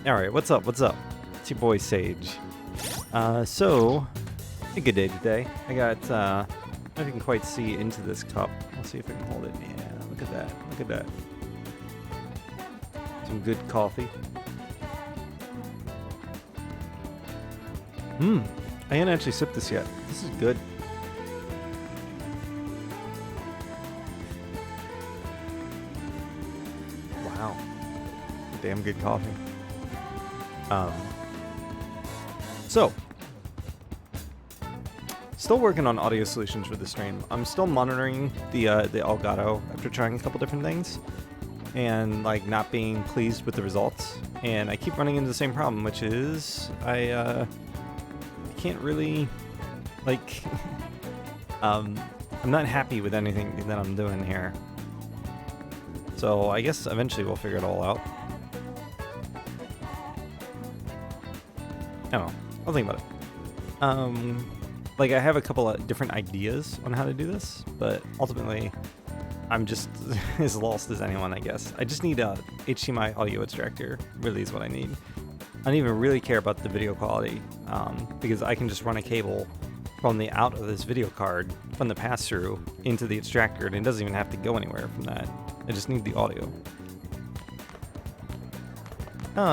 Alright, what's up? What's up? It's your boy Sage. So, a good day today. I got, I don't know if you can quite see into this cup. I'll see if I can hold it. Yeah, look at that. Look at that. Some good coffee. I haven't actually sipped this yet. This is good. Wow. Damn good coffee. So, still working on audio solutions for the stream. I'm still monitoring the Elgato after trying a couple different things and like not being pleased with the results. And I keep running into the same problem, which is I can't really like I'm not happy with anything that I'm doing here. So I guess eventually we'll figure it all out. I don't know. I'll think about it. Like I have a couple of different ideas on how to do this, but ultimately I'm just as lost as anyone, I guess. I just need a HDMI audio extractor, really is what I need. I don't even really care about the video quality, because I can just run a cable from the out of this video card, from the pass-through, into the extractor, and it doesn't even have to go anywhere from that. I just need the audio.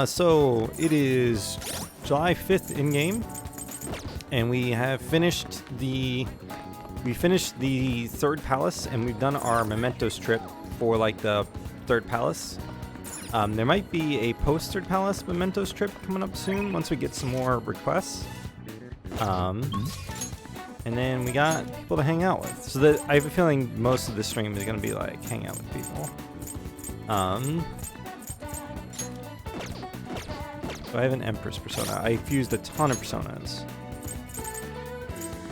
So it is July 5th in game, and we have finished the third palace, and we've done our mementos trip for like the third palace. There might be a post third palace mementos trip coming up soon once we get some more requests. And then we got people to hang out with. So that I have a feeling most of the stream is gonna be like hang out with people. So I have an Empress persona. I fused a ton of personas.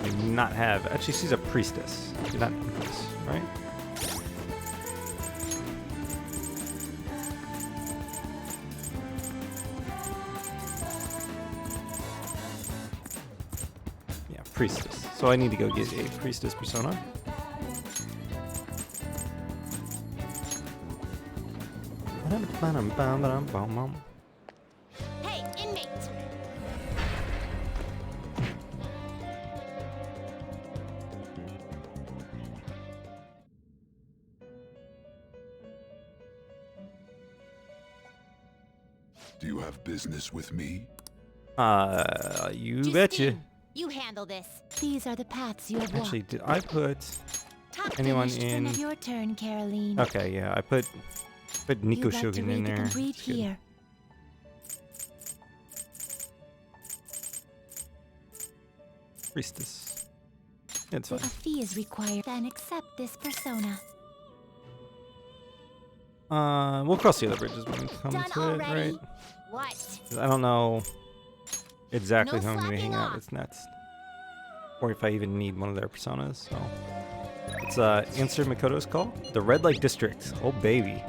I do not have. Actually, she's a priestess. She's not an Empress, right? Yeah, priestess. So I need to go get a priestess persona. Hey, inmate! Do you have business with me? You betcha. Justine, you handle this. These are the paths you have walked. Actually, did I put Talk anyone finished, in? Of your turn, Caroline. Okay, yeah, I put Nico You'd like to Shogun read in the there. complete That's good. here. Priestess. It's A fine. fee is required. Then accept this persona. We'll cross the other bridges when we come Done to it, already? right? What? 'Cause I don't know exactly No who I'm going to be slacking hanging out off. with next. Or if I even need one of their personas, so. Let's answer Makoto's call. The Red Light District. Oh, baby.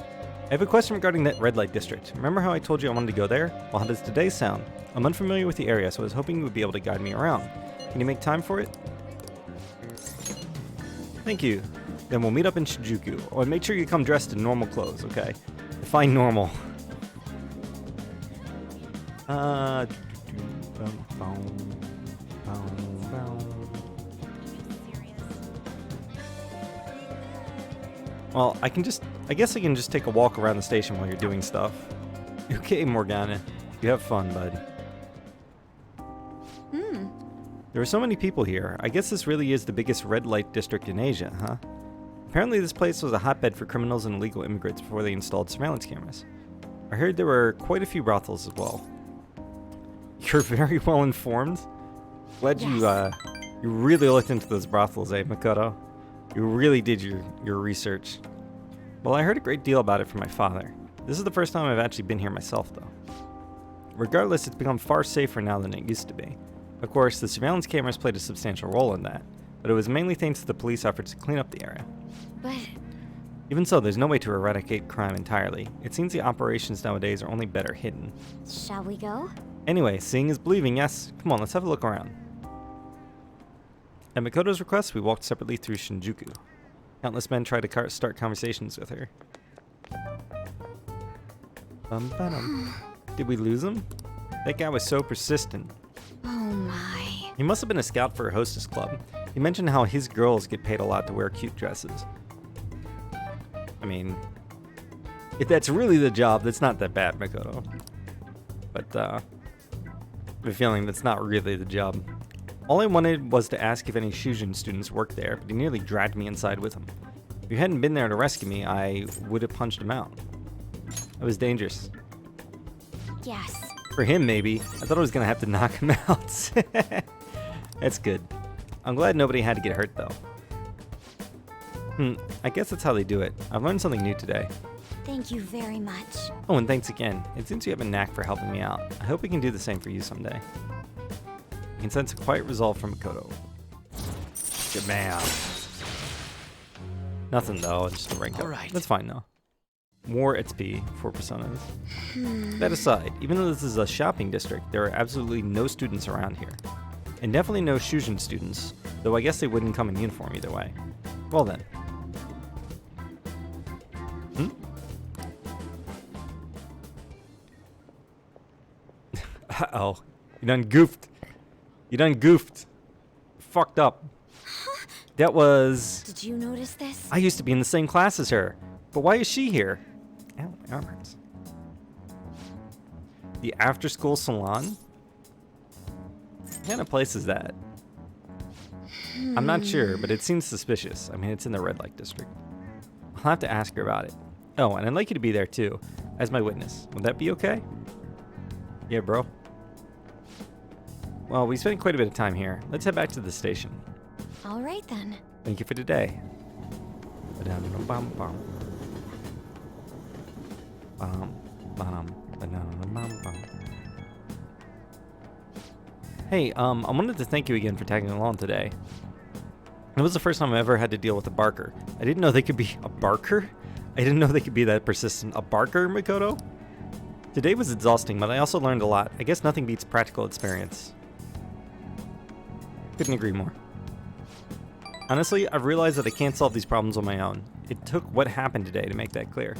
I have a question regarding that Red Light District. Remember how I told you I wanted to go there? Well, how does today sound? I'm unfamiliar with the area, so I was hoping you would be able to guide me around. Can you make time for it? Thank you. Then we'll meet up in Shinjuku. Oh, and make sure you come dressed in normal clothes, okay? Define normal. Well, I guess I can just take a walk around the station while you're doing stuff. Okay, Morgana. You have fun, bud. There are so many people here. I guess this really is the biggest red light district in Asia, huh? Apparently this place was a hotbed for criminals and illegal immigrants before they installed surveillance cameras. I heard there were quite a few brothels as well. You're very well informed. Glad you really looked into those brothels, eh, Makoto? You really did your research. Well, I heard a great deal about it from my father. This is the first time I've actually been here myself, though. Regardless, it's become far safer now than it used to be. Of course, the surveillance cameras played a substantial role in that, but it was mainly thanks to the police efforts to clean up the area. But Even so, there's no way to eradicate crime entirely. It seems the operations nowadays are only better hidden. shall we go? Anyway, seeing is believing, yes. Come on, let's have a look around. At Makoto's request, we walked separately through Shinjuku. Countless men tried to start conversations with her. Did we lose him? That guy was so persistent. Oh my. He must have been a scout for a hostess club. He mentioned how his girls get paid a lot to wear cute dresses. I mean, if that's really the job, that's not that bad, Makoto. But, I have a feeling that's not really the job. All I wanted was to ask if any Shujin students worked there, but he nearly dragged me inside with him. If you hadn't been there to rescue me, I would have punched him out. That was dangerous. Yes. For him, maybe. I thought I was going to have to knock him out. That's good. I'm glad nobody had to get hurt, though. I guess that's how they do it. I've learned something new today. Thank you very much. Oh, and thanks again. It seems you have a knack for helping me out. I hope we can do the same for you someday. I can sense a quiet resolve from Makoto. Good man. Nothing, though. Just a rank up. Alright. That's fine, though. More XP for Personas. That aside, even though this is a shopping district, there are absolutely no students around here. And definitely no Shujin students, though I guess they wouldn't come in uniform either way. Well then. Uh-oh. You done goofed. You done goofed. Fucked up. That was... Did you notice this? I used to be in the same class as her. But why is she here? Ow, my arm hurts. The after-school salon? What kind of place is that? I'm not sure, but it seems suspicious. I mean, it's in the red light district. I'll have to ask her about it. Oh, and I'd like you to be there too, as my witness. Would that be okay? Yeah, bro. Well, we spent quite a bit of time here. Let's head back to the station. All right then. Thank you for today. Ba-dum-bum-bum. Ba-dum, ba-dum-bum-bum. Hey, I wanted to thank you again for tagging along today. It was the first time I ever had to deal with a barker. I didn't know they could be a barker? I didn't know they could be that persistent. A barker, Makoto? Today was exhausting, but I also learned a lot. I guess nothing beats practical experience. Couldn't agree more. Honestly, I've realized that I can't solve these problems on my own. It took what happened today to make that clear.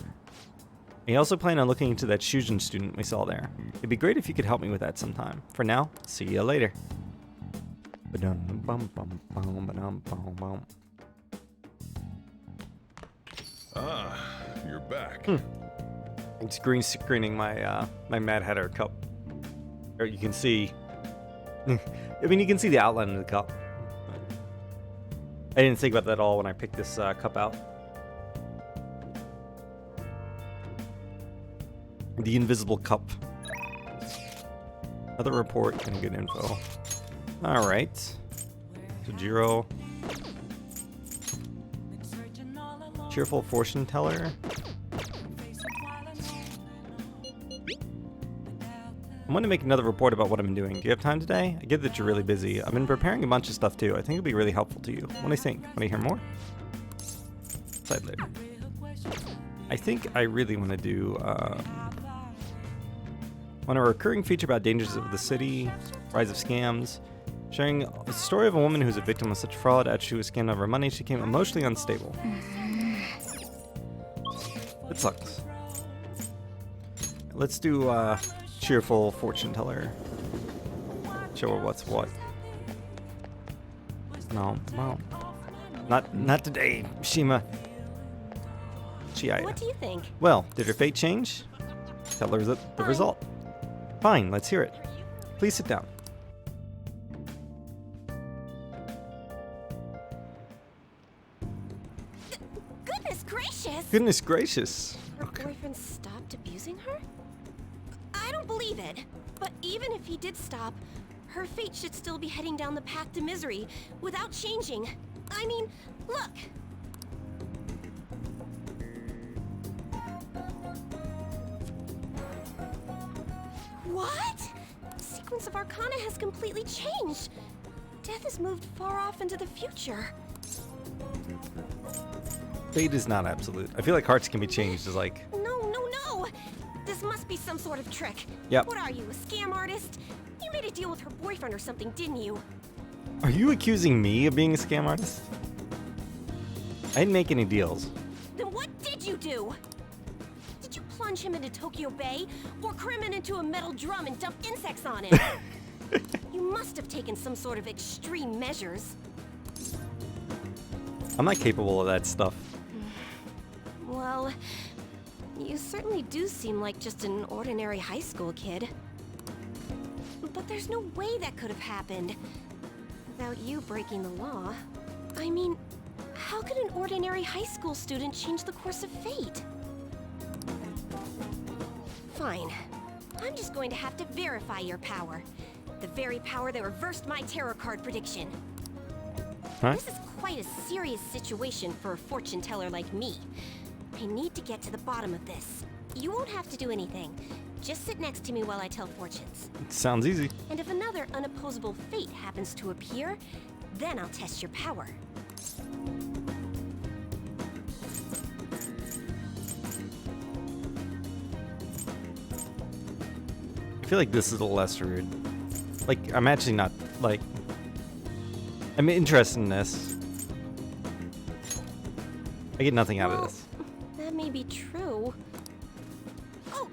I also plan on looking into that Shujin student we saw there. It'd be great if you could help me with that sometime. For now, see you later. Ah, you're back. It's green screening my my Mad Hatter cup. Or you can see... I mean, you can see the outline of the cup. I didn't think about that at all when I picked this cup out. The invisible cup. Another report and good info. Alright. Tajiro. Cheerful fortune teller. I want to make another report about what I've been doing. Do you have time today? I get that you're really busy. I've been preparing a bunch of stuff too. I think it'll be really helpful to you. What do you think? Want to hear more? Decide later. I think I really want to do on a recurring feature about dangers of the city, rise of scams, sharing a story of a woman who's a victim of such fraud. After she was scammed out of her money, she became emotionally unstable. It sucks. Let's do cheerful fortune teller. Show her what's what. No, well, not today, Shima. Chiaya. What do you think? Well, did her fate change? Tell her the result. Fine, let's hear it. Please sit down. Goodness gracious! Goodness gracious. Her boyfriend stopped abusing her? I don't believe it. But even if he did stop, her fate should still be heading down the path to misery without changing. I mean, look! What? The sequence of Arcana has completely changed. Death has moved far off into the future. Fate is not absolute. I feel like hearts can be changed as like... No. This must be some sort of trick. Yep. What are you, a scam artist? You made a deal with her boyfriend or something, didn't you? Are you accusing me of being a scam artist? I didn't make any deals. Then what did you do? Did you plunge him into Tokyo Bay, or cram him into a metal drum and dump insects on him. You must have taken some sort of extreme measures. I'm not capable of that stuff. Well, you certainly do seem like just an ordinary high school kid. But there's no way that could have happened without you breaking the law. I mean, how could an ordinary high school student change the course of fate? Fine. I'm just going to have to verify your power. The very power that reversed my tarot card prediction. Huh? This is quite a serious situation for a fortune teller like me. I need to get to the bottom of this. You won't have to do anything. Just sit next to me while I tell fortunes. Sounds easy. And if another unopposable fate happens to appear, then I'll test your power. I feel like this is a less rude. Like, I'm actually not, like... I'm interested in this. I get nothing out of this. That may be true. Oh,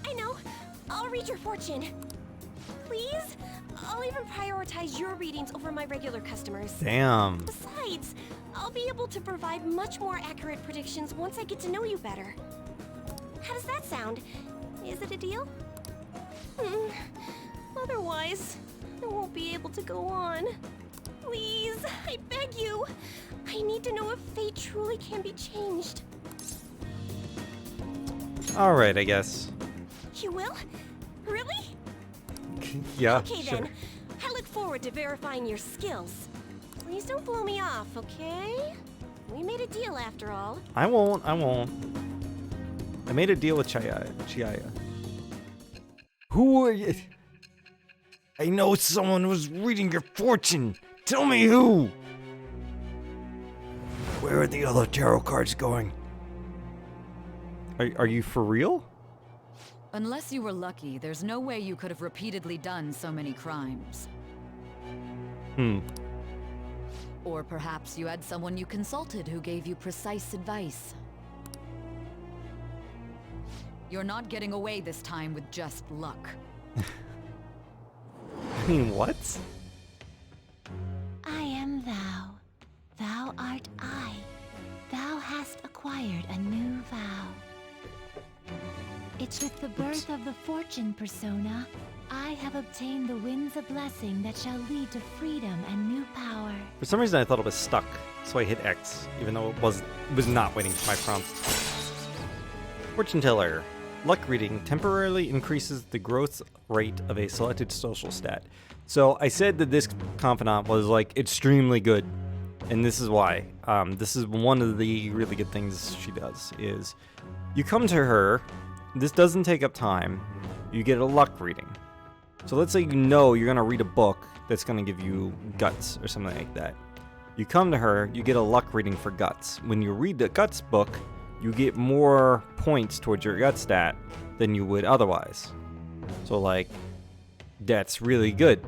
I know. I'll read your fortune. Please? I'll even prioritize your readings over my regular customers. Damn. Besides, I'll be able to provide much more accurate predictions once I get to know you better. How does that sound? Is it a deal? Otherwise, I won't be able to go on. Please, I beg you. I need to know if fate truly can be changed. Alright, I guess. You will? Really? Yeah, Okay sure. then. I look forward to verifying your skills. Please don't blow me off, okay? We made a deal after all. I won't. I made a deal with Chiaya. Who are you? I know someone was reading your fortune. Tell me who. Where are the other tarot cards going? Are you for real? Unless you were lucky, there's no way you could have repeatedly done so many crimes. Or perhaps you had someone you consulted who gave you precise advice. You're not getting away this time with just luck. I mean, what? I am thou. Thou art I. Thou hast acquired a new vow. It's with the birth of the fortune persona, I have obtained the winds of blessing that shall lead to freedom and new power. For some reason, I thought it was stuck, so I hit X, even though it was not waiting for my prompt. Fortune teller. Luck reading temporarily increases the growth rate of a selected social stat. So I said that this confidant was like extremely good, and this is why. This is one of the really good things she does. Is you come to her. This doesn't take up time. You get a luck reading. So let's say you know you're gonna read a book that's gonna give you guts or something like that. You come to her. You get a luck reading for guts. When you read the guts book, you get more points towards your gut stat than you would otherwise. So, like, that's really good.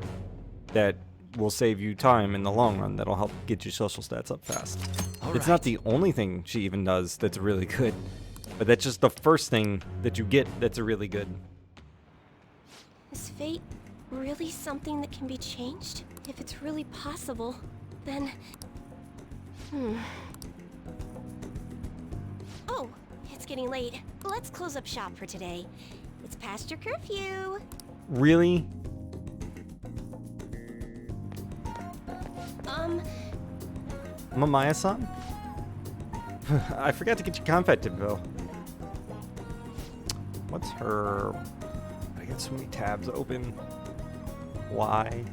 That will save you time in the long run. That'll help get your social stats up fast. It's not the only thing she even does that's really good, but that's just the first thing that you get that's really good. Is fate really something that can be changed? If it's really possible, then... Oh, it's getting late. Let's close up shop for today. It's past your curfew. Really? Mamaya-san? I forgot to get your contact info. What's her... I got so many tabs open. Why?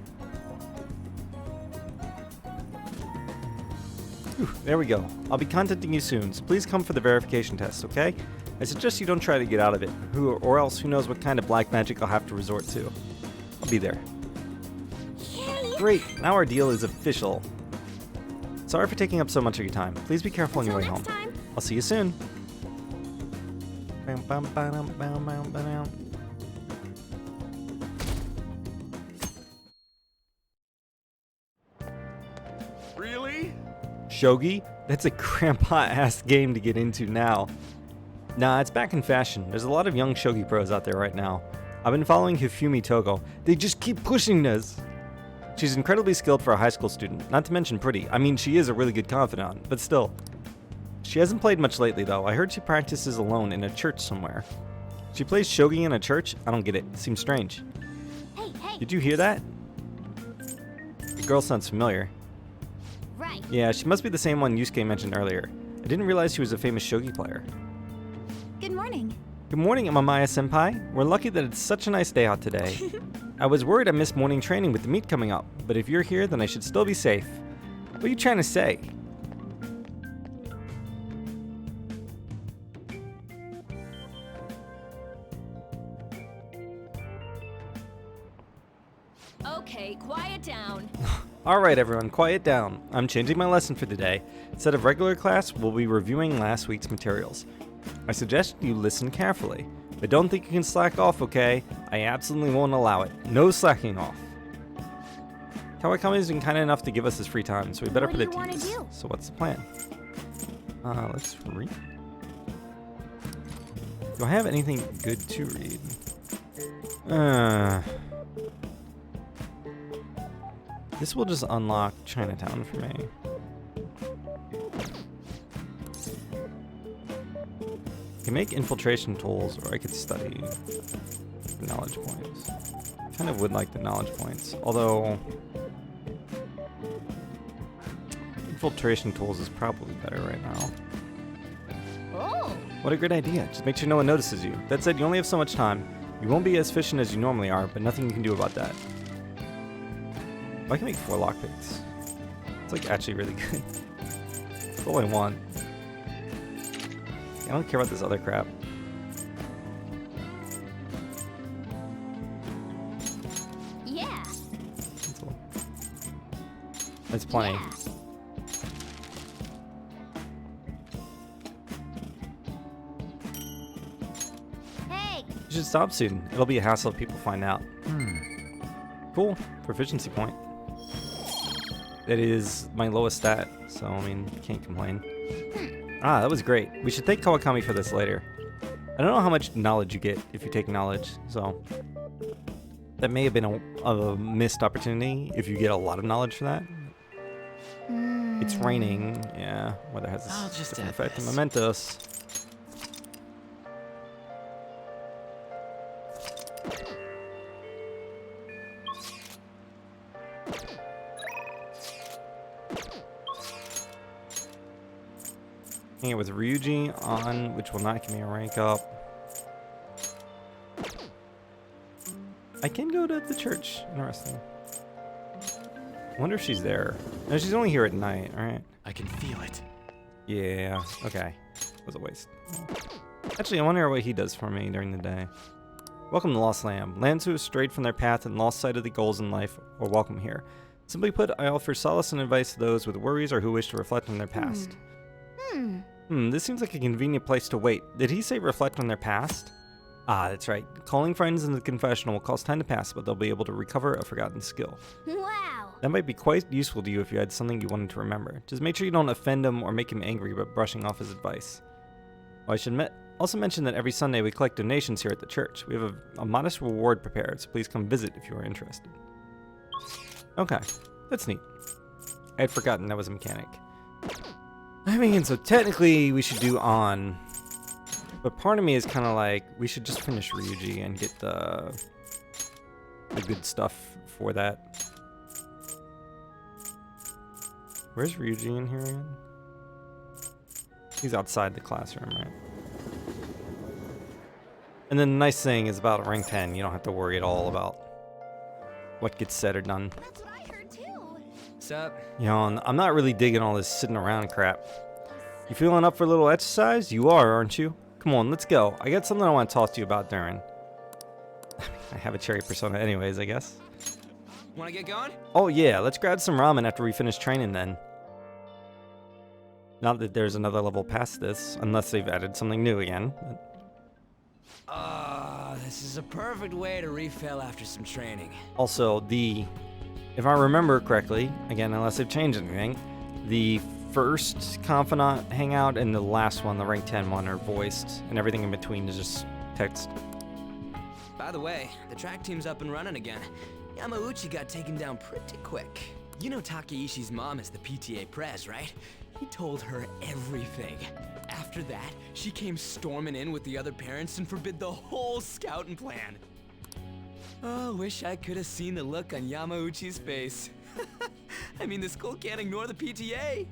Whew, there we go. I'll be contacting you soon, so please come for the verification test, okay? I suggest you don't try to get out of it, or else who knows what kind of black magic I'll have to resort to. I'll be there. Yay! Great, now our deal is official. Sorry for taking up so much of your time. Please be careful on your way Until home. next time. I'll see you soon. Bam, bam, ba-dum, bam, bam, ba-dum. Really? Shogi? That's a grandpa-ass game to get into now. Nah, it's back in fashion. There's a lot of young shogi pros out there right now. I've been following Hifumi Togo. They just keep pushing this. She's incredibly skilled for a high school student, not to mention pretty. I mean, she is a really good confidant, but still. She hasn't played much lately, though. I heard she practices alone in a church somewhere. She plays shogi in a church? I don't get it. It seems strange. Hey, hey! Did you hear that? The girl sounds familiar. Right. Yeah, she must be the same one Yusuke mentioned earlier. I didn't realize she was a famous shogi player. Good morning. Good morning, Amamaya Senpai. We're lucky that it's such a nice day out today. I was worried I missed morning training with the meet coming up, but if you're here, then I should still be safe. What are you trying to say? Okay, quiet down. Alright everyone, quiet down. I'm changing my lesson for today. Instead of regular class, we'll be reviewing last week's materials. I suggest you listen carefully, but don't think you can slack off, okay? I absolutely won't allow it. No slacking off. Kawakami's been kind enough to give us his free time, so we better What put do it you to wanna use. do? So what's the plan? Let's read. Do I have anything good to read? This will just unlock Chinatown for me. I can make infiltration tools, or I could study knowledge points. Kind of would like the knowledge points, although infiltration tools is probably better right now. Oh! What a great idea. Just make sure no one notices you. That said, you only have so much time. You won't be as efficient as you normally are, but nothing you can do about that. I can make 4 lockpicks. It's like actually really good. That's all I want. I don't care about this other crap. Yeah! That's plenty. Yeah. Hey! You should stop soon. It'll be a hassle if people find out. Cool. Proficiency point. That is my lowest stat, so I mean, can't complain. Ah, that was great. We should thank Kawakami for this later. I don't know how much knowledge you get if you take knowledge, so that may have been a missed opportunity if you get a lot of knowledge for that. It's raining. Yeah, weather has I'll this just different add effect than this. Mementos. Hang it with Ryuji on, which will not give me a rank up. I can go to the church. Interesting. I wonder if she's there. No, she's only here at night, alright? I can feel it. Yeah, okay. Was a waste. Actually, I wonder what he does for me during the day. Welcome to Lost Lamb. Lands who have strayed from their path and lost sight of the goals in life are welcome here. Simply put, I offer solace and advice to those with worries or who wish to reflect on their past. This seems like a convenient place to wait. Did he say reflect on their past? Ah, that's right. Calling friends in the confessional will cause time to pass, but they'll be able to recover a forgotten skill. Wow! That might be quite useful to you if you had something you wanted to remember. Just make sure you don't offend him or make him angry by brushing off his advice. Oh, I should also mention that every Sunday we collect donations here at the church. We have a modest reward prepared, so please come visit if you are interested. Okay, that's neat. I had forgotten that was a mechanic. I mean, so technically we should do on, but part of me is kind of like, we should just finish Ryuji and get the good stuff for that. Where's Ryuji in here again? He's outside the classroom, right? And then the nice thing is about rank 10, you don't have to worry at all about what gets said or done. That's what I heard too! Sup? You know, I'm not really digging all this sitting around crap. You feeling up for a little exercise? You are, aren't you? Come on, let's go. I got something I want to talk to you about, Darren. I have a cherry persona anyways, I guess. Wanna get going? Oh yeah, let's grab some ramen after we finish training then. Not that there's another level past this, unless they've added something new again. This is a perfect way to refill after some training. Also, if I remember correctly, again, unless they've changed anything, the first Confidant hangout and the last one, the rank 10 one, are voiced, and everything in between is just text. By the way, the track team's up and running again. Yamauchi got taken down pretty quick. You know Takeishi's mom is the PTA pres, right? He told her everything. After that, she came storming in with the other parents and forbid the whole scouting plan. Oh, wish I could have seen the look on Yamauchi's face. I mean, the school can't ignore the PTA.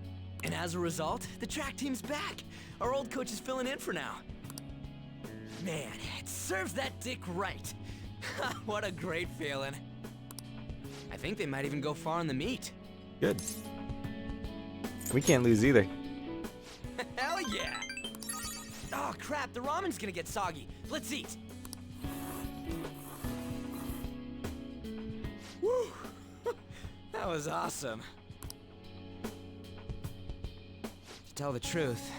And as a result, the track team's back. Our old coach is filling in for now. Man, it serves that dick right. What a great feeling. I think they might even go far in the meet. Good. We can't lose either. Hell yeah! Oh crap, the ramen's gonna get soggy. Let's eat. Woo! That was awesome. To tell the truth,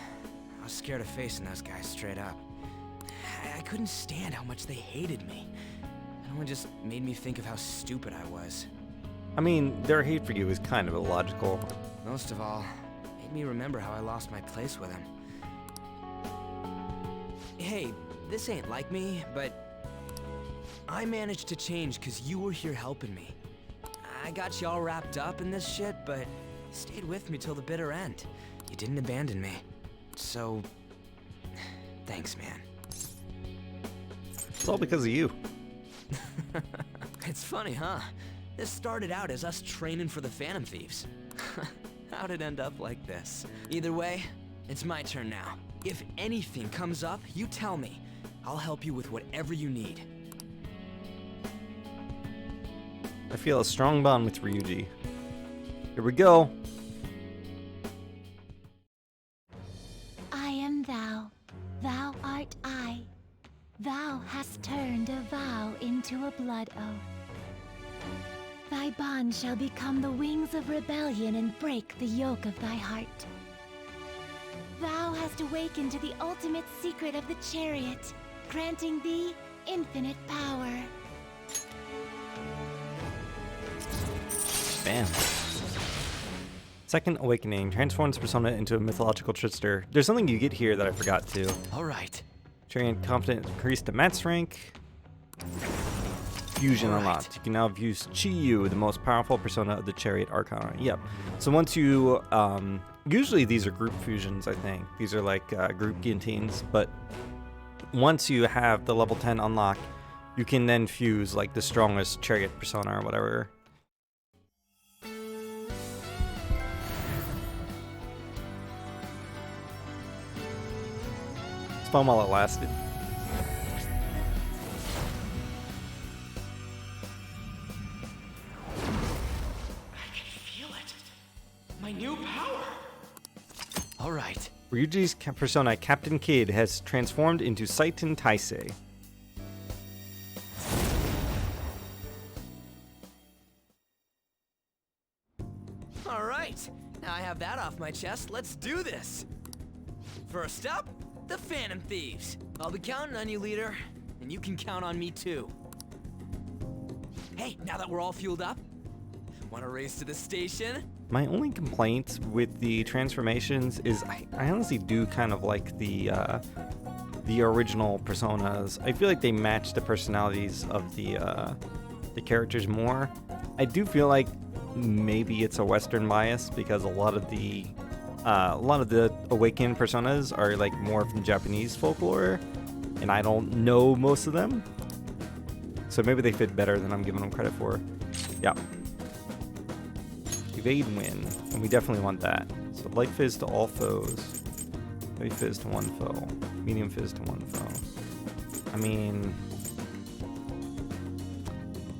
I was scared of facing those guys straight up. I couldn't stand how much they hated me. It only just made me think of how stupid I was. I mean, their hate for you is kind of illogical. Most of all, it made me remember how I lost my place with him. Hey, this ain't like me, but I managed to change because you were here helping me. I got you all wrapped up in this shit, but you stayed with me till the bitter end. You didn't abandon me. So, thanks, man. It's all because of you. It's funny, huh? This started out as us training for the Phantom Thieves. How'd it end up like this? Either way, it's my turn now. If anything comes up, you tell me. I'll help you with whatever you need. I feel a strong bond with Ryuji. Here we go. I am thou, thou art I. Thou hast turned a vow into a blood oath. Thy bond shall become the wings of rebellion and break the yoke of thy heart. Thou hast awakened to the ultimate secret of the chariot, granting thee infinite power. Bam. Second Awakening transforms Persona into a mythological trickster. There's something you get here that I forgot to. All right. Chariot Confidant increased to max rank. Fusion unlocked. You can now use Chiyu, the most powerful persona of the Chariot Arcana. Yep. So once you, usually these are group fusions, I think. These are like group guillotines, but once you have the level 10 unlocked, you can then fuse like the strongest Chariot persona or whatever. It's fun while it lasted. My new power! Alright. Ryuji's persona, Captain Kid, has transformed into Saiten Taisei. Alright, now I have that off my chest, let's do this! First up, the Phantom Thieves. I'll be counting on you, leader, and you can count on me too. Hey, now that we're all fueled up, wanna race to the station? My only complaint with the transformations is I honestly do kind of like the original personas. I feel like they match the personalities of the characters more. I do feel like maybe it's a Western bias because a lot of the Awakened personas are like more from Japanese folklore, and I don't know most of them. So maybe they fit better than I'm giving them credit for. Yeah. Evade win, and we definitely want that. So light fizz to all foes. Heavy fizz to one foe. Medium fizz to one foe. I mean,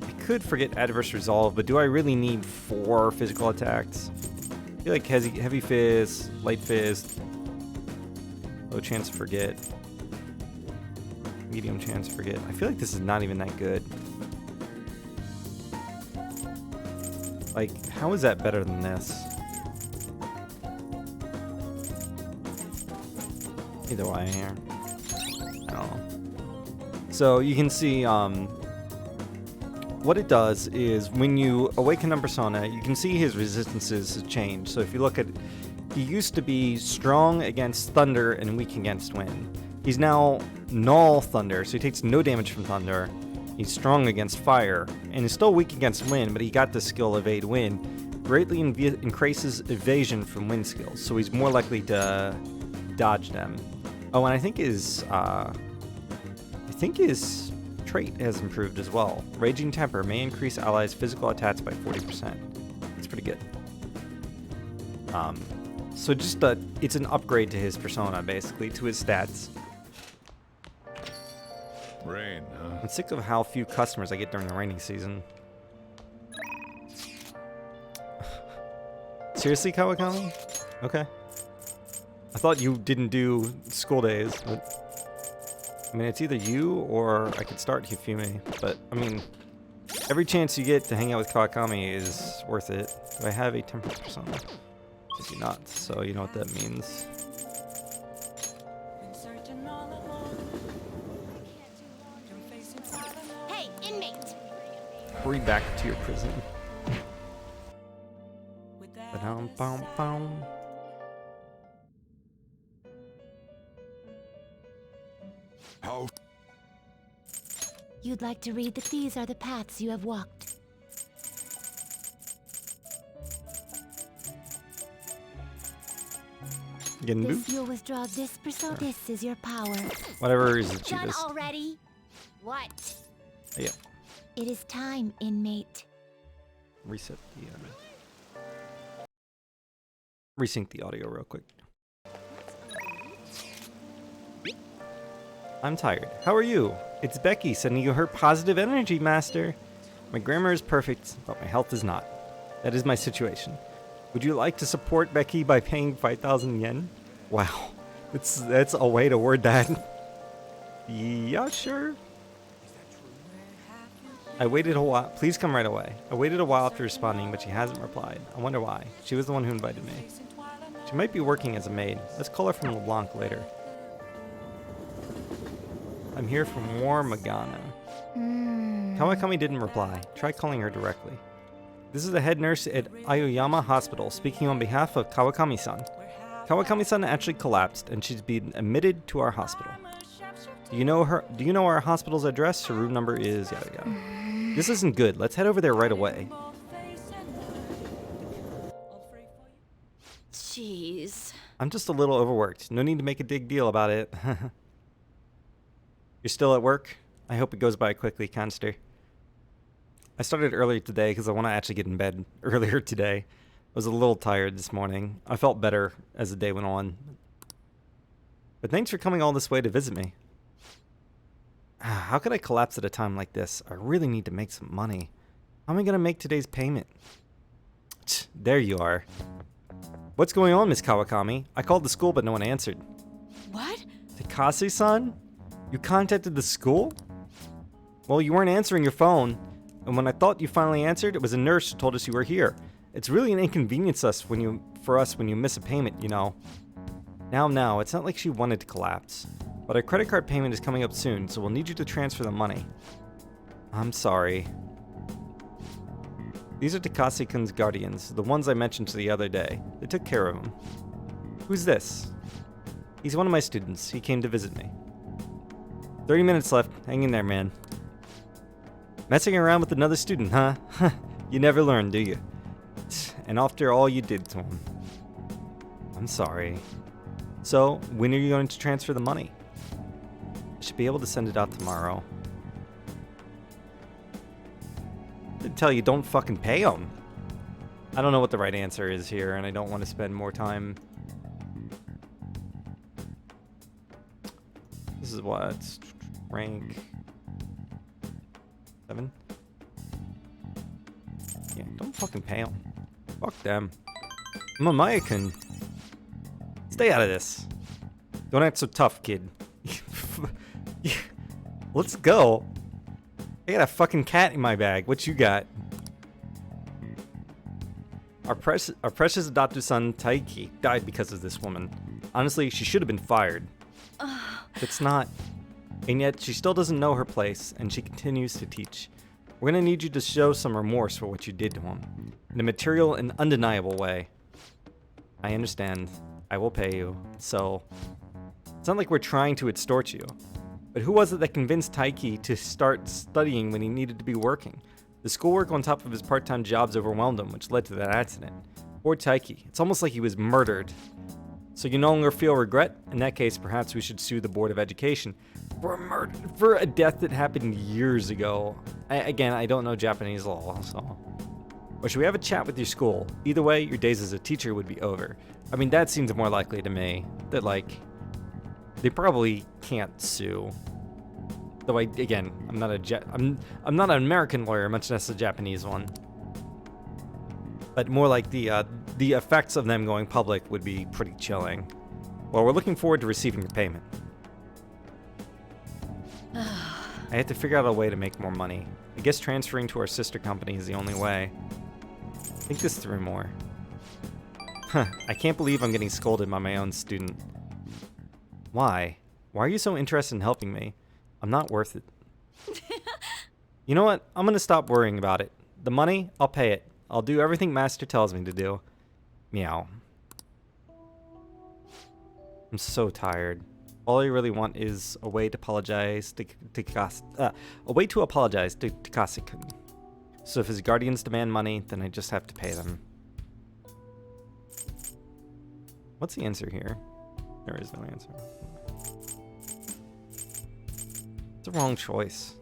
I could forget adverse resolve, but do I really need 4 physical attacks? I feel like heavy fizz, light fizz, low chance to forget, medium chance to forget. I feel like this is not even that good. Like, how is that better than this? Either way here. I don't know. So you can see what it does is when you awaken a persona, you can see his resistances change. So if you look at He used to be strong against thunder and weak against wind. He's now null thunder, so he takes no damage from thunder. He's strong against fire, and is still weak against wind, but he got the skill Evade Wind. Greatly increases evasion from wind skills, so he's more likely to dodge them. Oh, and I think his trait has improved as well. Raging Temper may increase allies' physical attacks by 40%. That's pretty good. So just it's an upgrade to his persona, basically, to his stats. Rain, huh? I'm sick of how few customers I get during the rainy season. Seriously, Kawakami? Okay. I thought you didn't do school days, but I mean, it's either you or I could start Hifumi, but I mean, every chance you get to hang out with Kawakami is worth it. Do I have a temperate persona? I do not, so you know what that means. Hey, inmate! Hurry back to your prison. Ba-dum-bum-bum. How? You'd like to read that these are the paths you have walked. Genbu? This you'll withdraw this persona. This is your power. Whatever is the Done cheapest. already? What? Yeah. It is time, inmate. Reset the resync the audio real quick. I'm tired. How are you? It's Becky sending you her positive energy, master. My grammar is perfect, but my health is not. That is my situation. Would you like to support Becky by paying 5,000 yen? Wow. That's a way to word that. Yeah, sure. I waited a while. Please come right away. I waited a while after responding, but she hasn't replied. I wonder why. She was the one who invited me. She might be working as a maid. Let's call her from LeBlanc later. I'm here from War Magana. Kawakami didn't reply. Try calling her directly. This is the head nurse at Aoyama Hospital speaking on behalf of Kawakami-san. Kawakami-san actually collapsed and she's been admitted to our hospital. Do you know our hospital's address? Her room number is yada yada. This isn't good. Let's head over there right away. Jeez. I'm just a little overworked. No need to make a big deal about it. You're still at work? I hope it goes by quickly, Conster. I started earlier today because I want to actually get in bed earlier today. I was a little tired this morning. I felt better as the day went on. But thanks for coming all this way to visit me. How could I collapse at a time like this? I really need to make some money. How am I going to make today's payment? There you are. What's going on, Miss Kawakami? I called the school, but no one answered. What? Takase-san? You contacted the school? Well, you weren't answering your phone, and when I thought you finally answered, it was a nurse who told us you were here. It's really an inconvenience for us when you miss a payment, you know. Now, it's not like she wanted to collapse, but our credit card payment is coming up soon, so we'll need you to transfer the money. I'm sorry. These are Takase-kun's guardians, the ones I mentioned the other day. They took care of him. Who's this? He's one of my students. He came to visit me. 30 minutes left. Hang in there, man. Messing around with another student, huh? You never learn, do you? And after all you did to him. I'm sorry. So, when are you going to transfer the money? I should be able to send it out tomorrow. I tell you, don't fucking pay him. I don't know what the right answer is here, and I don't want to spend more time. This is what? Rank 7? Yeah, don't fucking pay them. Fuck them. I'm a Maya-kun. Stay out of this. Don't act so tough, kid. Let's go. I got a fucking cat in my bag. What you got? Our precious adopted son, Taiki, died because of this woman. Honestly, she should have been fired. It's not. And yet, she still doesn't know her place, and she continues to teach. We're gonna need you to show some remorse for what you did to him. In a material and undeniable way. I understand. I will pay you. So, it's not like we're trying to extort you. But who was it that convinced Taiki to start studying when he needed to be working? The schoolwork on top of his part-time jobs overwhelmed him, which led to that accident. Poor Taiki. It's almost like he was murdered. So you no longer feel regret? In that case, perhaps we should sue the Board of Education for a death that happened years ago. Again, I don't know Japanese law, so... Or should we have a chat with your school? Either way, your days as a teacher would be over. I mean, that seems more likely to me. That, like, they probably can't sue. Though, again, I'm not an American lawyer, much less a Japanese one. But more like the effects of them going public would be pretty chilling. Well, we're looking forward to receiving your payment. I have to figure out a way to make more money. I guess transferring to our sister company is the only way. Think this through more. Huh, I can't believe I'm getting scolded by my own student. Why? Why are you so interested in helping me? I'm not worth it. You know what? I'm gonna stop worrying about it. The money, I'll pay it. I'll do everything Master tells me to do. Meow. I'm so tired. All I really want is a way to apologize to Takase-kun. So if his guardians demand money, then I just have to pay them. What's the answer here? There is no answer. It's a wrong choice.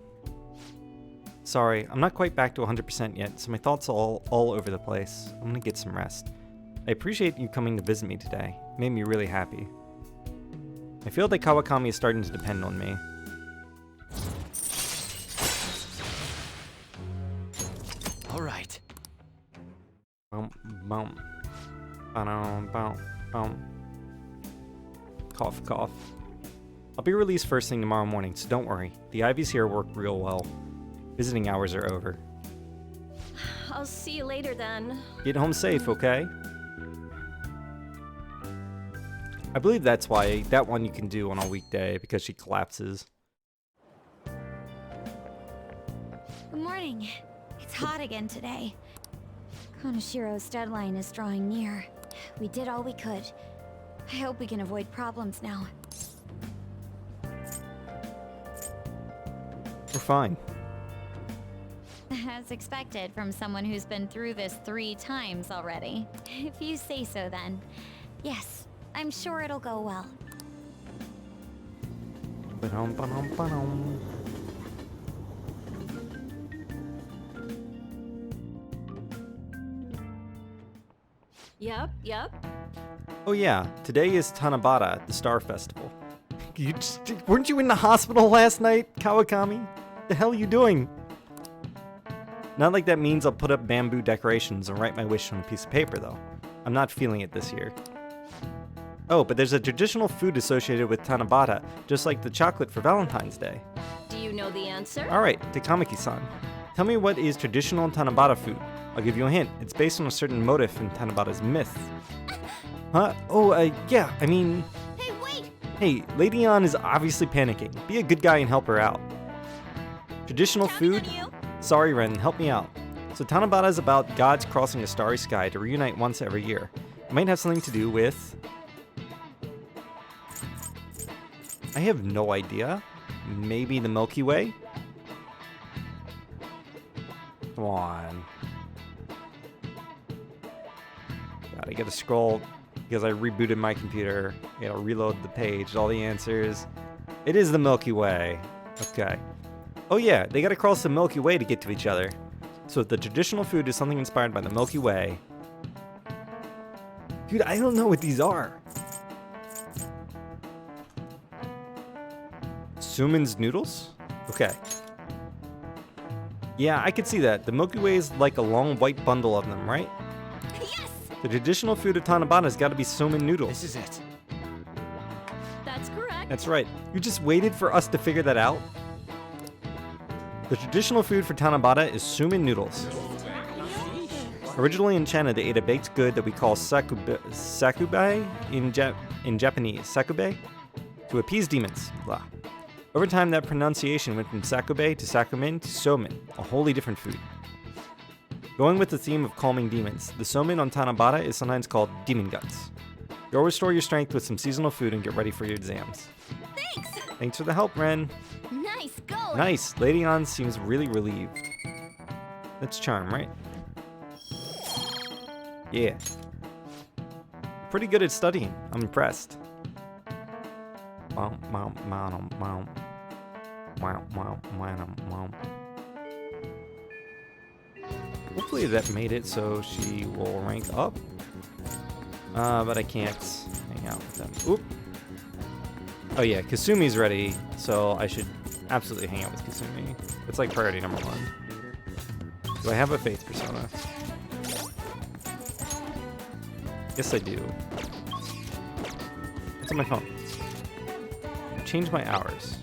Sorry, I'm not quite back to 100% yet, so my thoughts are all over the place. I'm gonna get some rest. I appreciate you coming to visit me today. It made me really happy. I feel that Kawakami is starting to depend on me. All right. Bum, bum. Ba-dum, bum, bum. Cough, cough. I'll be released first thing tomorrow morning, so don't worry. The Ivies here work real well. Visiting hours are over. I'll see you later then. Get home safe, okay? I believe that's why that one you can do on a weekday, because she collapses. Good morning. It's hot again today. Konoshiro's deadline is drawing near. We did all we could. I hope we can avoid problems now. We're fine. As expected from someone who's been through this 3 times already. If you say so then. Yes, I'm sure it'll go well. Ba-dum, ba-dum, ba-dum. Yep. Oh yeah, today is Tanabata, the Star Festival. Weren't you in the hospital last night, Kawakami? The hell are you doing? Not like that means I'll put up bamboo decorations and write my wish on a piece of paper, though. I'm not feeling it this year. Oh, but there's a traditional food associated with Tanabata, just like the chocolate for Valentine's Day. Do you know the answer? Alright, Takamaki-san. Tell me what is traditional Tanabata food. I'll give you a hint. It's based on a certain motif in Tanabata's myth. Huh? Oh, yeah, I mean... Hey, wait! Hey, Lady Ann is obviously panicking. Be a good guy and help her out. Traditional Counting food? on you. Sorry, Ren, help me out. So Tanabata is about gods crossing a starry sky to reunite once every year. It might have something to do with... I have no idea. Maybe the Milky Way? Come on. God, I gotta scroll because I rebooted my computer. I gotta reload the page, all the answers. It is the Milky Way. Okay. Oh yeah, they gotta cross the Milky Way to get to each other. So the traditional food is something inspired by the Milky Way. Dude, I don't know what these are. Suman's noodles? Okay. Yeah, I could see that. The Milky Way is like a long white bundle of them, right? Yes! The traditional food of Tanabata's gotta be Suman noodles. This is it. That's correct. That's right. You just waited for us to figure that out? The traditional food for Tanabata is Suman noodles. Originally in China, they ate a baked good that we call sakube in Japanese. Sakube? To appease demons. Blah. Over time, that pronunciation went from sakube to sakumen to somen, a wholly different food. Going with the theme of calming demons, the somen on Tanabata is sometimes called demon guts. Go restore your strength with some seasonal food and get ready for your exams. Thanks! Thanks for the help, Ren. Nice going! Nice. Lady Ann seems really relieved. That's charm, right? Yeah. Pretty good at studying. I'm impressed. Wow, wow, wow, wow. Wow, wow, wow, wow. Hopefully that made it so she will rank up. But I can't hang out with them. Oop. Oh yeah, Kasumi's ready, so I should absolutely hang out with Kasumi. It's like priority number 1. Do I have a faith persona? Yes, I do. What's on my phone? Change my hours.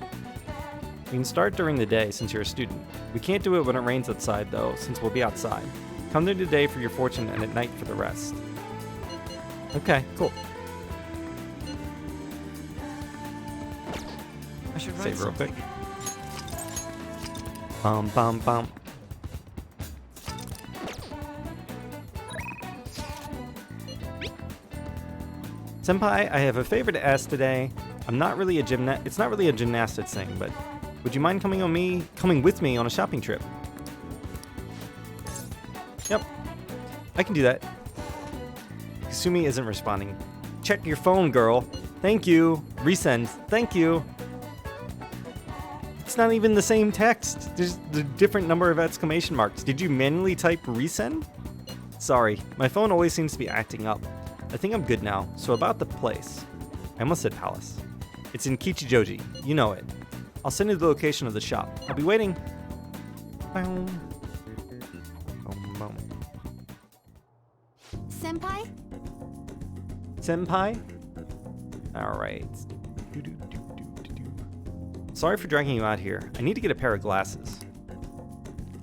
You can start during the day since you're a student. We can't do it when it rains outside, though, since we'll be outside. Come during the day for your fortune and at night for the rest. Okay, cool. I should write Save real quick. something. Bum, bum, bum. Senpai, I have a favor to ask today. I'm not really a it's not really a gymnastics thing, but would you mind coming with me on a shopping trip? Yep. I can do that. Kasumi isn't responding. Check your phone, girl. Thank you. Resend. Thank you. It's not even the same text. There's a different number of exclamation marks. Did you manually type resend? Sorry, my phone always seems to be acting up. I think I'm good now. So about the place. I almost said palace. It's in Kichijoji. You know it. I'll send you the location of the shop. I'll be waiting. Boom. Boom, boom. Senpai? Senpai? Alright. Sorry for dragging you out here. I need to get a pair of glasses.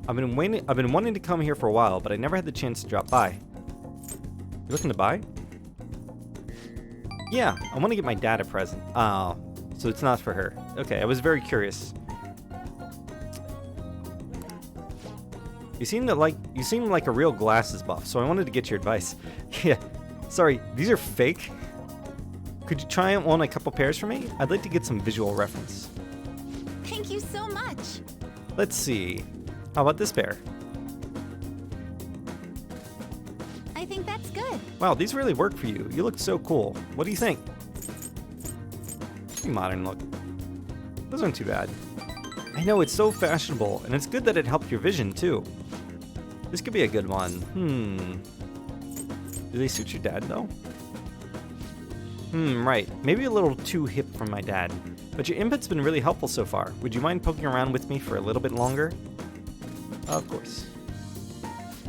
I've been wanting to come here for a while, but I never had the chance to drop by. You looking to buy? Yeah, I want to get my dad a present. Oh, so it's not for her. Okay, I was very curious. You seem like a real glasses buff, so I wanted to get your advice. Yeah, sorry, these are fake. Could you try on a couple pairs for me? I'd like to get some visual reference. Thank you so much. Let's see. How about this pair? I think that's good. Wow, these really work for you. You look so cool. What do you think? Pretty modern look. Those aren't too bad. I know, it's so fashionable, and it's good that it helped your vision, too. This could be a good one. Do they suit your dad, though? Right. Maybe a little too hip for my dad. But your input's been really helpful so far. Would you mind poking around with me for a little bit longer? Of course.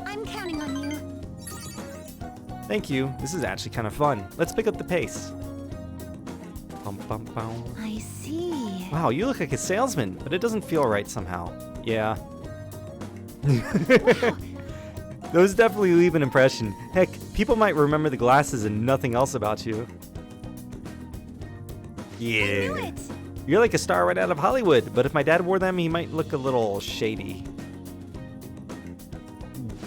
I'm counting on you. Thank you. This is actually kind of fun. Let's pick up the pace. Bum, bum, bum. I see. Wow, you look like a salesman, but it doesn't feel right somehow. Yeah. Those definitely leave an impression. Heck, people might remember the glasses and nothing else about you. I knew Yeah. it. You're like a star right out of Hollywood, but if my dad wore them, he might look a little shady.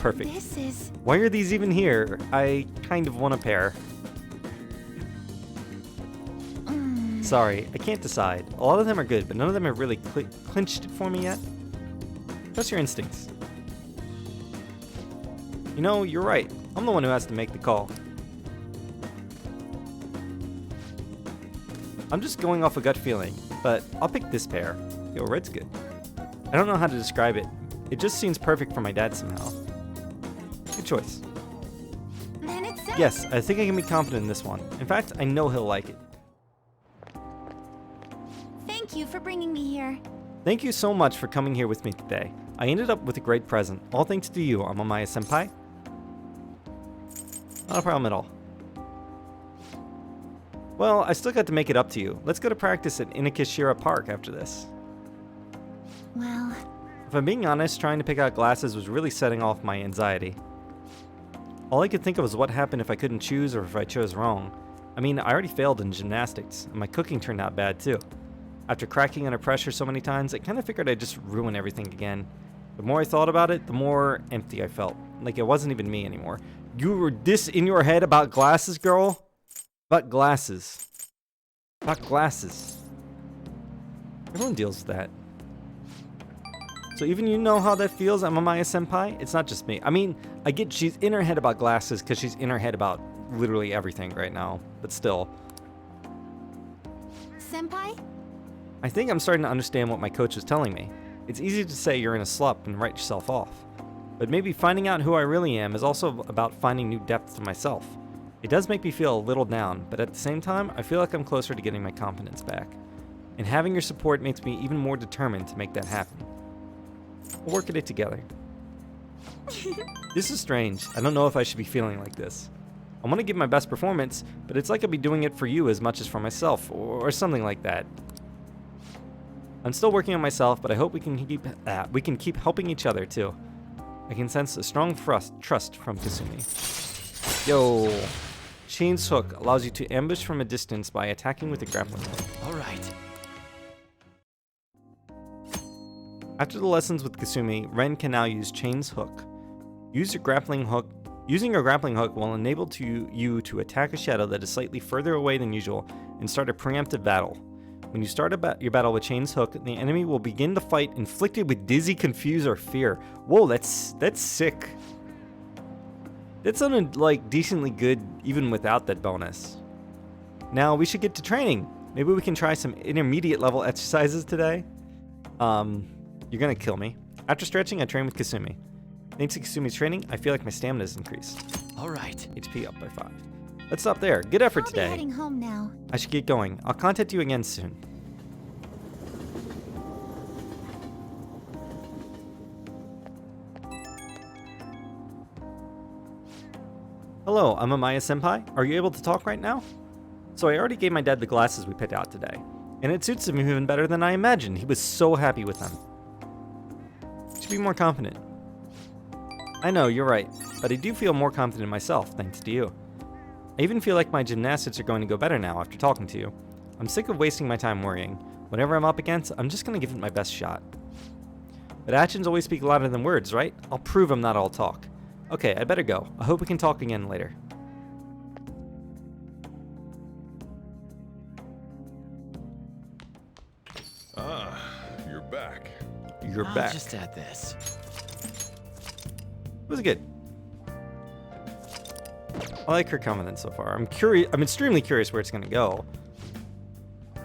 Perfect. This is... Why are these even here? I kind of want a pair. Sorry, I can't decide. A lot of them are good, but none of them have really clinched it for me yet. Trust your instincts. You know, you're right. I'm the one who has to make the call. I'm just going off a gut feeling, but I'll pick this pair. Yo, red's good. I don't know how to describe it. It just seems perfect for my dad somehow. Good choice. Then it's set. Yes, I think I can be confident in this one. In fact, I know he'll like it. Thank you for bringing me here. Thank you so much for coming here with me today. I ended up with a great present. All thanks to you, Amamiya Senpai. Not a problem at all. Well, I still got to make it up to you. Let's go to practice at Inokashira Park after this. Well, If I'm being honest, trying to pick out glasses was really setting off my anxiety. All I could think of was what happened if I couldn't choose or if I chose wrong. I mean, I already failed in gymnastics, and my cooking turned out bad too. After cracking under pressure so many times, I kind of figured I'd just ruin everything again. The more I thought about it, the more empty I felt. Like it wasn't even me anymore. You were this in your head about glasses, girl? About glasses. About glasses. Everyone deals with that. So even you know how that feels, Amamiya Senpai? It's not just me. I mean, I get she's in her head about glasses because she's in her head about literally everything right now. But still. Senpai? I think I'm starting to understand what my coach was telling me. It's easy to say you're in a slump and write yourself off. But maybe finding out who I really am is also about finding new depth to myself. It does make me feel a little down, but at the same time, I feel like I'm closer to getting my confidence back. And having your support makes me even more determined to make that happen. We'll work at it together. This is strange. I don't know if I should be feeling like this. I want to give my best performance, but it's like I'll be doing it for you as much as for myself, or something like that. I'm still working on myself, but I hope we can keep helping each other too. I can sense a strong trust from Kasumi. Yo, Chain's hook allows you to ambush from a distance by attacking with a grappling hook. All right. After the lessons with Kasumi, Ren can now use Chain's hook. Using your grappling hook will enable you to attack a shadow that is slightly further away than usual and start a preemptive battle. When you start your battle with Chain's hook, the enemy will begin the fight inflicted with dizzy, confuse, or fear. Whoa, that's sick. That sounded like decently good even without that bonus. Now we should get to training. Maybe we can try some intermediate level exercises today. You're gonna kill me. After stretching, I train with Kasumi. Thanks to Kasumi's training, I feel like my stamina is increased. All right. HP up by 5. Let's stop there. Good effort I'll today. be heading home now. I should get going. I'll contact you again soon. Hello, I'm Amaya Senpai. Are you able to talk right now? So I already gave my dad the glasses we picked out today, and it suits him even better than I imagined. He was so happy with them. Should be more confident. I know, you're right, but I do feel more confident myself, thanks to you. I even feel like my gymnastics are going to go better now after talking to you. I'm sick of wasting my time worrying. Whatever I'm up against, I'm just going to give it my best shot. But actions always speak louder than words, right? I'll prove I'm not all talk. Okay, I better go. I hope we can talk again later. Ah, you're back. You're I'll back. just add this. It was good. I like her confidence so far. I'm curious. I'm extremely curious where it's going to go.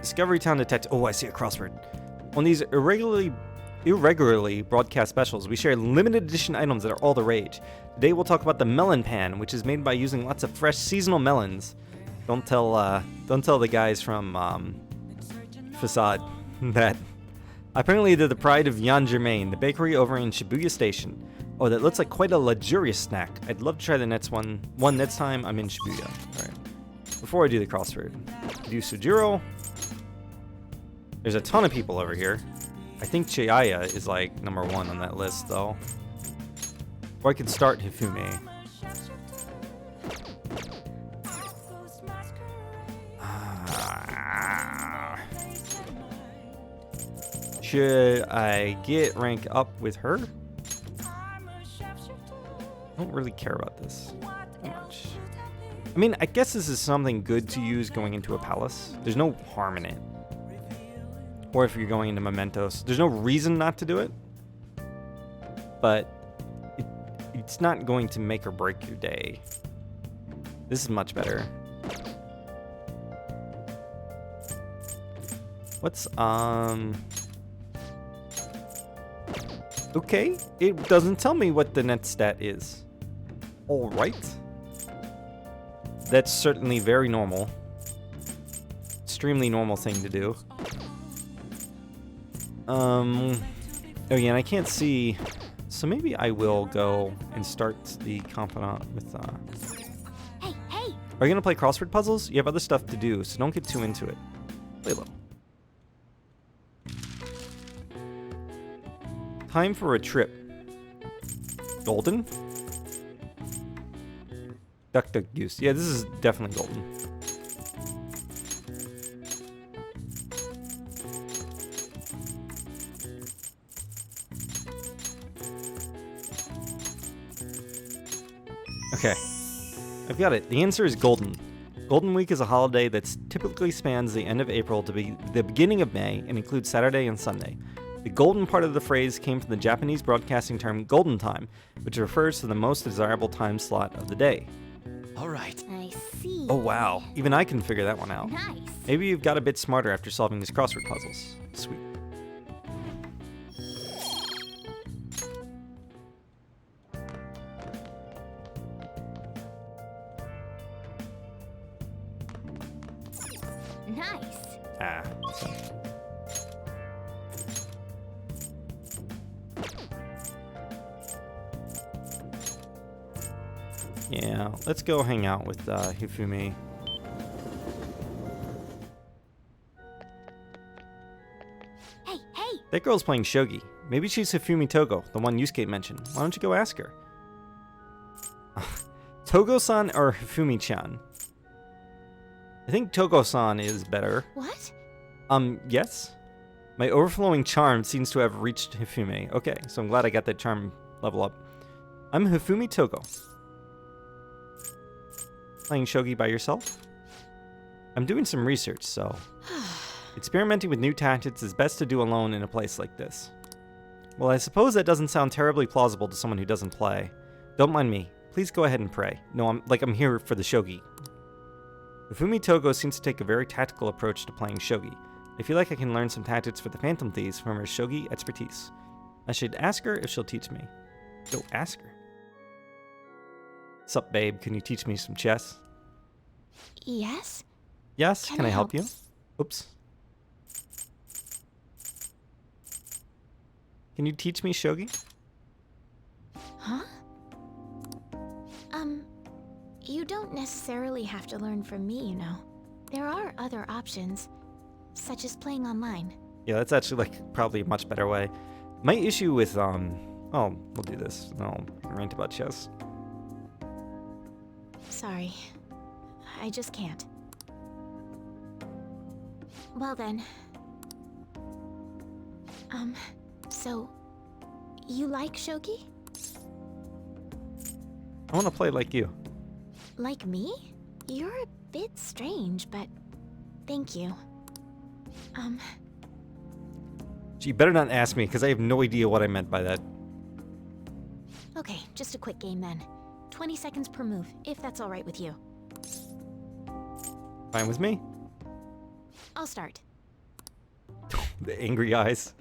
Discovery Town Detective. Oh, I see a crossword. On these irregularly broadcast specials, we share limited edition items that are all the rage. Today we'll talk about the melon pan, which is made by using lots of fresh seasonal melons. Don't tell the guys from Facade that. Apparently they're the pride of Yan Germain, the bakery over in Shibuya Station. Oh, that looks like quite a luxurious snack. I'd love to try the next one next time I'm in Shibuya. All right. Before I do the crossword, do Sujiro. There's a ton of people over here. I think Chihaya is like number 1 on that list, though. Or I could start Hifumi. Should I get rank up with her? I don't really care about this that much. I mean, I guess this is something good to use going into a palace. There's no harm in it. Or if you're going into Mementos, there's no reason not to do it. But it's not going to make or break your day. This is much better. What's okay, it doesn't tell me what the net stat is. Alright. That's certainly very normal. Extremely normal thing to do. Oh yeah, and I can't see, so maybe I will go and start the Confidant with, Hey, hey! Are you gonna play crossword puzzles? You have other stuff to do, so don't get too into it. Play low. Time for a trip. Golden? Duck Duck Goose. Yeah, this is definitely golden. Okay. I've got it. The answer is golden. Golden Week is a holiday that typically spans the end of April to be the beginning of May and includes Saturday and Sunday. The golden part of the phrase came from the Japanese broadcasting term golden time, which refers to the most desirable time slot of the day. All right. I see. Oh wow, even I can figure that one out. Nice. Maybe you've got a bit smarter after solving these crossword puzzles. Sweet. Nice. Ah, so. Yeah, let's go hang out with Hifumi. Hey, hey! That girl's playing shogi. Maybe she's Hifumi Togo, the one Yusuke mentioned. Why don't you go ask her? Togo-san or Hifumi-chan? I think Togo-san is better. What? Yes? My overflowing charm seems to have reached Hifumi. Okay, so I'm glad I got that charm level up. I'm Hifumi Togo. Playing shogi by yourself? I'm doing some research, so... experimenting with new tactics is best to do alone in a place like this. Well, I suppose that doesn't sound terribly plausible to someone who doesn't play. Don't mind me. Please go ahead and pray. No, I'm here for the shogi. Hifumi Togo seems to take a very tactical approach to playing shogi. I feel like I can learn some tactics for the Phantom Thieves from her shogi expertise. I should ask her if she'll teach me. Go ask her. Sup, babe? Can you teach me some chess? Yes? Yes? Can Can I I help help? you? Oops. Can you teach me shogi? Huh? You don't necessarily have to learn from me, you know. There are other options, such as playing online. Yeah, that's actually like probably a much better way. My issue with oh, we'll do this. No, rant about chess. Sorry. I just can't. Well then. So... you like shogi? I want to play like you. Like me? You're a bit strange, but... thank you. Gee, you better not ask me, because I have no idea what I meant by that. Okay, just a quick game then. 20 seconds per move, if that's alright with you. Fine with me. I'll start. The angry eyes.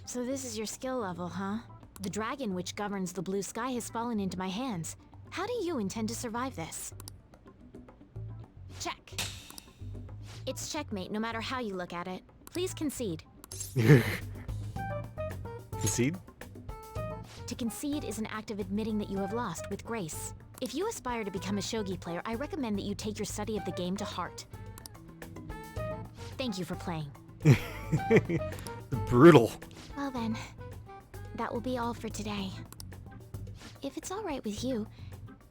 So this is your skill level, huh? The dragon which governs the blue sky has fallen into my hands. How do you intend to survive this? Check. It's checkmate no matter how you look at it. Please concede. Concede? To concede is an act of admitting that you have lost with grace. If you aspire to become a shogi player, I recommend that you take your study of the game to heart. Thank you for playing. Brutal. Well then, that will be all for today. If it's alright with you,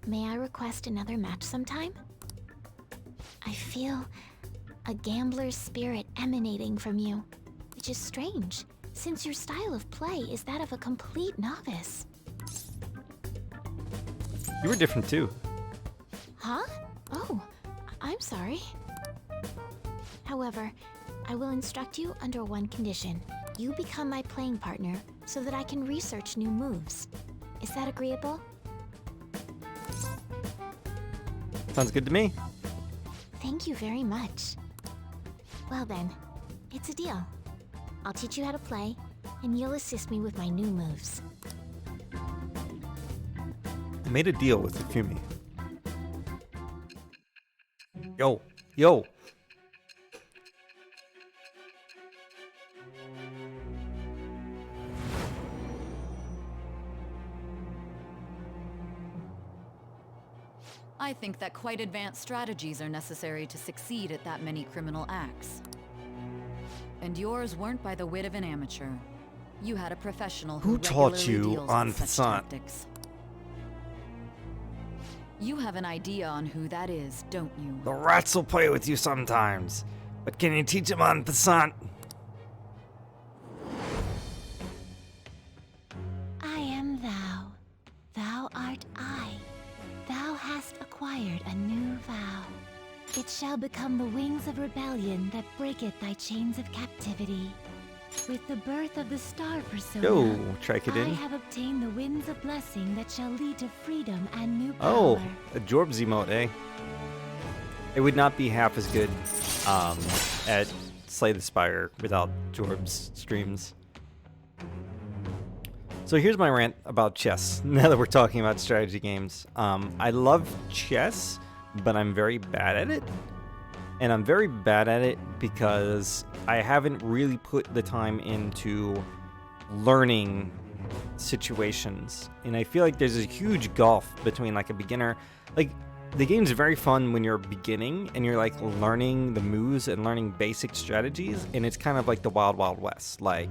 may I request another match sometime? I feel a gambler's spirit emanating from you, which is strange, since your style of play is that of a complete novice. You were different too. Huh? Oh, I'm sorry. However, I will instruct you under one condition. You become my playing partner so that I can research new moves. Is that agreeable? Sounds good to me. Thank you very much. Well then, it's a deal. I'll teach you how to play, and you'll assist me with my new moves. I made a deal with Hifumi. Yo, yo. I think that quite advanced strategies are necessary to succeed at that many criminal acts. And yours weren't by the wit of an amateur. You had a professional who taught regularly you deals on with such Passant? tactics. You have an idea on who that is, don't you? The rats will play with you sometimes, but can you teach them on Passant? I am thou. Thou art I. Thou hast acquired a new vow. it shall become the wings of rebellion that breaketh thy chains of captivity. With the birth of the star persona, Yo, I Tricodin. have obtained the winds of blessing that shall lead to freedom and new Oh, power. a Jorbs emote, eh? It would not be half as good at Slay the Spire without Jorbs streams. So here's my rant about chess, now that we're talking about strategy games. I love chess, but I'm very bad at it. And I'm very bad at it because I haven't really put the time into learning situations. And I feel like there's a huge gulf between like a beginner. Like, the game's very fun when you're beginning and you're like learning the moves and learning basic strategies, and it's kind of like the Wild Wild West. Like,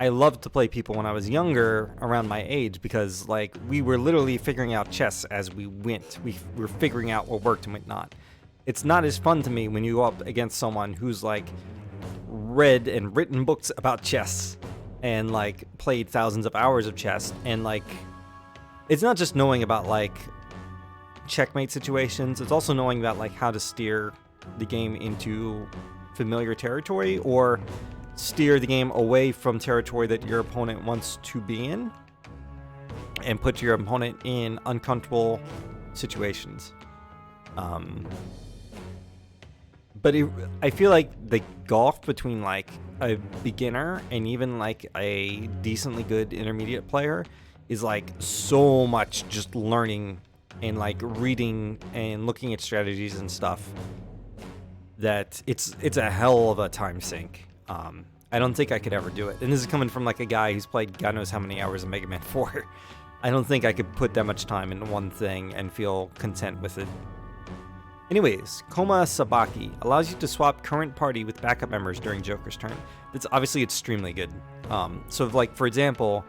I loved to play people when I was younger, around my age, because like we were literally figuring out chess as we went. We were figuring out what worked and what not. It's not as fun to me when you go up against someone who's like read and written books about chess and like played thousands of hours of chess, and like it's not just knowing about like checkmate situations, it's also knowing about like how to steer the game into familiar territory or steer the game away from territory that your opponent wants to be in and put your opponent in uncomfortable situations. But I feel like the gulf between like a beginner and even like a decently good intermediate player is like so much just learning and like reading and looking at strategies and stuff that it's a hell of a time sink. I don't think I could ever do it. And this is coming from like a guy who's played God knows how many hours of Mega Man 4. I don't think I could put that much time into one thing and feel content with it. Anyways, Koma Sabaki allows you to swap current party with backup members during Joker's turn. That's obviously extremely good. So like, for example,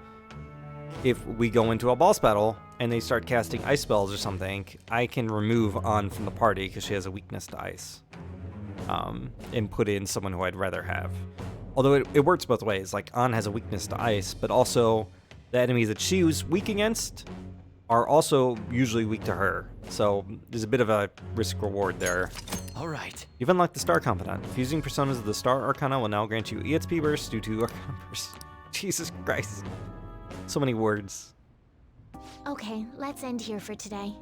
if we go into a boss battle and they start casting ice spells or something, I can remove An from the party because she has a weakness to ice. And put in someone who I'd rather have. Although it works both ways. Like, An has a weakness to ice, but also the enemies that she was weak against are also usually weak to her. So there's a bit of a risk-reward there. All right. You've unlocked the Star Confidant. Fusing personas of the Star Arcana will now grant you EXP bursts due to Arcana bursts. Jesus Christ. So many words. Okay, let's end here for today.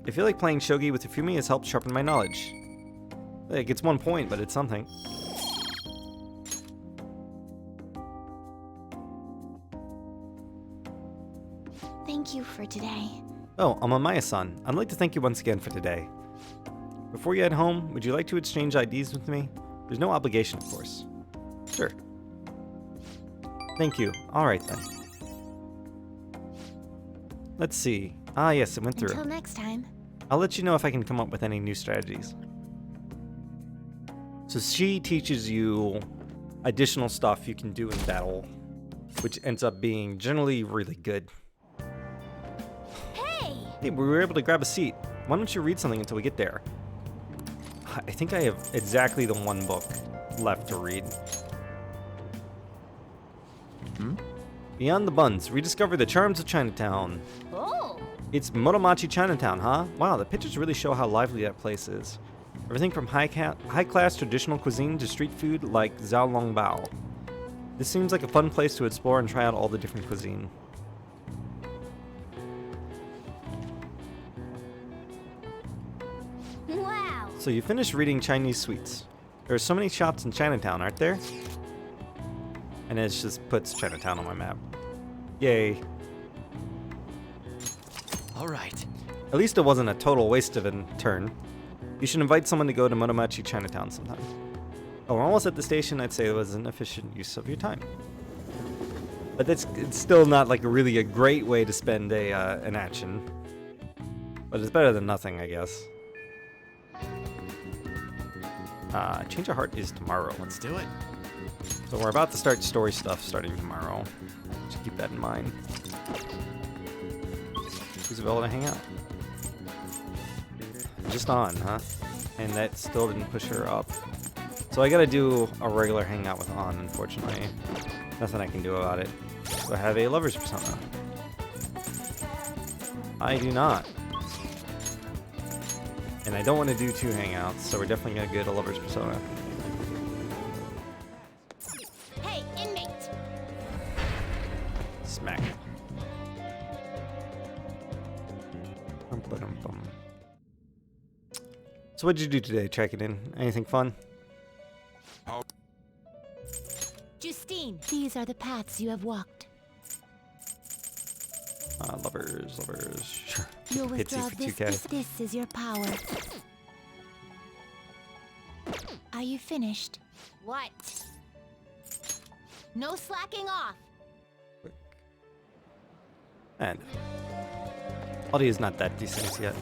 I feel like playing shogi with Ifumi has helped sharpen my knowledge. Like, it's 1 point, but it's something. Thank you for today. Oh, Amamaya-san, I'd like to thank you once again for today. Before you head home, would you like to exchange IDs with me? There's no obligation, of course. Sure. Thank you. Alright then. Let's see. Ah yes, it went through. Until next time. I'll let you know if I can come up with any new strategies. So she teaches you additional stuff you can do in battle, which ends up being generally really good. Hey, we were able to grab a seat. Why don't you read something until we get there? I think I have exactly the one book left to read. Beyond the Buns, rediscover the charms of Chinatown. Oh! It's Motomachi Chinatown, huh? Wow, the pictures really show how lively that place is. Everything from high-class traditional cuisine to street food like Xiaolongbao. This seems like a fun place to explore and try out all the different cuisine. Wow! So you finished reading Chinese sweets. There are so many shops in Chinatown, aren't there? And it just puts Chinatown on my map. Yay. All right. At least it wasn't a total waste of a turn. You should invite someone to go to Motomachi Chinatown sometime. Oh, we're almost at the station. I'd say it was an efficient use of your time. But it's still not like really a great way to spend an action. But it's better than nothing, I guess. Change of Heart is tomorrow. Let's do it. So we're about to start story stuff starting tomorrow. Just keep that in mind. Who's available to hang out? Just on, huh? And that still didn't push her up. So I gotta do a regular hangout with On, unfortunately. Nothing I can do about it. So I have a lover's persona. I do not. And I don't want to do 2 hangouts, so we're definitely gonna go to Lover's Persona. Hey, inmate! Smack. Bum-ba-dum-bum. So what'd you do today, checking in? Anything fun? Justine, these are the paths you have walked. Lovers. Sure. You'll Hits you withdraw for this. 2K. This is your power. Are you finished? What? No slacking off. And audio's not that decent yet.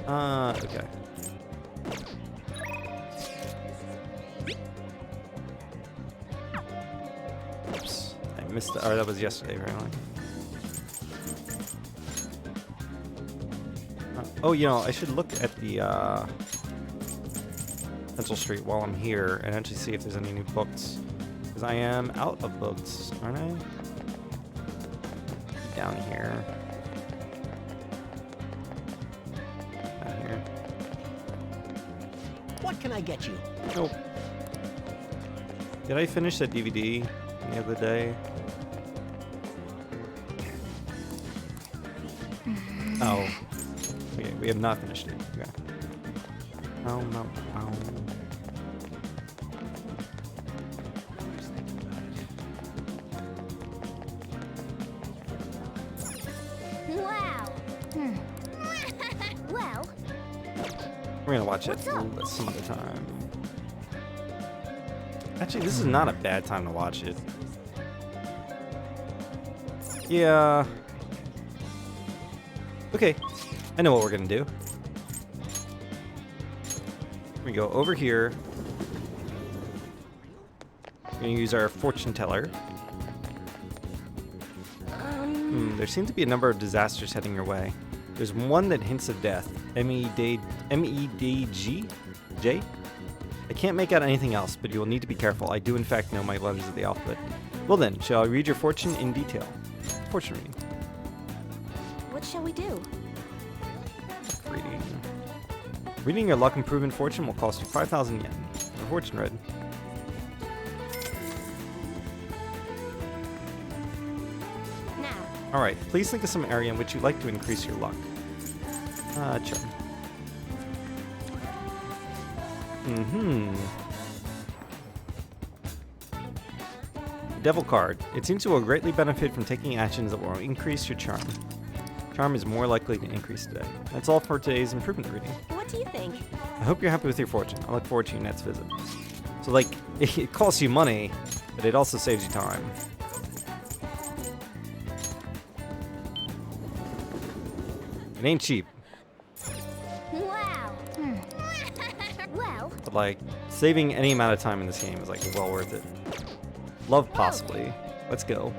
Okay. Oops. I missed the, that was yesterday, apparently. Oh, you know, I should look at the, Pencil Street while I'm here and actually see if there's any new books. Because I am out of books, aren't I? Down here. Down here. What can I get you? Nope. Did I finish that DVD the other day? Oh. Okay, we have not finished it. Okay. Oh, no. Oh. Wow. Well, We're gonna watch it some other time. Actually, this is not a bad time to watch it. Yeah. Okay, I know what we're gonna do. We go over here. We're gonna use our fortune teller. There seem to be a number of disasters heading your way. There's one that hints of death. M-E-D-G? J? I can't make out anything else, but you will need to be careful. I do in fact know my letters of the alphabet. Well then, shall I read your fortune in detail? Fortune reading. What shall we do? Reading. Reading your luck improvement fortune will cost you 5,000 yen. Your fortune read. Now, Alright, please think of some area in which you'd like to increase your luck. Charm. Devil card. It seems you will greatly benefit from taking actions that will increase your charm. Charm is more likely to increase today. That's all for today's improvement reading. what do you think? I hope you're happy with your fortune. I look forward to your next visit. So, like, it costs you money, but it also saves you time. It ain't cheap, wow. Well, but like, saving any amount of time in this game is like well worth it. Love possibly. Let's go.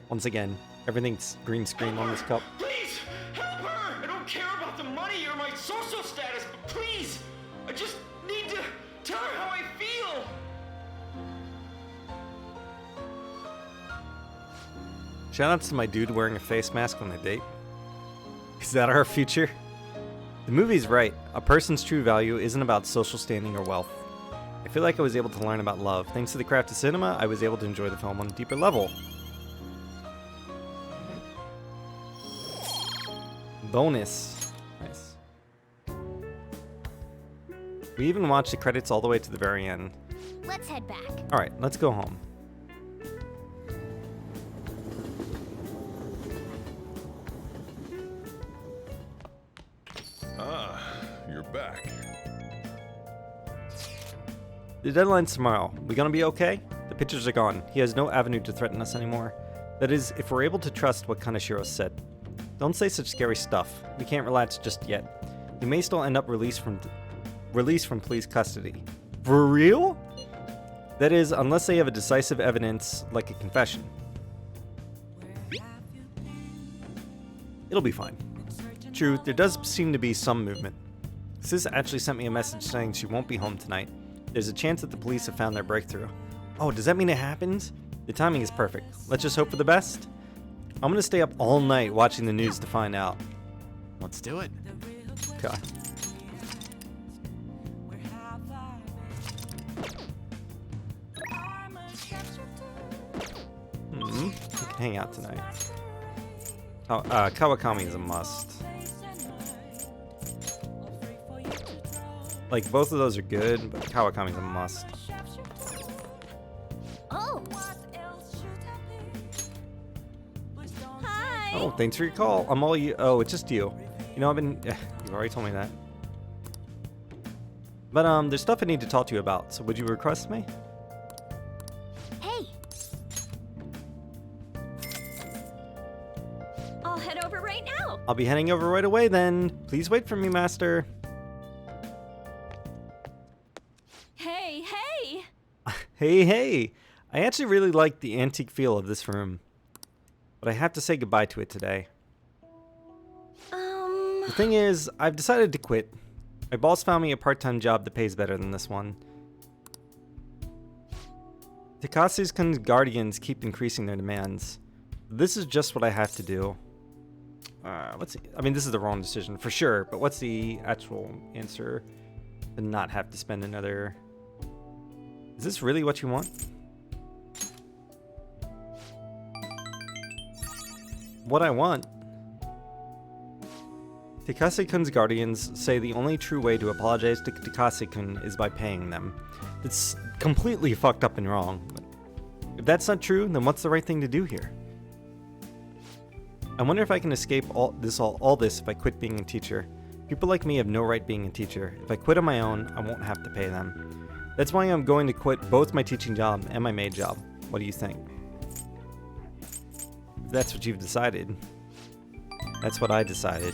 Once again, everything's green screen on this cup. Please, help her! I don't care about the money or my social status, but please, I just need to tell her how I feel. Shoutouts to my dude wearing a face mask on a date. Is that our future? The movie's right. A person's true value isn't about social standing or wealth. I feel like I was able to learn about love. Thanks to the craft of cinema, I was able to enjoy the film on a deeper level. Bonus. Nice. We even watched the credits all the way to the very end. let's head back. Alright, let's go home. Ah, you're back. The deadline's tomorrow. We gonna be okay? The pictures are gone. He has no avenue to threaten us anymore. That is, if we're able to trust what Kaneshiro said. Don't say such scary stuff. We can't relax just yet. He may still end up released from police custody. For real? That is, unless they have a decisive evidence, like a confession. It'll be fine. True, there does seem to be some movement. Sis actually sent me a message saying she won't be home tonight. There's a chance that the police have found their breakthrough. Oh, does that mean it happens? The timing is perfect. Let's just hope for the best. I'm gonna stay up all night watching the news to find out. Let's do it. Okay. We can hang out tonight. Oh, Kawakami is a must. Like, both of those are good, but Kawakami is a must. Oh. Hi. Oh, thanks for your call. I'm all you. Oh, it's just you. You know, you've already told me that. But, there's stuff I need to talk to you about, so would you request me? Hey. I'll head over right now. I'll be heading over right away then. Please wait for me, Master. Hey, hey. Hey. I actually really like the antique feel of this room. But I have to say goodbye to it today. The thing is, I've decided to quit. My boss found me a part-time job that pays better than this one. Takasu's guardians keep increasing their demands. This is just what I have to do. I mean, this is the wrong decision for sure, but what's the actual answer? To not have to spend another... Is this really what you want? What I want? Takase-kun's guardians say the only true way to apologize to Takase-kun is by paying them. It's completely fucked up and wrong. But if that's not true, then what's the right thing to do here? I wonder if I can escape all this if I quit being a teacher. People like me have no right being a teacher. If I quit on my own, I won't have to pay them. That's why I'm going to quit both my teaching job and my maid job. What do you think? If that's what you've decided. That's what I decided.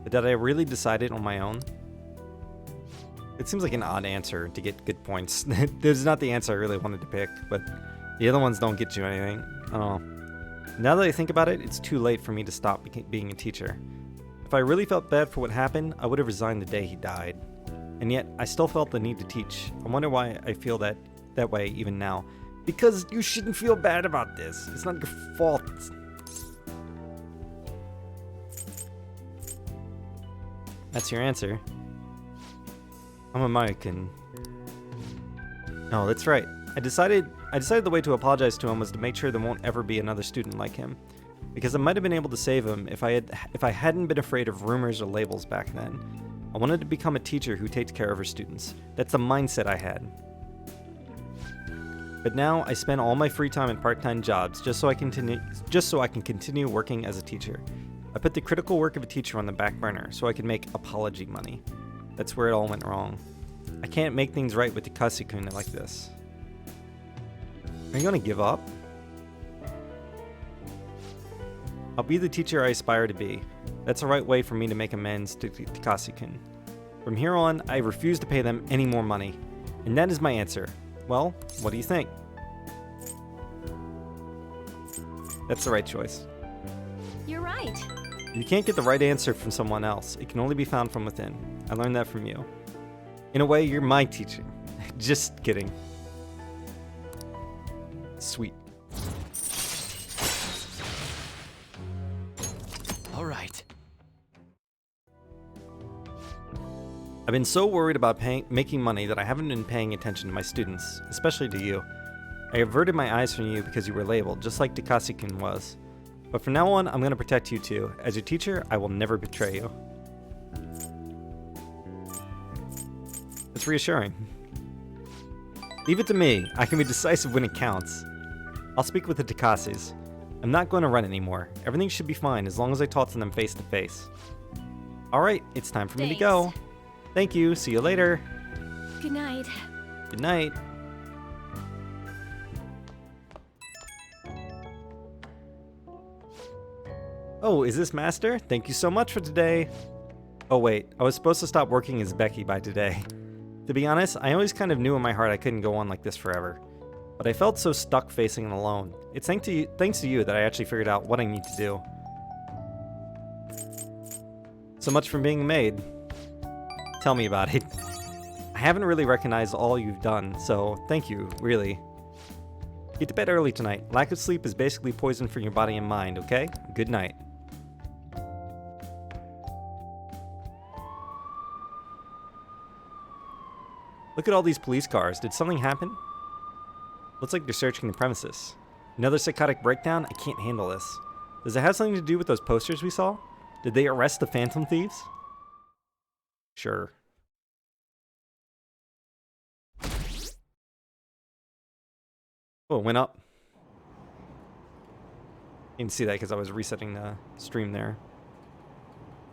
But did I really decide it on my own? It seems like an odd answer to get good points. This is not the answer I really wanted to pick, but the other ones don't get you anything. Oh. Now that I think about it, it's too late for me to stop being a teacher. If I really felt bad for what happened, I would have resigned the day he died. And yet, I still felt the need to teach. I wonder why I feel that way even now. Because you shouldn't feel bad about this. It's not your fault. That's your answer. I'm American. No, that's right. I decided the way to apologize to him was to make sure there won't ever be another student like him. Because I might have been able to save him if I hadn't been afraid of rumors or labels back then. I wanted to become a teacher who takes care of her students. That's the mindset I had. But now I spend all my free time in part-time jobs just so I can continue working as a teacher. I put the critical work of a teacher on the back burner so I can make apology money. That's where it all went wrong. I can't make things right with Takase-kun like this. Are you gonna give up? I'll be the teacher I aspire to be. That's the right way for me to make amends to Takase-kun. From here on, I refuse to pay them any more money. And that is my answer. Well, what do you think? That's the right choice. You're right. You can't get the right answer from someone else. It can only be found from within. I learned that from you. In a way, you're my teacher. Just kidding. Sweet. All right. I've been so worried about making money that I haven't been paying attention to my students, especially to you. I averted my eyes from you because you were labeled, just like Takase-kun was. But from now on, I'm going to protect you too. As your teacher, I will never betray you. It's reassuring. Leave it to me. I can be decisive when it counts. I'll speak with the Takases. I'm not going to run anymore. Everything should be fine as long as I talk to them face to face. Alright, it's time for me to go. Thank you. See you later. Good night. Good night. Oh, is this Master? Thank you so much for today. Oh wait, I was supposed to stop working as Becky by today. To be honest, I always kind of knew in my heart I couldn't go on like this forever. But I felt so stuck facing it alone. It's thanks to you that I actually figured out what I need to do. So much for being a maid. Tell me about it. I haven't really recognized all you've done, so thank you, really. Get to bed early tonight. Lack of sleep is basically poison for your body and mind, okay? Good night. Look at all these police cars. Did something happen? Looks like they're searching the premises. Another psychotic breakdown? I can't handle this. Does it have something to do with those posters we saw? Did they arrest the Phantom Thieves? Sure. Oh, it went up. You didn't see that because I was resetting the stream there.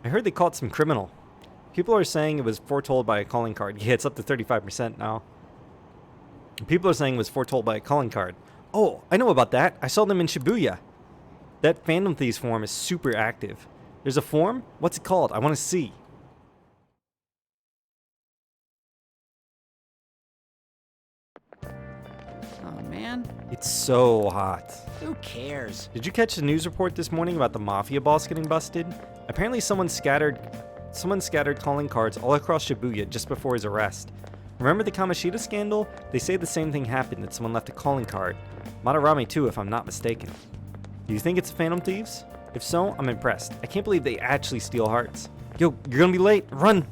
I heard they caught some criminal. People are saying it was foretold by a calling card. Yeah, it's up to 35% now. People are saying it was foretold by a calling card. Oh, I know about that. I saw them in Shibuya. That Phantom Thieves forum is super active. There's a forum? What's it called? I want to see. Oh man, It's so hot. who cares? Did you catch the news report this morning about the mafia boss getting busted? Apparently someone scattered calling cards all across Shibuya just before his arrest. Remember the Kamoshida scandal? They say the same thing happened, that someone left a calling card. Madarame too, if I'm not mistaken. Do you think it's the Phantom Thieves? If so, I'm impressed. I can't believe they actually steal hearts. Yo, you're gonna be late. Run!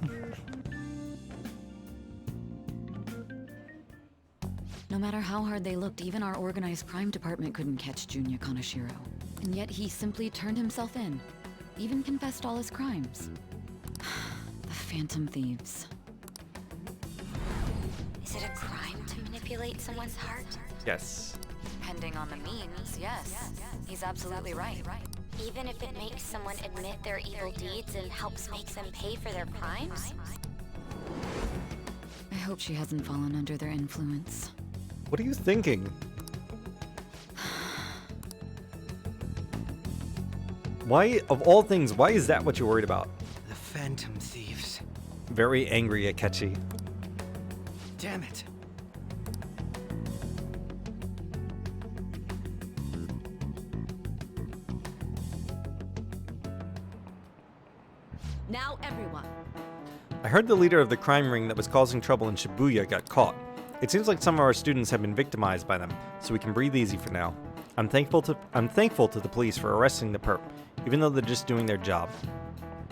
No matter how hard they looked, even our organized crime department couldn't catch Junya Kaneshiro. And yet he simply turned himself in. Even confessed all his crimes. The Phantom Thieves. Is it a crime to manipulate someone's heart? Yes. Depending on the means, yes. He's absolutely right. Even if it makes someone admit their evil deeds and helps make them pay for their crimes? I hope she hasn't fallen under their influence. What are you thinking? Why, of all things, why is that what you're worried about? The Phantom Thieves. Very angry Akechi. Damn it. Now everyone. I heard the leader of the crime ring that was causing trouble in Shibuya got caught. It seems like some of our students have been victimized by them, so we can breathe easy for now. I'm thankful to the police for arresting the perp, even though they're just doing their job.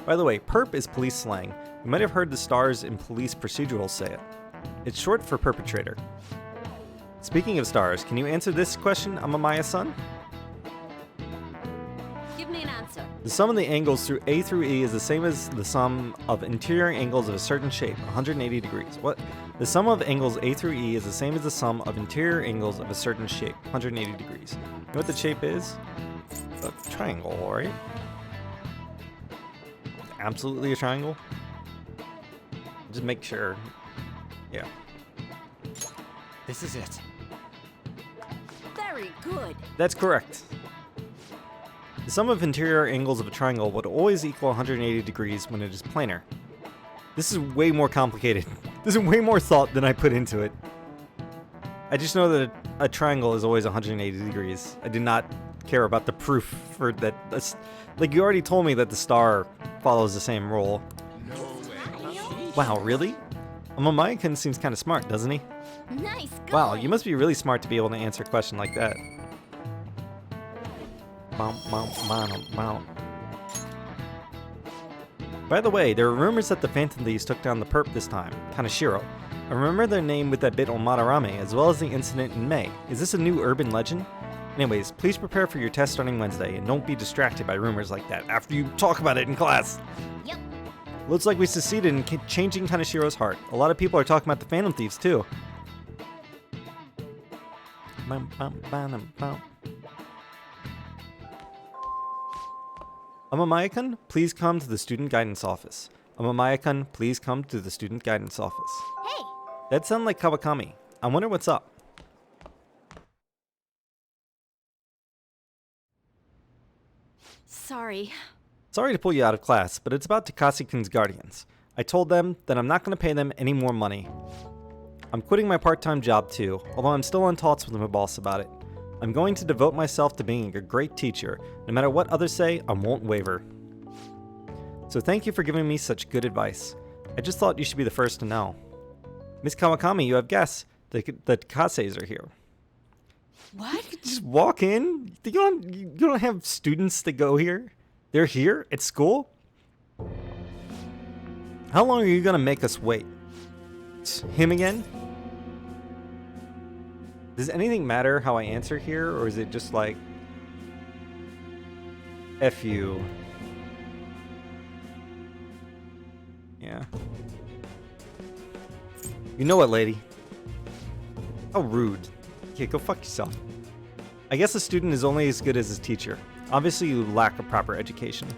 By the way, perp is police slang. You might have heard the stars in police procedurals say it. It's short for perpetrator. Speaking of stars, can you answer this question, Amamaya-san? Give me an answer. The sum of the angles through A through E is the same as the sum of interior angles of a certain shape, 180 degrees. What? The sum of angles A through E is the same as the sum of interior angles of a certain shape, 180 degrees. You know what the shape is? A triangle, right? Absolutely a triangle? Just make sure. Yeah. This is it. Very good. That's correct. The sum of interior angles of a triangle would always equal 180 degrees when it is planar. This is way more complicated. This is way more thought than I put into it. I just know that a triangle is always 180 degrees. I did not care about the proof for that. Like, you already told me that the star follows the same rule. Wow, really? Amamaya-kun seems kind of smart, doesn't he? Nice going. Wow, you must be really smart to be able to answer a question like that. By the way, there are rumors that the Phantom Thieves took down the perp this time, Kaneshiro. I remember their name with that bit on Madarame, as well as the incident in May. Is this a new urban legend? Anyways, please prepare for your test starting Wednesday, and don't be distracted by rumors like that after you talk about it in class. Yep. Looks like we succeeded in changing Kaneshiro's heart. A lot of people are talking about the Phantom Thieves, too. Amamaya-kun, please come to the student guidance office. Amamaya-kun, please come to the student guidance office. Hey, That sounded like Kawakami. I wonder what's up. Sorry. Sorry to pull you out of class, but it's about Takase-kun's guardians. I told them that I'm not going to pay them any more money. I'm quitting my part-time job too, although I'm still on talks with my boss about it. I'm going to devote myself to being a great teacher. No matter what others say, I won't waver. So thank you for giving me such good advice. I just thought you should be the first to know. Miss Kawakami, you have guests. The Takases are here. What? Just walk in. You don't have students that go here. They're here at school. How long are you gonna make us wait? It's him again? Does anything matter how I answer here, or is it just like F you? Yeah. You know what, lady? How rude. Okay, go fuck yourself. I guess a student is only as good as his teacher. Obviously, you lack a proper education.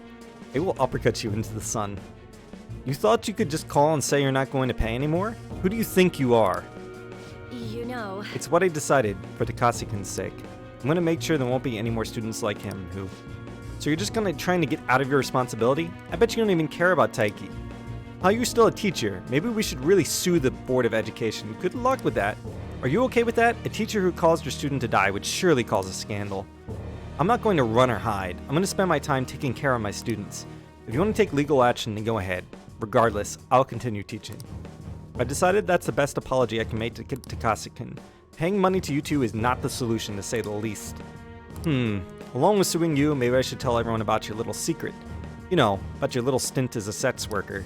It will uppercut you into the sun. You thought you could just call and say you're not going to pay anymore? Who do you think you are? You know... It's what I decided, for Takasikin's sake. I'm gonna make sure there won't be any more students like him who... So you're just trying to get out of your responsibility? I bet you don't even care about Taiki. How you're still a teacher? Maybe we should really sue the Board of Education. Good luck with that. Are you okay with that? A teacher who caused your student to die would surely cause a scandal. I'm not going to run or hide. I'm going to spend my time taking care of my students. If you want to take legal action, then go ahead. Regardless, I'll continue teaching. I've decided that's the best apology I can make to Takasikin. Paying money to you two is not the solution, to say the least. Along with suing you, maybe I should tell everyone about your little secret. You know, about your little stint as a sex worker.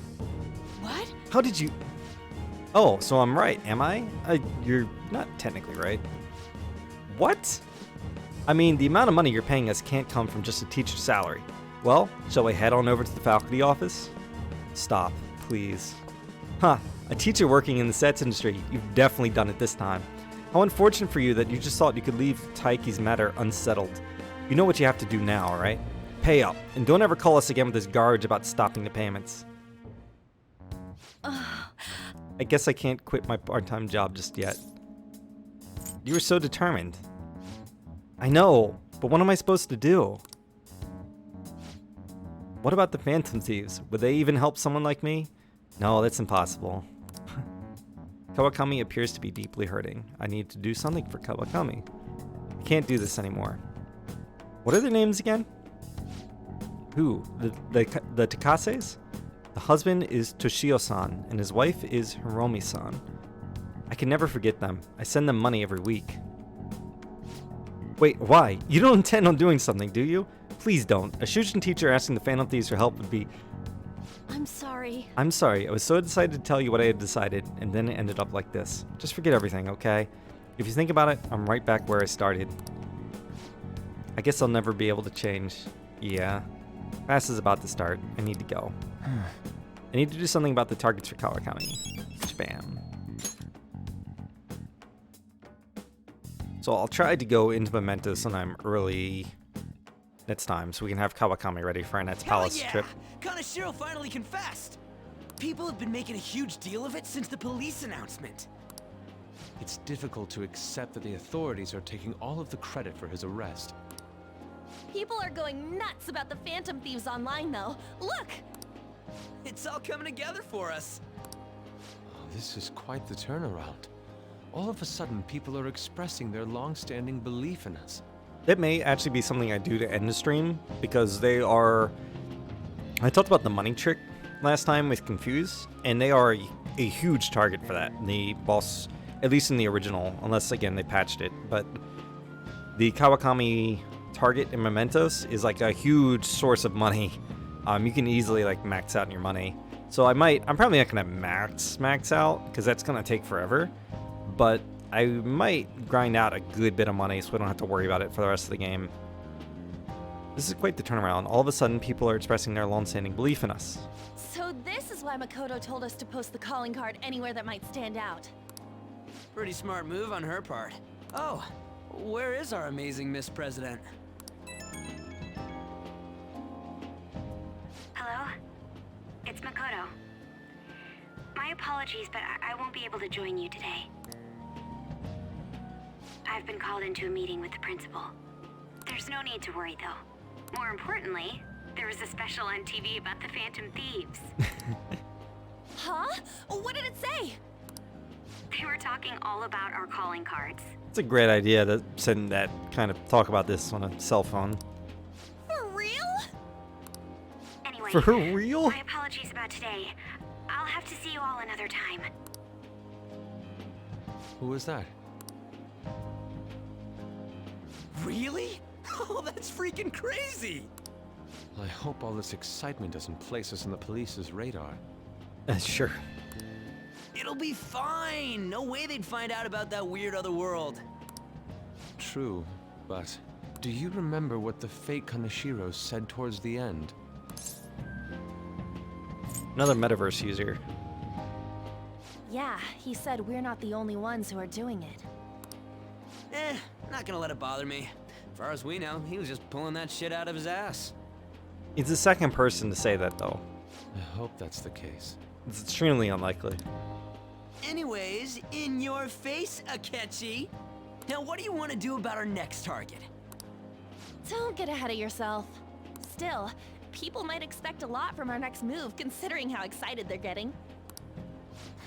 What? How did you... Oh, so I'm right, am I? You're not technically right. What? I mean, the amount of money you're paying us can't come from just a teacher's salary. Well, shall we head on over to the faculty office? Stop, please. Huh, a teacher working in the sets industry. You've definitely done it this time. How unfortunate for you that you just thought you could leave Taiki's matter unsettled. You know what you have to do now, alright? Pay up, and don't ever call us again with this garbage about stopping the payments. I guess I can't quit my part-time job just yet. You were so determined. I know, but what am I supposed to do? What about the Phantom Thieves? Would they even help someone like me? No, that's impossible. Kawakami appears to be deeply hurting. I need to do something for Kawakami. I can't do this anymore. What are their names again? Who? The Takases? The husband is Toshio-san, and his wife is Hiromi-san. I can never forget them. I send them money every week. Wait, why? You don't intend on doing something, do you? Please don't. A Shujin teacher asking the Phantom Thieves for help would be... I'm sorry. I'm sorry. I was so excited to tell you what I had decided, and then it ended up like this. Just forget everything, okay? If you think about it, I'm right back where I started. I guess I'll never be able to change. Yeah. Class is about to start. I need to go. I need to do something about the targets for Kawakami. Spam. So I'll try to go into Memento sometime early next time so we can have Kawakami ready for our next palace trip. Kaneshiro finally confessed! People have been making a huge deal of it since the police announcement. It's difficult to accept that the authorities are taking all of the credit for his arrest. People are going nuts about the Phantom Thieves online, though. Look! It's all coming together for us. Oh, this is quite the turnaround. All of a sudden, people are expressing their long-standing belief in us. That may actually be something I do to end the stream, because they are... I talked about the money trick last time with Confuse, and they are a huge target for that. The boss, at least in the original, unless, again, they patched it, but the Kawakami target in Mementos is like a huge source of money. You can easily like max out your money. So I'm probably not gonna max out, because that's gonna take forever. But I might grind out a good bit of money so we don't have to worry about it for the rest of the game. This is quite the turnaround. All of a sudden, people are expressing their long-standing belief in us. So this is why Makoto told us to post the calling card anywhere that might stand out. Pretty smart move on her part. Oh, where is our amazing Miss President? Hello? It's Makoto. My apologies, but I won't be able to join you today. I've been called into a meeting with the principal. There's no need to worry, though. More importantly, there was a special on TV about the Phantom Thieves. Huh? What did it say? They were talking all about our calling cards. It's a great idea to send that kind of talk about this on a cell phone. For real? Anyway, For real? my apologies about today. I'll have to see you all another time. Who was that? Really? Oh, that's freaking crazy! I hope all this excitement doesn't place us on the police's radar. Sure. It'll be fine! No way they'd find out about that weird other world. True, but do you remember what the fake Kaneshiro said towards the end? Another metaverse user. Yeah, he said we're not the only ones who are doing it. Not gonna let it bother me. As far as we know, he was just pulling that shit out of his ass. He's the second person to say that, though. I hope that's the case. It's extremely unlikely. Anyways, in your face, Akechi. Now, what do you want to do about our next target? Don't get ahead of yourself. Still, people might expect a lot from our next move, considering how excited they're getting.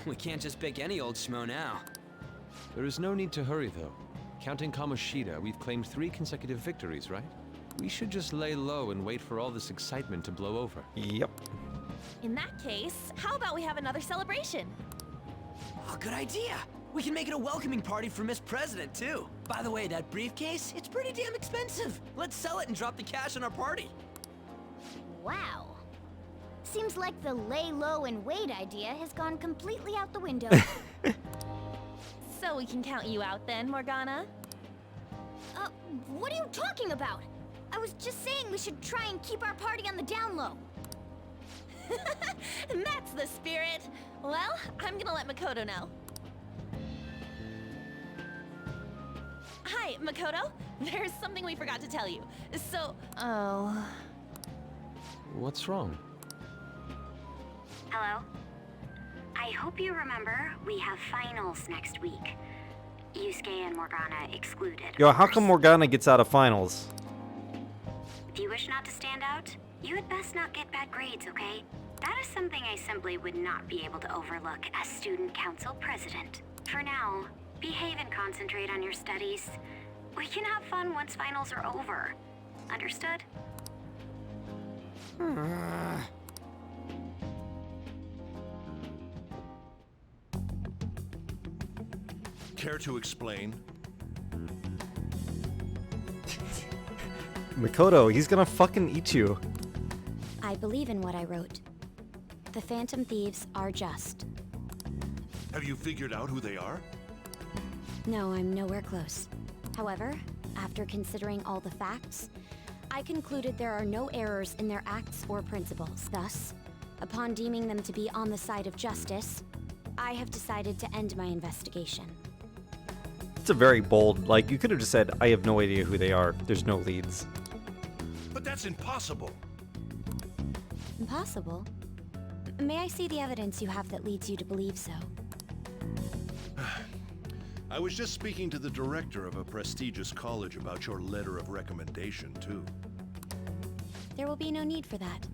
We can't just pick any old schmo now. There is no need to hurry, though. Counting Kamoshida, we've claimed 3 consecutive victories, right? We should just lay low and wait for all this excitement to blow over. Yep. In that case, how about we have another celebration? Oh, good idea! We can make it a welcoming party for Miss President, too. By the way, that briefcase, it's pretty damn expensive. Let's sell it and drop the cash on our party. Wow. Seems like the lay low and wait idea has gone completely out the window. So we can count you out then, Morgana? What are you talking about? I was just saying we should try and keep our party on the down low. That's the spirit. Well, I'm gonna let Makoto know. Hi, Makoto. There's something we forgot to tell you. So, What's wrong? Hello? I hope you remember we have finals next week. Yusuke and Morgana excluded. Yo, how come Morgana gets out of finals? If you wish not to stand out, you had best not get bad grades, okay? That is something I simply would not be able to overlook as student council president. For now, behave and concentrate on your studies. We can have fun once finals are over. Understood? Care to explain? Makoto, he's gonna fucking eat you. I believe in what I wrote. The Phantom Thieves are just. Have you figured out who they are? No, I'm nowhere close. However, after considering all the facts, I concluded there are no errors in their acts or principles. Thus, upon deeming them to be on the side of justice, I have decided to end my investigation. It's a very bold, like, you could have just said, I have no idea who they are. There's no leads. But that's impossible. Impossible? May I see the evidence you have that leads you to believe so? I was just speaking to the director of a prestigious college about your letter of recommendation, too. There will be no need for that.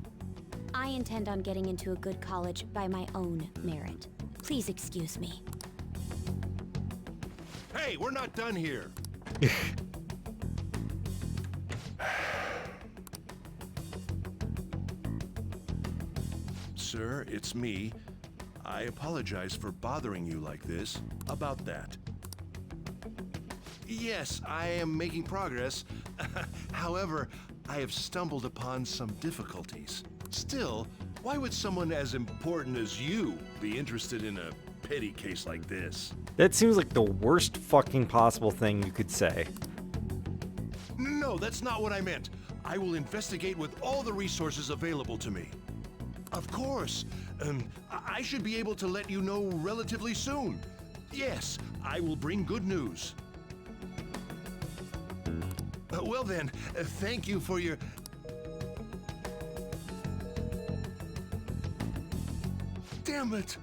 I intend on getting into a good college by my own merit. Please excuse me. Hey, we're not done here. Sir, it's me. I apologize for bothering you like this. About that. Yes, I am making progress. However, I have stumbled upon some difficulties. Still, why would someone as important as you be interested in a petty case like this? That seems like the worst fucking possible thing you could say. No, that's not what I meant. I will investigate with all the resources available to me. Of course. I should be able to let you know relatively soon. Yes, I will bring good news. Well then, thank you for your... Damn it!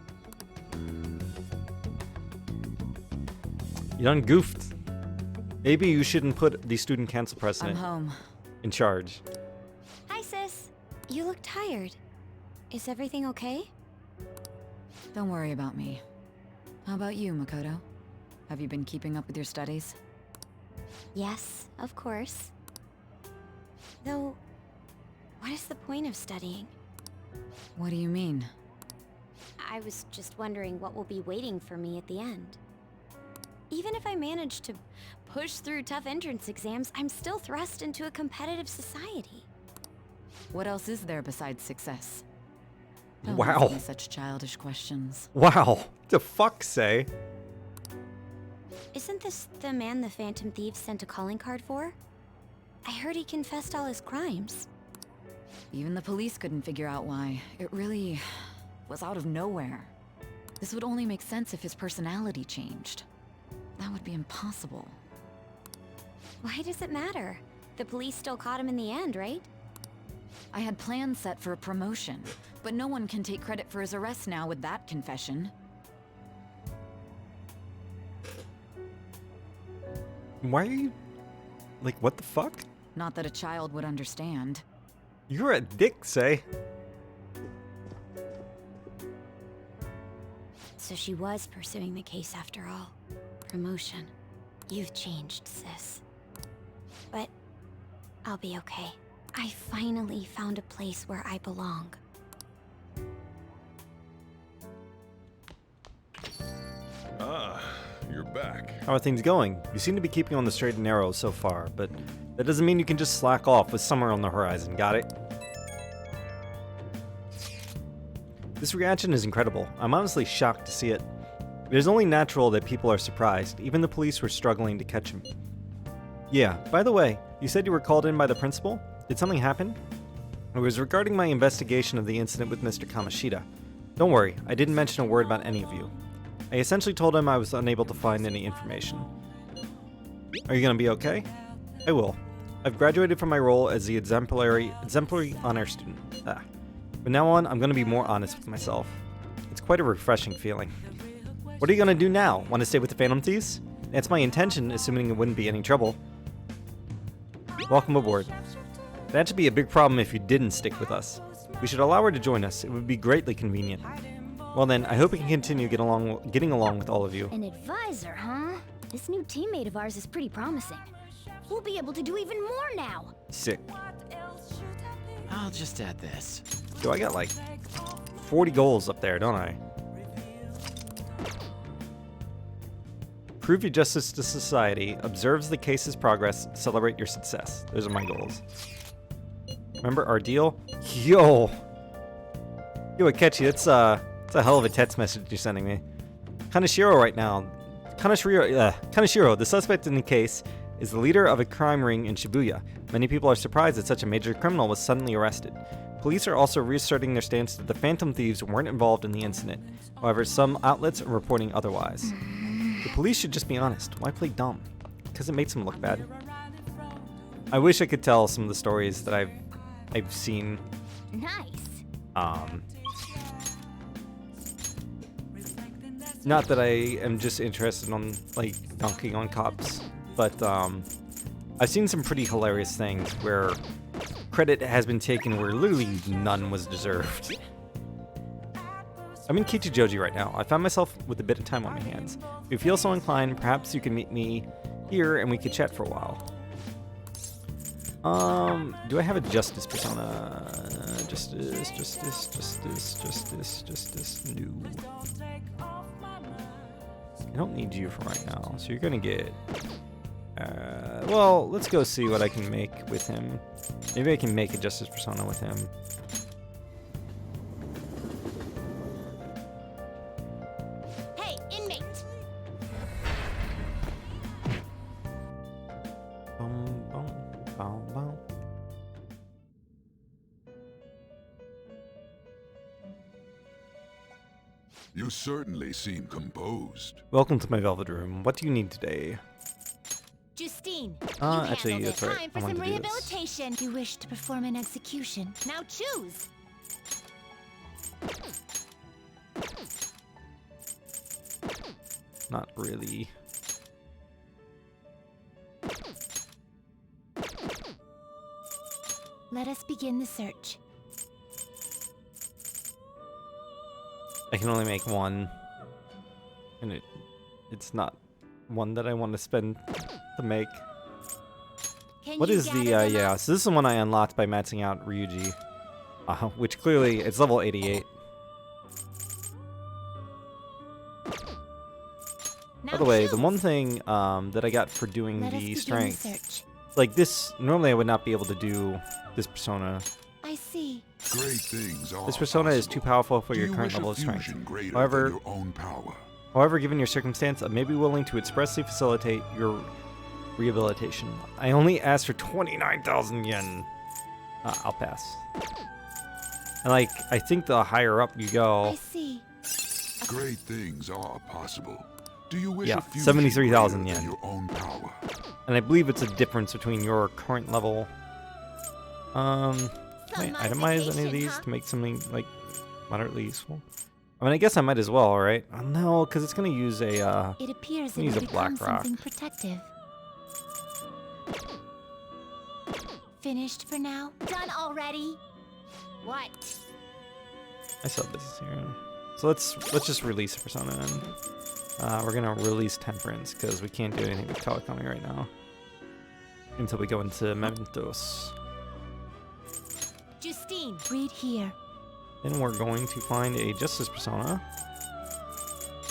You done goofed. Maybe you shouldn't put the student council president I'm home. in charge. Hi, sis. You look tired. Is everything okay? Don't worry about me. How about you, Makoto? Have you been keeping up with your studies? Yes, of course. Though, what is the point of studying? What do you mean? I was just wondering what will be waiting for me at the end. Even if I manage to push through tough entrance exams, I'm still thrust into a competitive society. What else is there besides success? Don't Wow. ask me such childish questions. Wow. The fuck, say? Isn't this the man the Phantom Thieves sent a calling card for? I heard he confessed all his crimes. Even the police couldn't figure out why. It really was out of nowhere. This would only make sense if his personality changed. That would be impossible. Why does it matter? The police still caught him in the end, right? I had plans set for a promotion, but no one can take credit for his arrest now with that confession. Why are you... Like, what the fuck? Not that a child would understand. You're a dick, say. So she was pursuing the case after all. Promotion. You've changed, sis. But I'll be okay. I finally found a place where I belong. Ah, you're back. How are things going? You seem to be keeping on the straight and narrow so far, but that doesn't mean you can just slack off with summer on the horizon, got it? This reaction is incredible. I'm honestly shocked to see it. It is only natural that people are surprised. Even the police were struggling to catch him. Yeah, by the way, you said you were called in by the principal? Did something happen? It was regarding my investigation of the incident with Mr. Kamoshida. Don't worry, I didn't mention a word about any of you. I essentially told him I was unable to find any information. Are you gonna be okay? I will. I've graduated from my role as the exemplary honor student. From now on, I'm gonna be more honest with myself. It's quite a refreshing feeling. What are you gonna do now? Want to stay with the Phantom Thieves? That's my intention, assuming it wouldn't be any trouble. Welcome aboard. That should be a big problem if you didn't stick with us. We should allow her to join us. It would be greatly convenient. Well then, I hope we can continue getting along with all of you. An advisor, huh? This new teammate of ours is pretty promising. We'll be able to do even more now. Sick. I'll just add this. Yo, I got like 40 goals up there, don't I? Prove your justice to society, observes the case's progress, celebrate your success. Those are my goals. Remember our deal? Yo, Akechi, it's a hell of a text message you're sending me. Kaneshiro right now. Kaneshiro, the suspect in the case, is the leader of a crime ring in Shibuya. Many people are surprised that such a major criminal was suddenly arrested. Police are also reasserting their stance that the Phantom Thieves weren't involved in the incident. However, some outlets are reporting otherwise. The police should just be honest. Why play dumb? Because it makes them look bad. I wish I could tell some of the stories that I've seen. Nice. Not that I am just interested on like dunking on cops, but I've seen some pretty hilarious things where credit has been taken where literally none was deserved. I'm in Kichijoji right now. I found myself with a bit of time on my hands. If you feel so inclined, perhaps you can meet me here and we could chat for a while. Do I have a justice persona? Justice. No. I don't need you for right now, so you're gonna get... well, let's go see what I can make with him. Maybe I can make a justice persona with him. Hey, inmate! You certainly seem composed. Welcome to my velvet room. What do you need today? Justine, actually, you that's handled right. it. Time I for wanted some to do this. rehabilitation. You wish to perform an execution. Now choose. Not really. Let us begin the search. I can only make one. And it's not one that I want to spend to make. What is the, yeah, so this is the one I unlocked by maxing out Ryuji. Which clearly, it's level 88. By the way, the one thing that I got for doing the strength, like this, normally I would not be able to do this persona. I see. Great things are This persona is too powerful for your current level of strength. However, given your circumstance, I may be willing to expressly facilitate your rehabilitation. I only asked for 29,000 yen. I'll pass. And like, I think the higher up you go... I see. Great things are possible. Do you wish yeah, a fusion 73,000 greater yen. than your own power? And I believe it's a difference between your current level. Can I itemize any of these to make something like moderately useful? I mean, I guess I might as well, right? Oh, no, because it's gonna use a It appears use a it black becomes rock. something protective. Finished for now? Done already? What? I saw this here. So let's just release a persona and we're gonna release Temperance because we can't do anything with Kawakami right now until we go into Mementos. Justine, read here. Then we're going to find a Justice persona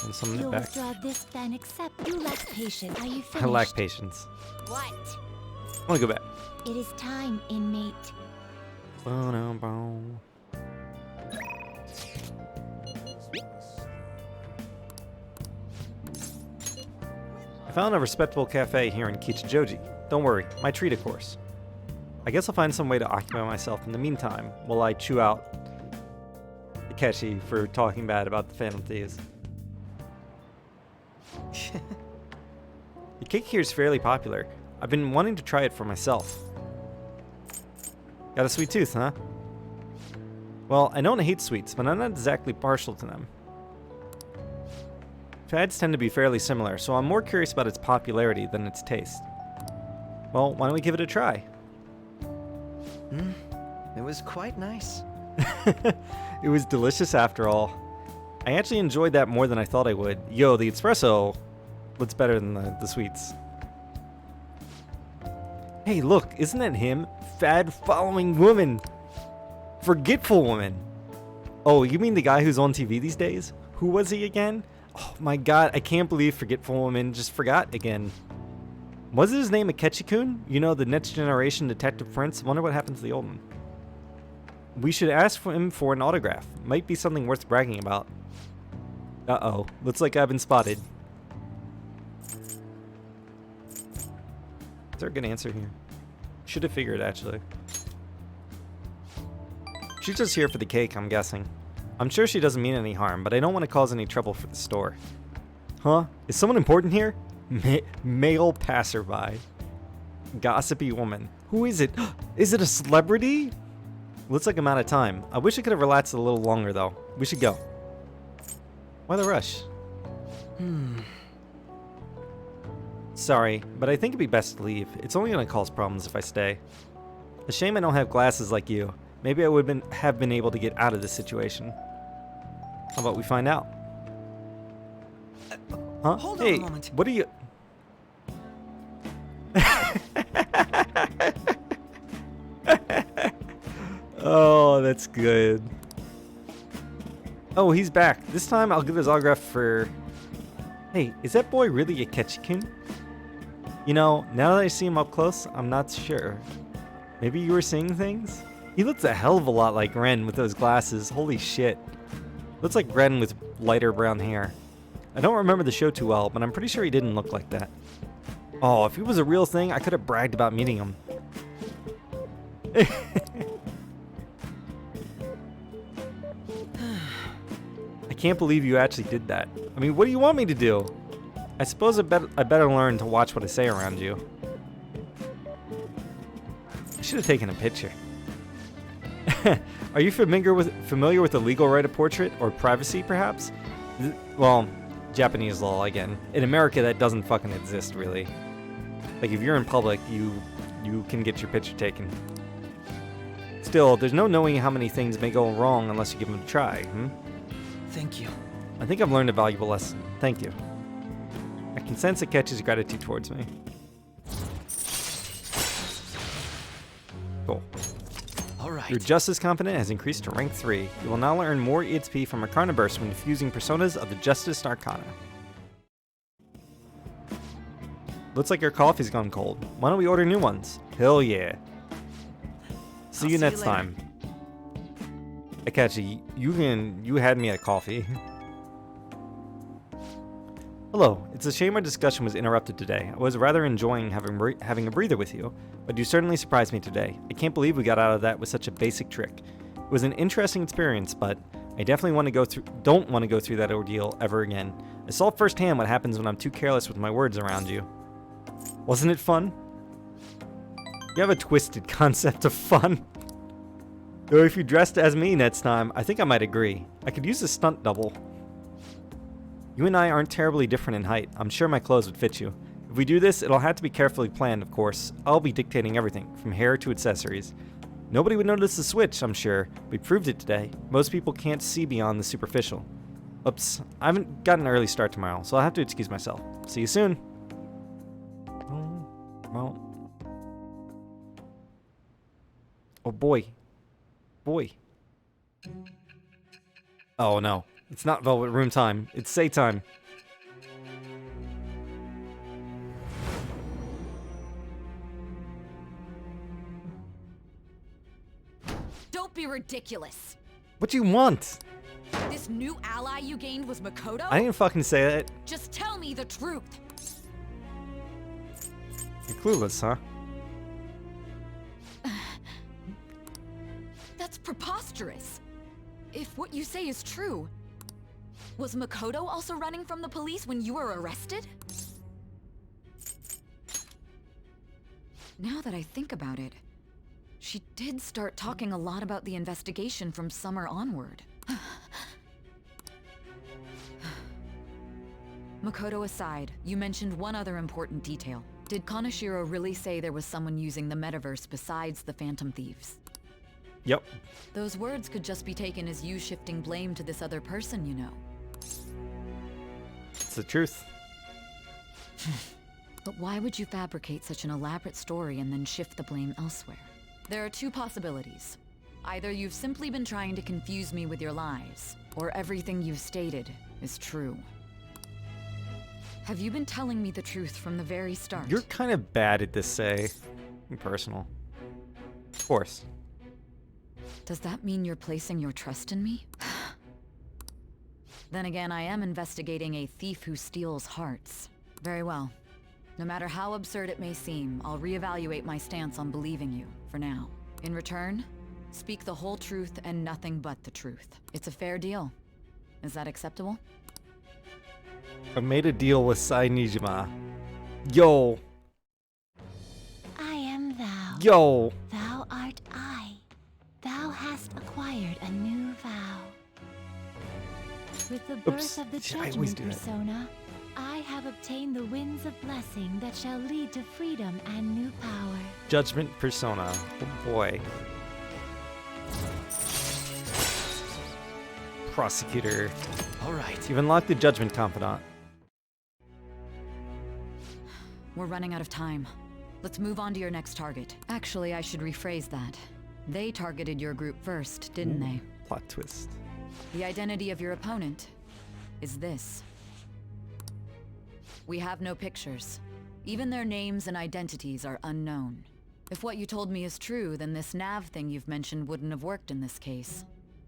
and summon it You'll back. withdraw this then, except you lack patience. Are you finished? I lack patience. What? I want to go back. It is time, inmate. I found a respectable cafe here in Kichijoji. Don't worry, my treat, of course. I guess I'll find some way to occupy myself in the meantime while I chew out Akechi for talking bad about the Phantom Thieves. The cake here is fairly popular. I've been wanting to try it for myself. Got a sweet tooth, huh? Well, I don't hate sweets, but I'm not exactly partial to them. Fads tend to be fairly similar, so I'm more curious about its popularity than its taste. Well, why don't we give it a try? It was quite nice. It was delicious after all. I actually enjoyed that more than I thought I would. Yo, the espresso looks better than the sweets. Hey, look, isn't that him? Fad-following woman. Forgetful woman. Oh, you mean the guy who's on TV these days? Who was he again? Oh my god, I can't believe Forgetful Woman just forgot again. Was his name Akechi-kun? You know, the next generation detective prince? Wonder what happened to the old one. We should ask for him for an autograph. Might be something worth bragging about. Uh-oh. Looks like I've been spotted. Is there a good answer here? Should have figured, actually. She's just here for the cake, I'm guessing. I'm sure she doesn't mean any harm, but I don't want to cause any trouble for the store. Huh? Is someone important here? Male passerby. Gossipy woman. Who is it? Is it a celebrity? Looks like I'm out of time. I wish I could have relaxed a little longer, though. We should go. Why the rush? Sorry, but I think it'd be best to leave. It's only gonna cause problems if I stay. A shame I don't have glasses like you. Maybe I would have been able to get out of this situation. How about we find out? Huh? Hold hey, on a moment. What are you... Oh, that's good. Oh, he's back. This time I'll give his autograph for... Hey, is that boy really Akechi-kun? You know, now that I see him up close, I'm not sure. Maybe you were seeing things? He looks a hell of a lot like Ren with those glasses. Holy shit. Looks like Ren with lighter brown hair. I don't remember the show too well, but I'm pretty sure he didn't look like that. Oh, if he was a real thing, I could have bragged about meeting him. I can't believe you actually did that. I mean, what do you want me to do? I suppose I better learn to watch what I say around you. I should have taken a picture. Are you familiar with the legal right of portrait or privacy, perhaps? Well, Japanese law again. In America, that doesn't fucking exist, really. Like, if you're in public, you can get your picture taken. Still, there's no knowing how many things may go wrong unless you give them a try, Thank you. I think I've learned a valuable lesson. Thank you. I can sense Akechi's gratitude towards me. Cool. All right. Your Justice Competent has increased to rank 3. You will now earn more EXP from Arcana Burst when fusing personas of the Justice Arcana. Looks like your coffee's gone cold. Why don't we order new ones? Hell yeah. See you next time. Akachi, you had me at coffee. Hello. It's a shame our discussion was interrupted today. I was rather enjoying having a breather with you, but you certainly surprised me today. I can't believe we got out of that with such a basic trick. It was an interesting experience, but I definitely don't want to go through that ordeal ever again. I saw firsthand what happens when I'm too careless with my words around you. Wasn't it fun? You have a twisted concept of fun. Though if you dressed as me next time, I think I might agree. I could use a stunt double. You and I aren't terribly different in height. I'm sure my clothes would fit you. If we do this, it'll have to be carefully planned, of course. I'll be dictating everything, from hair to accessories. Nobody would notice the switch, I'm sure. We proved it today. Most people can't see beyond the superficial. Oops, I haven't got an early start tomorrow, so I'll have to excuse myself. See you soon. Well. Oh boy. Boy. Oh no. It's not Velvet Room time. It's Say time. Don't be ridiculous. What do you want? This new ally you gained was Makoto? I didn't fucking say that. Just tell me the truth. You're clueless, huh? That's preposterous. If what you say is true, was Makoto also running from the police when you were arrested? Now that I think about it, she did start talking a lot about the investigation from summer onward. Makoto aside, you mentioned one other important detail. Did Kaneshiro really say there was someone using the metaverse besides the Phantom Thieves? Yep. Those words could just be taken as you shifting blame to this other person, you know. It's the truth. But why would you fabricate such an elaborate story and then shift the blame elsewhere? There are two possibilities. Either you've simply been trying to confuse me with your lies, or everything you've stated is true. Have you been telling me the truth from the very start? You're kind of bad at this, Say. Personal. Of course. Does that mean you're placing your trust in me? Then again, I am investigating a thief who steals hearts. Very well. No matter how absurd it may seem, I'll reevaluate my stance on believing you, for now. In return, speak the whole truth and nothing but the truth. It's a fair deal. Is that acceptable? I made a deal with Sai Nijima. Yo. I am thou. Yo. Thou art I. Thou hast acquired a new vow. With the birth of the Judgment Persona, I have obtained the winds of blessing that shall lead to freedom and new power. Judgment Persona. Oh boy. Prosecutor. Alright. You've unlocked the Judgment Confidant. We're running out of time. Let's move on to your next target. Actually, I should rephrase that. They targeted your group first, didn't they? Plot twist. The identity of your opponent is this. We have no pictures. Even their names and identities are unknown. If what you told me is true, then this nav thing you've mentioned wouldn't have worked in this case.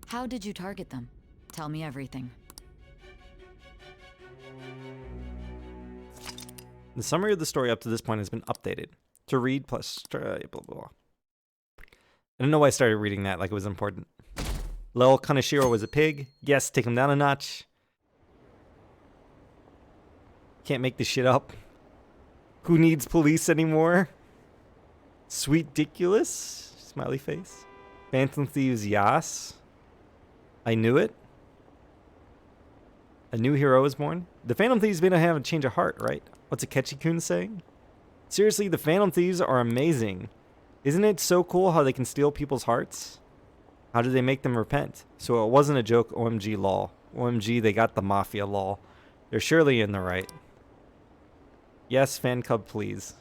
How did you target them? Tell me everything. The summary of the story up to this point has been updated. To read plus blah blah blah. I don't know why I started reading that like it was important. Lel Kaneshiro was a pig. Yes, take him down a notch. Can't make this shit up. Who needs police anymore? Sweet ridiculous? Smiley face. Phantom Thieves, yas. I knew it. A new hero is born. The Phantom Thieves may not have a change of heart, right? What's Akechi-kun saying? Seriously, the Phantom Thieves are amazing. Isn't it so cool how they can steal people's hearts? How did they make them repent? So it wasn't a joke, OMG law. OMG, they got the Mafia law. They're surely in the right. Yes, fan cub, please.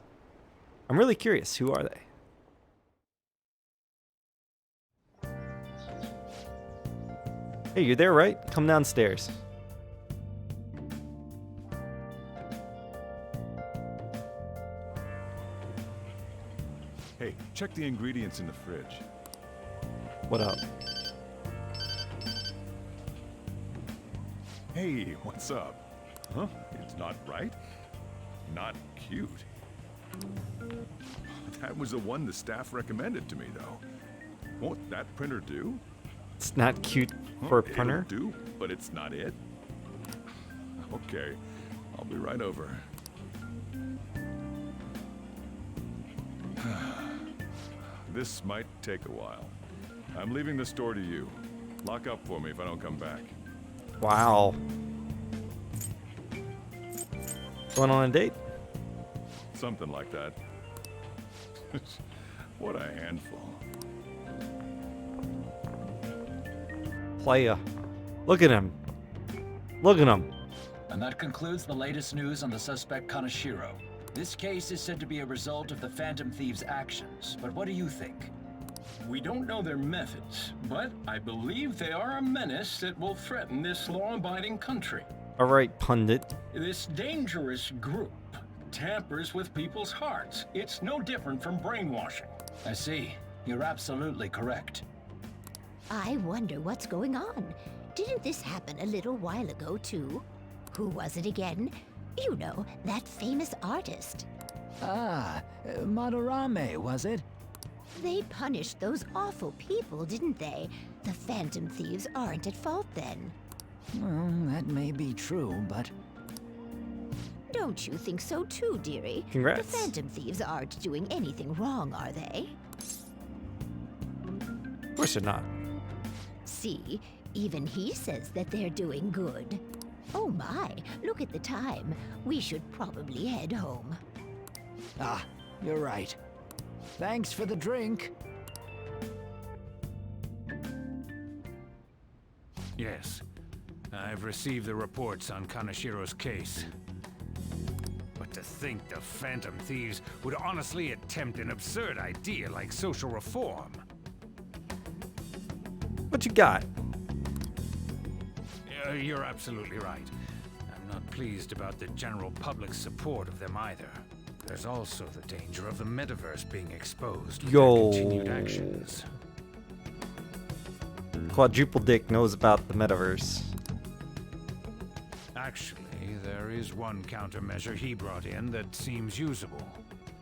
I'm really curious. Who are they? Hey, you're there, right? Come downstairs. Hey, check the ingredients in the fridge. What up? Hey, what's up? Huh? It's not right? Not cute. That was the one the staff recommended to me, though. Won't that printer do? It's not cute for a printer? It'll do, but it's not it. Okay, I'll be right over. This might take a while. I'm leaving the store to you. Lock up for me if I don't come back. Wow. Going on a date? Something like that. What a handful. Playa. Look at him. Look at him. And that concludes the latest news on the suspect Kaneshiro. This case is said to be a result of the Phantom Thieves' actions, but what do you think? We don't know their methods, but I believe they are a menace that will threaten this law-abiding country. All right, pundit. This dangerous group tampers with people's hearts. It's no different from brainwashing. I see. You're absolutely correct. I wonder what's going on. Didn't this happen a little while ago, too? Who was it again? You know, that famous artist. Ah, Madarame, was it? They punished those awful people, didn't they? The Phantom Thieves aren't at fault then. Well, that may be true, but... Don't you think so too, dearie? Congrats. The Phantom Thieves aren't doing anything wrong, are they? Of course they're not. See, even he says that they're doing good. Oh my, look at the time. We should probably head home. Ah, you're right. Thanks for the drink. Yes, I've received the reports on Kaneshiro's case. But to think the Phantom Thieves would honestly attempt an absurd idea like social reform. What you got? You're absolutely right. I'm not pleased about the general public's support of them either. There's also the danger of the metaverse being exposed with their continued actions. Quadruple Dick knows about the metaverse. Actually, there is one countermeasure he brought in that seems usable.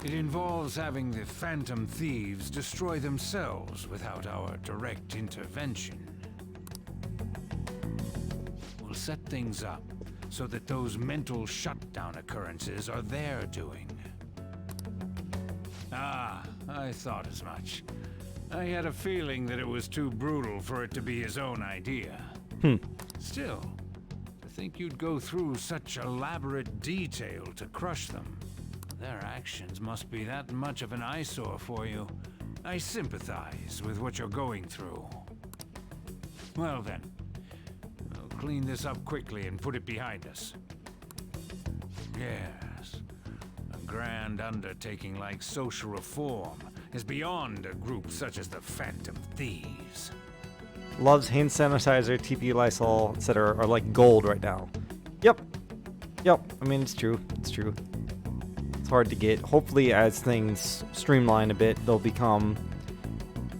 It involves having the Phantom Thieves destroy themselves without our direct intervention. We'll set things up so that those mental shutdown occurrences are their doing. Ah, I thought as much. I had a feeling that it was too brutal for it to be his own idea. Still, to think you'd go through such elaborate detail to crush them. Their actions must be that much of an eyesore for you. I sympathize with what you're going through. Well then, we'll clean this up quickly and put it behind us. Yes, a grand undertaking like social reform is beyond a group such as the Phantom Thieves. Love's hand sanitizer, TP, Lysol, etc. are like gold right now. Yep. I mean, it's true. It's true. It's hard to get. Hopefully, as things streamline a bit, they'll become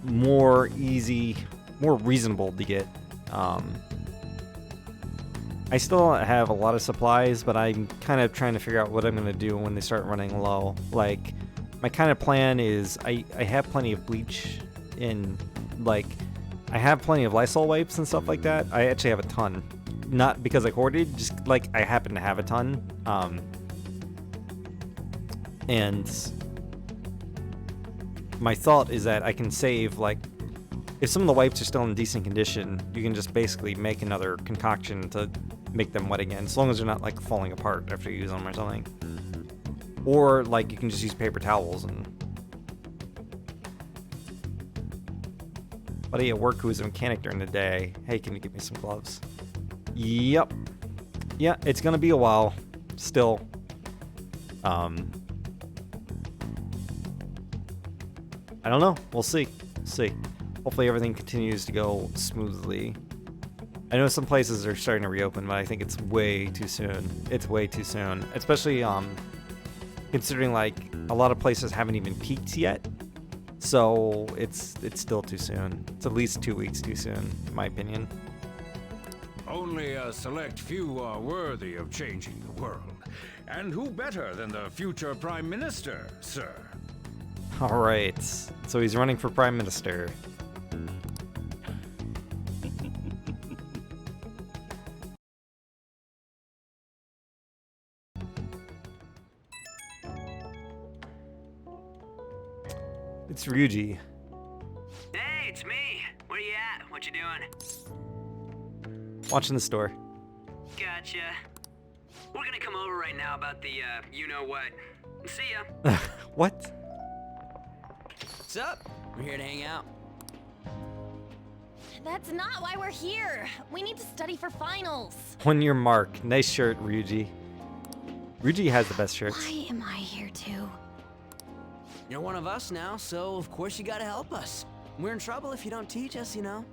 more easy, more reasonable to get. I still have a lot of supplies, but I'm kind of trying to figure out what I'm going to do when they start running low. Like, my kind of plan is I have plenty of bleach in, like, I have plenty of Lysol wipes and stuff like that. I actually have a ton. Not because I hoarded, just like I happen to have a ton. And my thought is that I can save, like, if some of the wipes are still in decent condition, you can just basically make another concoction to make them wet again, as long as they're not, like, falling apart after you use them or something. Or, like, you can just use paper towels and... Buddy at work who was a mechanic during the day, hey, can you get me some gloves? Yep. Yeah, it's gonna be a while. Still. I don't know. We'll see. Hopefully everything continues to go smoothly. I know some places are starting to reopen, but I think it's way too soon. It's way too soon. Especially, considering, like, a lot of places haven't even peaked yet. So it's still too soon. It's at least 2 weeks too soon, in my opinion. Only a select few are worthy of changing the world. And who better than the future Prime Minister, sir? All right, so he's running for Prime Minister. It's Ryuji. Hey, it's me. Where you at? What you doing? Watching the store. Gotcha. We're gonna come over right now about the, you-know-what. See ya. What? What's up? We're here to hang out. That's not why we're here. We need to study for finals. On your mark. Nice shirt, Ryuji. Ryuji has the best shirts. Why am I here too? You're one of us now, so of course you gotta help us. We're in trouble if you don't teach us, you know.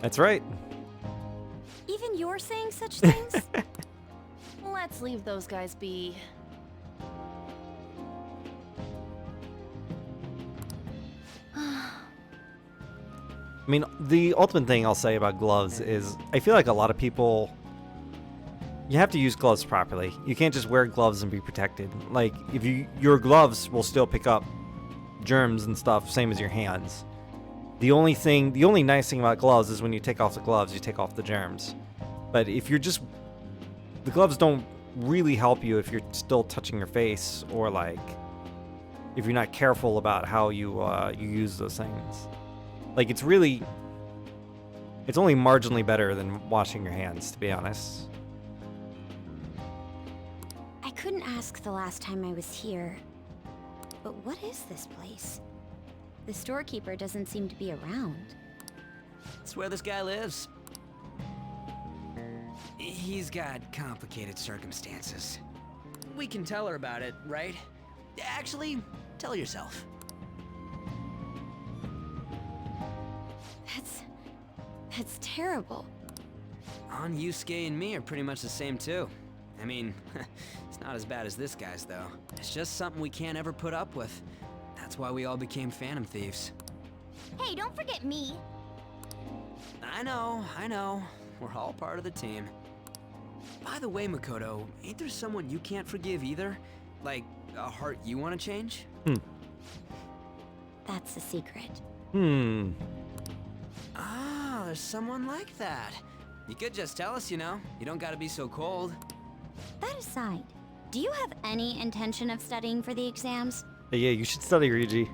That's right. Even you're saying such things? Let's leave those guys be. I mean, the ultimate thing I'll say about gloves is I feel like a lot of people, you have to use gloves properly. You can't just wear gloves and be protected. Like, if your gloves will still pick up germs and stuff, same as your hands. The only nice thing about gloves is when you take off the gloves, you take off the germs. But if you're just, the gloves don't really help you if you're still touching your face, or like, if you're not careful about how you use those things. Like, it's only marginally better than washing your hands, to be honest. I couldn't ask the last time I was here, but what is this place? The storekeeper doesn't seem to be around. It's where this guy lives. He's got complicated circumstances. We can tell her about it, right? Actually, tell yourself. That's terrible. On Yusuke and me are pretty much the same too. I mean, it's not as bad as this guy's though. It's just something we can't ever put up with. That's why we all became Phantom Thieves. Hey, don't forget me. I know. We're all part of the team. By the way, Makoto, ain't there someone you can't forgive either? Like, a heart you want to change? That's a secret. Ah, there's someone like that. You could just tell us, you know. You don't gotta be so cold. That aside, do you have any intention of studying for the exams? Yeah, you should study, Ryuji.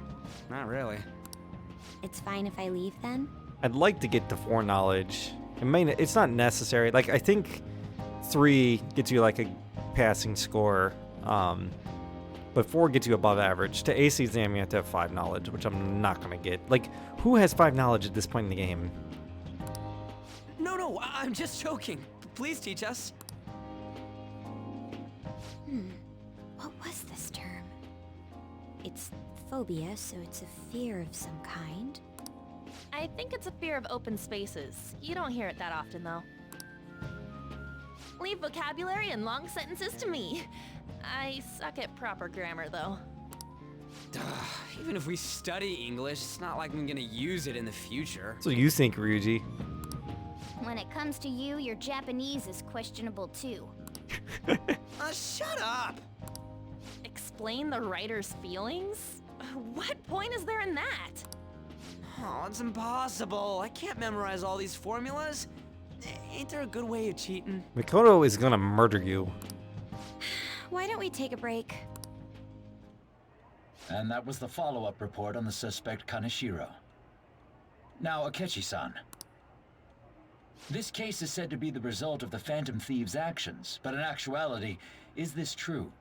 Not really. It's fine if I leave then? I'd like to get to 4 knowledge. It's not necessary. Like, I think 3 gets you like a passing score, but 4 gets you above average. To ace the exam, you have to have 5 knowledge, which I'm not gonna get. Like, who has 5 knowledge at this point in the game? No, I'm just joking. Please teach us. What was this term? It's phobia, so it's a fear of some kind. I think it's a fear of open spaces. You don't hear it that often, though. Leave vocabulary and long sentences to me. I suck at proper grammar, though. Even if we study English, it's not like I'm gonna use it in the future. So you think, Ryuji? When it comes to you, your Japanese is questionable too. Shut up! Explain the writer's feelings? What point is there in that? Oh, it's impossible. I can't memorize all these formulas. Ain't there a good way of cheating? Makoto is gonna murder you. Why don't we take a break? And that was the follow-up report on the suspect Kaneshiro. Now, Akechi-san. This case is said to be the result of the Phantom Thieves' actions, but in actuality, is this true?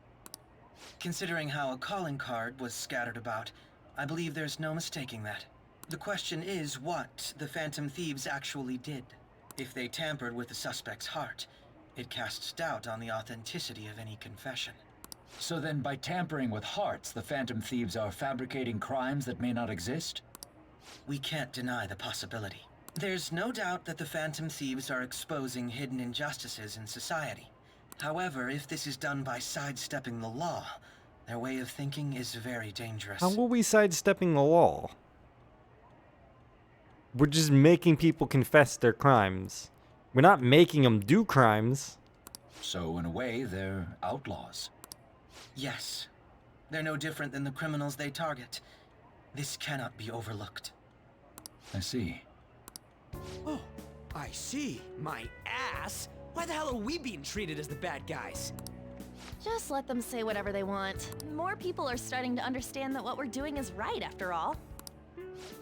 Considering how a calling card was scattered about, I believe there's no mistaking that. The question is what the Phantom Thieves actually did. If they tampered with the suspect's heart, it casts doubt on the authenticity of any confession. So then, by tampering with hearts, the Phantom Thieves are fabricating crimes that may not exist? We can't deny the possibility. There's no doubt that the Phantom Thieves are exposing hidden injustices in society. However, if this is done by sidestepping the law, Their way of thinking is very dangerous. How are we sidestepping the law? We're just making people confess their crimes. We're not making them do crimes. So, in a way, they're outlaws. Yes. They're no different than the criminals they target. This cannot be overlooked. I see. Oh, I see. My ass. Why the hell are we being treated as the bad guys? Just let them say whatever they want. More people are starting to understand that what we're doing is right, after all.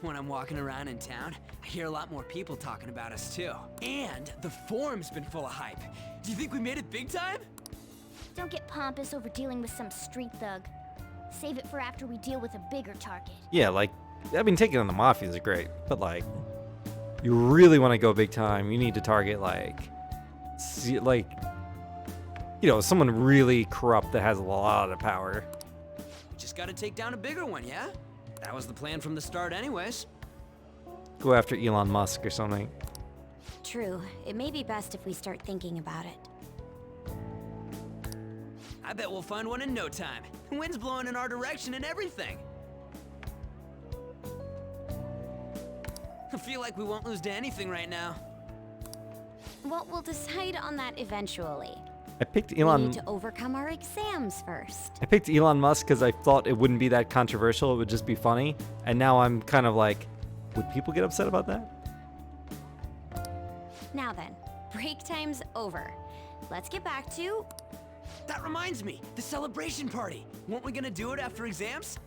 When I'm walking around in town, I hear a lot more people talking about us too. And the forum's been full of hype. Do you think we made it big time? Don't get pompous over dealing with some street thug. Save it for after we deal with a bigger target. Yeah, like, I mean, taking on the Mafia is great, but like, you really want to go big time, you need to target like, you know, someone really corrupt that has a lot of power. Just gotta take down a bigger one, yeah? That was the plan from the start anyways. Go after Elon Musk or something. True. It may be best if we start thinking about it. I bet we'll find one in no time. The wind's blowing in our direction and everything. I feel like we won't lose to anything right now. Well, we'll decide on that eventually. I picked We Elon. need to overcome our exams first. I picked Elon Musk because I thought it wouldn't be that controversial. It would just be funny. And now I'm kind of like, would people get upset about that? Now then, break time's over. Let's get back to... That reminds me, the celebration party. Weren't we gonna do it after exams?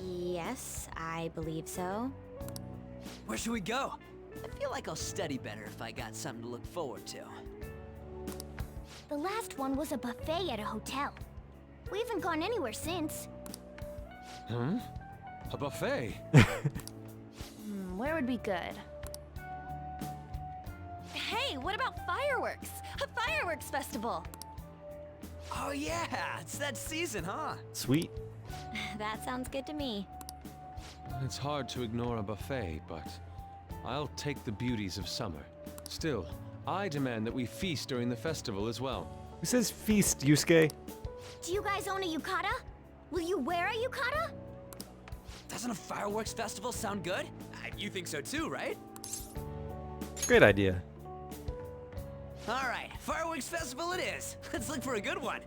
Yes, I believe so. Where should we go? I feel like I'll study better if I got something to look forward to. The last one was a buffet at a hotel. We haven't gone anywhere since. Hmm? A buffet? Where would be good? Hey, what about fireworks? A fireworks festival! Oh yeah, it's that season, huh? Sweet. That sounds good to me. It's hard to ignore a buffet, but I'll take the beauties of summer. Still, I demand that we feast during the festival as well. Who says feast, Yusuke? Do you guys own a yukata? Will you wear a yukata? Doesn't a fireworks festival sound good? You think so too, right? Great idea. Alright, fireworks festival it is. Let's look for a good one.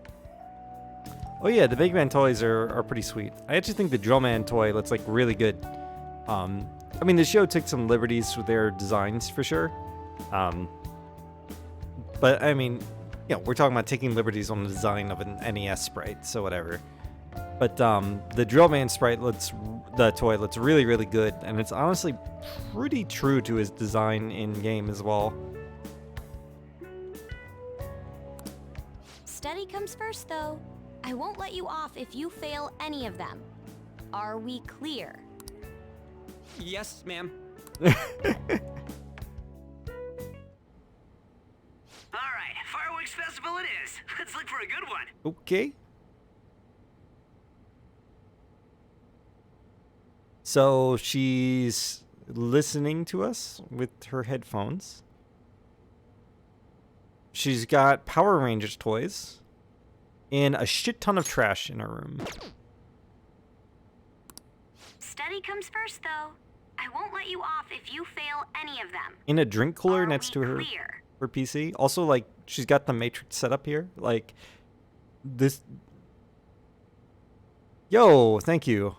Oh yeah, the Big Man toys are pretty sweet. I actually think the Drill Man toy looks like really good. I mean, the show took some liberties with their designs for sure. But I mean, you know, we're talking about taking liberties on the design of an NES sprite, so whatever. But the Drill Man sprite the toy looks really, really good, and it's honestly pretty true to his design in game as well. Study comes first, though. I won't let you off if you fail any of them. Are we clear? Yes, ma'am. Alright, fireworks festival it is. Let's look for a good one. Okay. So she's listening to us with her headphones. She's got Power Rangers toys and a shit ton of trash in her room. Study comes first, though. I won't let you off if you fail any of them. In a drink cooler next to her PC. Also, like, she's got the Matrix set up here. Like, this... Yo, thank you.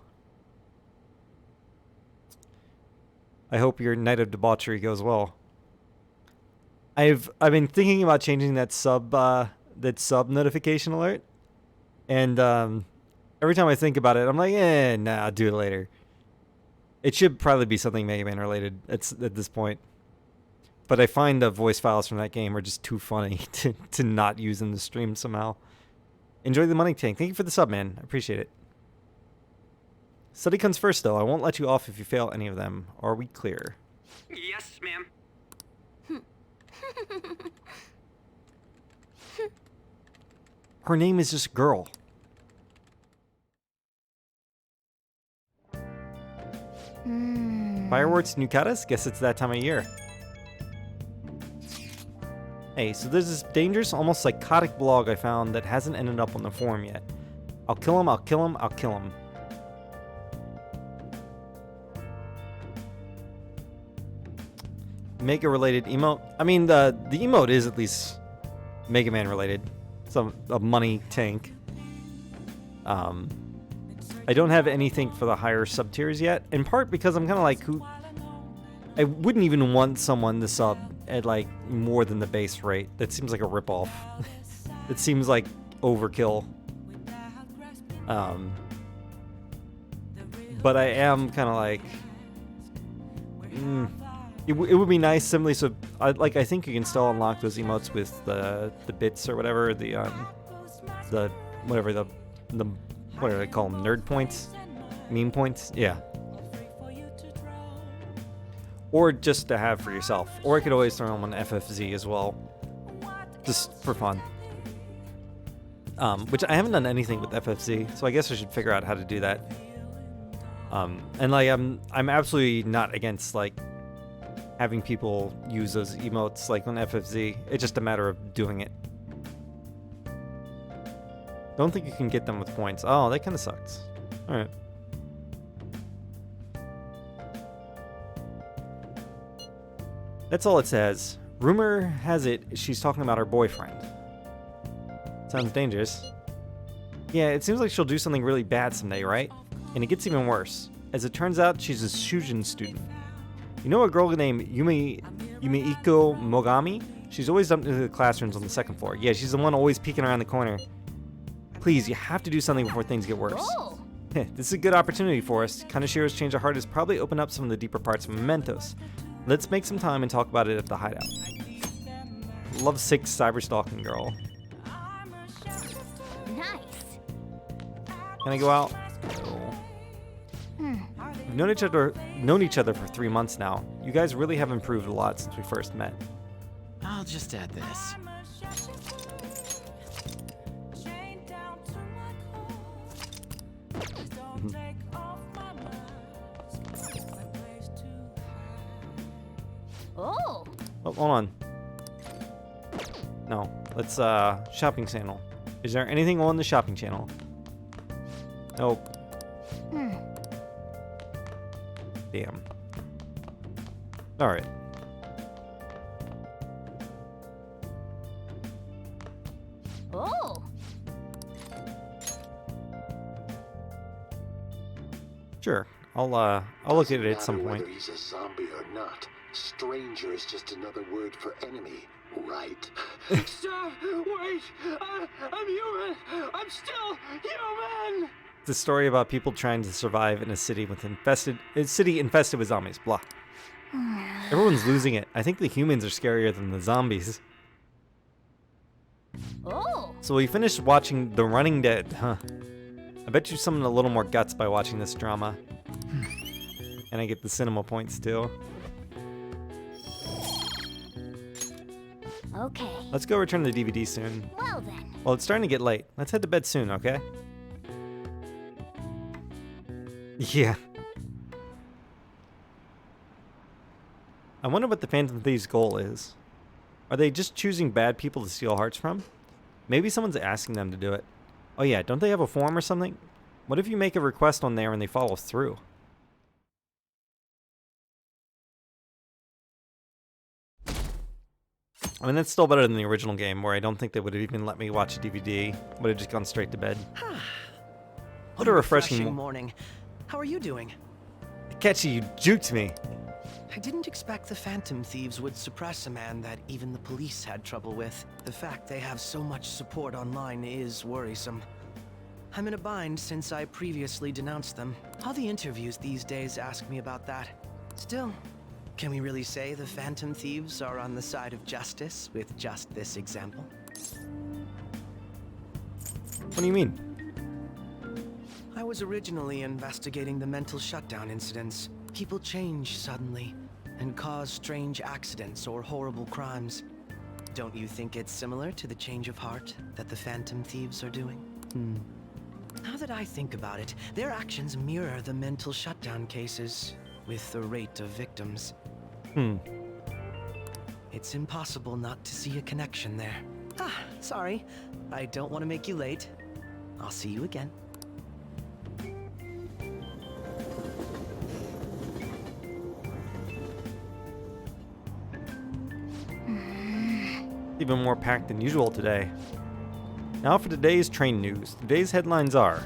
I hope your night of debauchery goes well. I've been thinking about changing that sub notification alert, and every time I think about it, I'm like, nah, I'll do it later. It should probably be something Mega Man related at this point, but I find the voice files from that game are just too funny to not use in the stream somehow. Enjoy the money tank. Thank you for the sub, man. I appreciate it. Study comes first, though. I won't let you off if you fail any of them. Are we clear? Yes, ma'am. Her name is just Girl. Fireworks, Nukatas? Guess it's that time of year. Hey, so there's this dangerous, almost psychotic blog I found that hasn't ended up on the forum yet. I'll kill him, I'll kill him, I'll kill him. Mega related emote. I mean, the emote is at least Mega Man related. A money tank. I don't have anything for the higher sub tiers yet, in part because I'm kind of like, I wouldn't even want someone to sub at like more than the base rate. That seems like a ripoff. It seems like overkill. But I am kind of like, it would be nice simply so I think you can still unlock those emotes with the bits or whatever, what do they call them? Nerd points? Meme points? Yeah. Or just to have for yourself. Or I could always throw them on FFZ as well. Just for fun. Which I haven't done anything with FFZ, so I guess I should figure out how to do that. And like I'm absolutely not against like having people use those emotes like on FFZ. It's just a matter of doing it. Don't think you can get them with points. Oh, that kind of sucks. Alright. That's all it says. Rumor has it she's talking about her boyfriend. Sounds dangerous. Yeah, it seems like she'll do something really bad someday, right? And it gets even worse. As it turns out, she's a Shujin student. You know a girl named Yumihiko Mogami? She's always up into the classrooms on the second floor. Yeah, she's the one always peeking around the corner. Please, you have to do something before things get worse. Oh. This is a good opportunity for us. Kanashiro's change of heart has probably opened up some of the deeper parts of Mementos. Let's make some time and talk about it at the hideout. Lovesick cyberstalking girl. Nice. Can I go out? No. We've known each other for 3 months now. You guys really have improved a lot since we first met. I'll just add this. Oh. Oh, hold on. No, let's shopping channel. Is there anything on the shopping channel? Nope. Damn. All right. Oh. Sure. I'll look at it at some point. Whether he's a zombie or not, stranger is just another word for enemy, right? Sir, wait! I'm human! I'm still human! It's a story about people trying to survive in a city infested with zombies. Blah. Everyone's losing it. I think the humans are scarier than the zombies. Oh. So we finished watching The Running Dead, huh? I bet you summoned a little more guts by watching this drama. And I get the cinema points too. Okay. Let's go return the DVD soon. Well then. Well, it's starting to get late. Let's head to bed soon, okay? Yeah. I wonder what the Phantom Thieves' goal is. Are they just choosing bad people to steal hearts from? Maybe someone's asking them to do it. Oh yeah, don't they have a form or something? What if you make a request on there and they follow through? I mean, that's still better than the original game, where I don't think they would have even let me watch a DVD. Would have just gone straight to bed. What a refreshing morning. How are you doing? Akechi, you juked me. I didn't expect the Phantom Thieves would suppress a man that even the police had trouble with. The fact they have so much support online is worrisome. I'm in a bind since I previously denounced them. All the interviews these days ask me about that. Still, can we really say the Phantom Thieves are on the side of justice with just this example? What do you mean? I was originally investigating the mental shutdown incidents. People change suddenly and cause strange accidents or horrible crimes. Don't you think it's similar to the change of heart that the Phantom Thieves are doing? Now that I think about it, their actions mirror the mental shutdown cases with the rate of victims. It's impossible not to see a connection there. Sorry. I don't want to make you late. I'll see you again. Even more packed than usual today. Now for today's train news. Today's headlines are: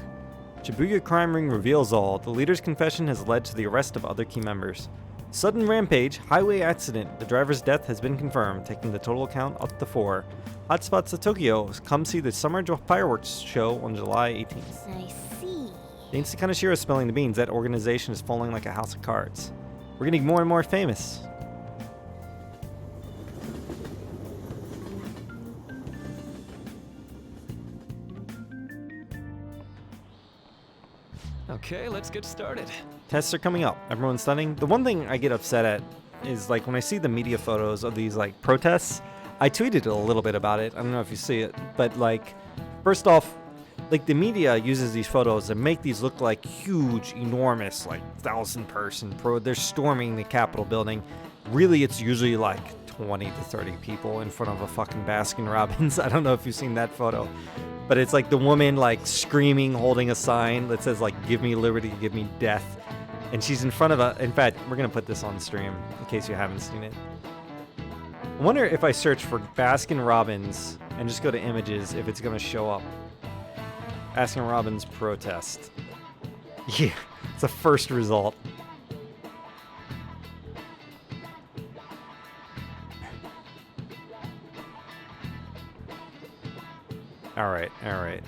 Shibuya crime ring reveals all. The leader's confession has led to the arrest of other key members. Sudden rampage, highway accident. The driver's death has been confirmed, taking the total count up to 4. Hotspots of Tokyo. Come see the summer fireworks show on July 18th. I see. Thanks to Kaneshiro spilling the beans, that organization is falling like a house of cards. We're getting more and more famous. Okay, let's get started. Tests are coming up. Everyone's studying. The one thing I get upset at is like when I see the media photos of these like protests. I tweeted a little bit about it. I don't know if you see it, but like, first off, like the media uses these photos and make these look like huge, enormous, like 1,000-person they're storming the Capitol building. Really, it's usually like 20 to 30 people in front of a fucking Baskin Robbins. I don't know if you've seen that photo. But it's like the woman like screaming, holding a sign that says like, "Give me liberty, give me death." And she's in front of a, in fact, we're going to put this on stream in case you haven't seen it. I wonder if I search for Baskin Robbins and just go to images, if it's going to show up. Baskin Robbins protest. Yeah, it's the first result. All right.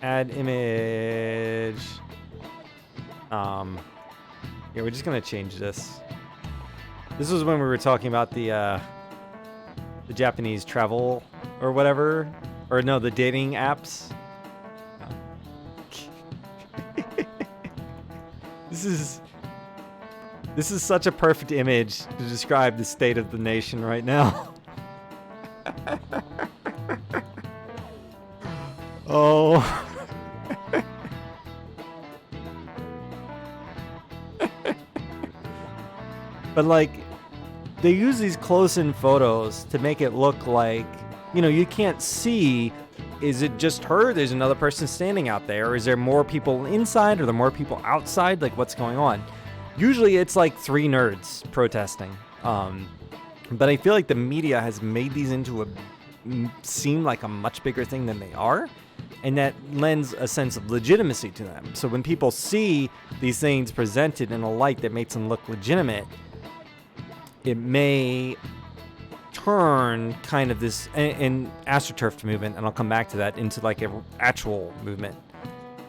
Add image. Yeah, we're just gonna change this. This was when we were talking about the Japanese travel or whatever, or no, the dating apps. This is such a perfect image to describe the state of the nation right now. Oh. But like, they use these close-in photos to make it look like, you know, you can't see, is it just her? There's another person standing out there. Or is there more people inside? Or are there more people outside? Like, what's going on? Usually it's like 3 nerds protesting. But I feel like the media has made these into seem like a much bigger thing than they are. And that lends a sense of legitimacy to them. So when people see these things presented in a light that makes them look legitimate, it may turn kind of this an astroturfed movement, and I'll come back to that, into like an actual movement.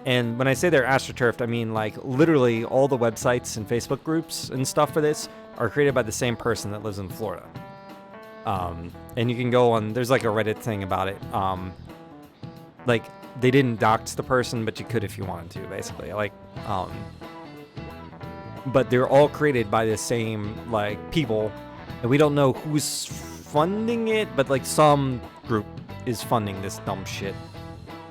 And when I say they're astroturfed, I mean like literally all the websites and Facebook groups and stuff for this are created by the same person that lives in Florida. And you can go on, there's like a Reddit thing about it. Like they didn't dox the person, but you could if you wanted to, basically. Like, but they're all created by the same like people, and we don't know who's funding it, but like some group is funding this dumb shit.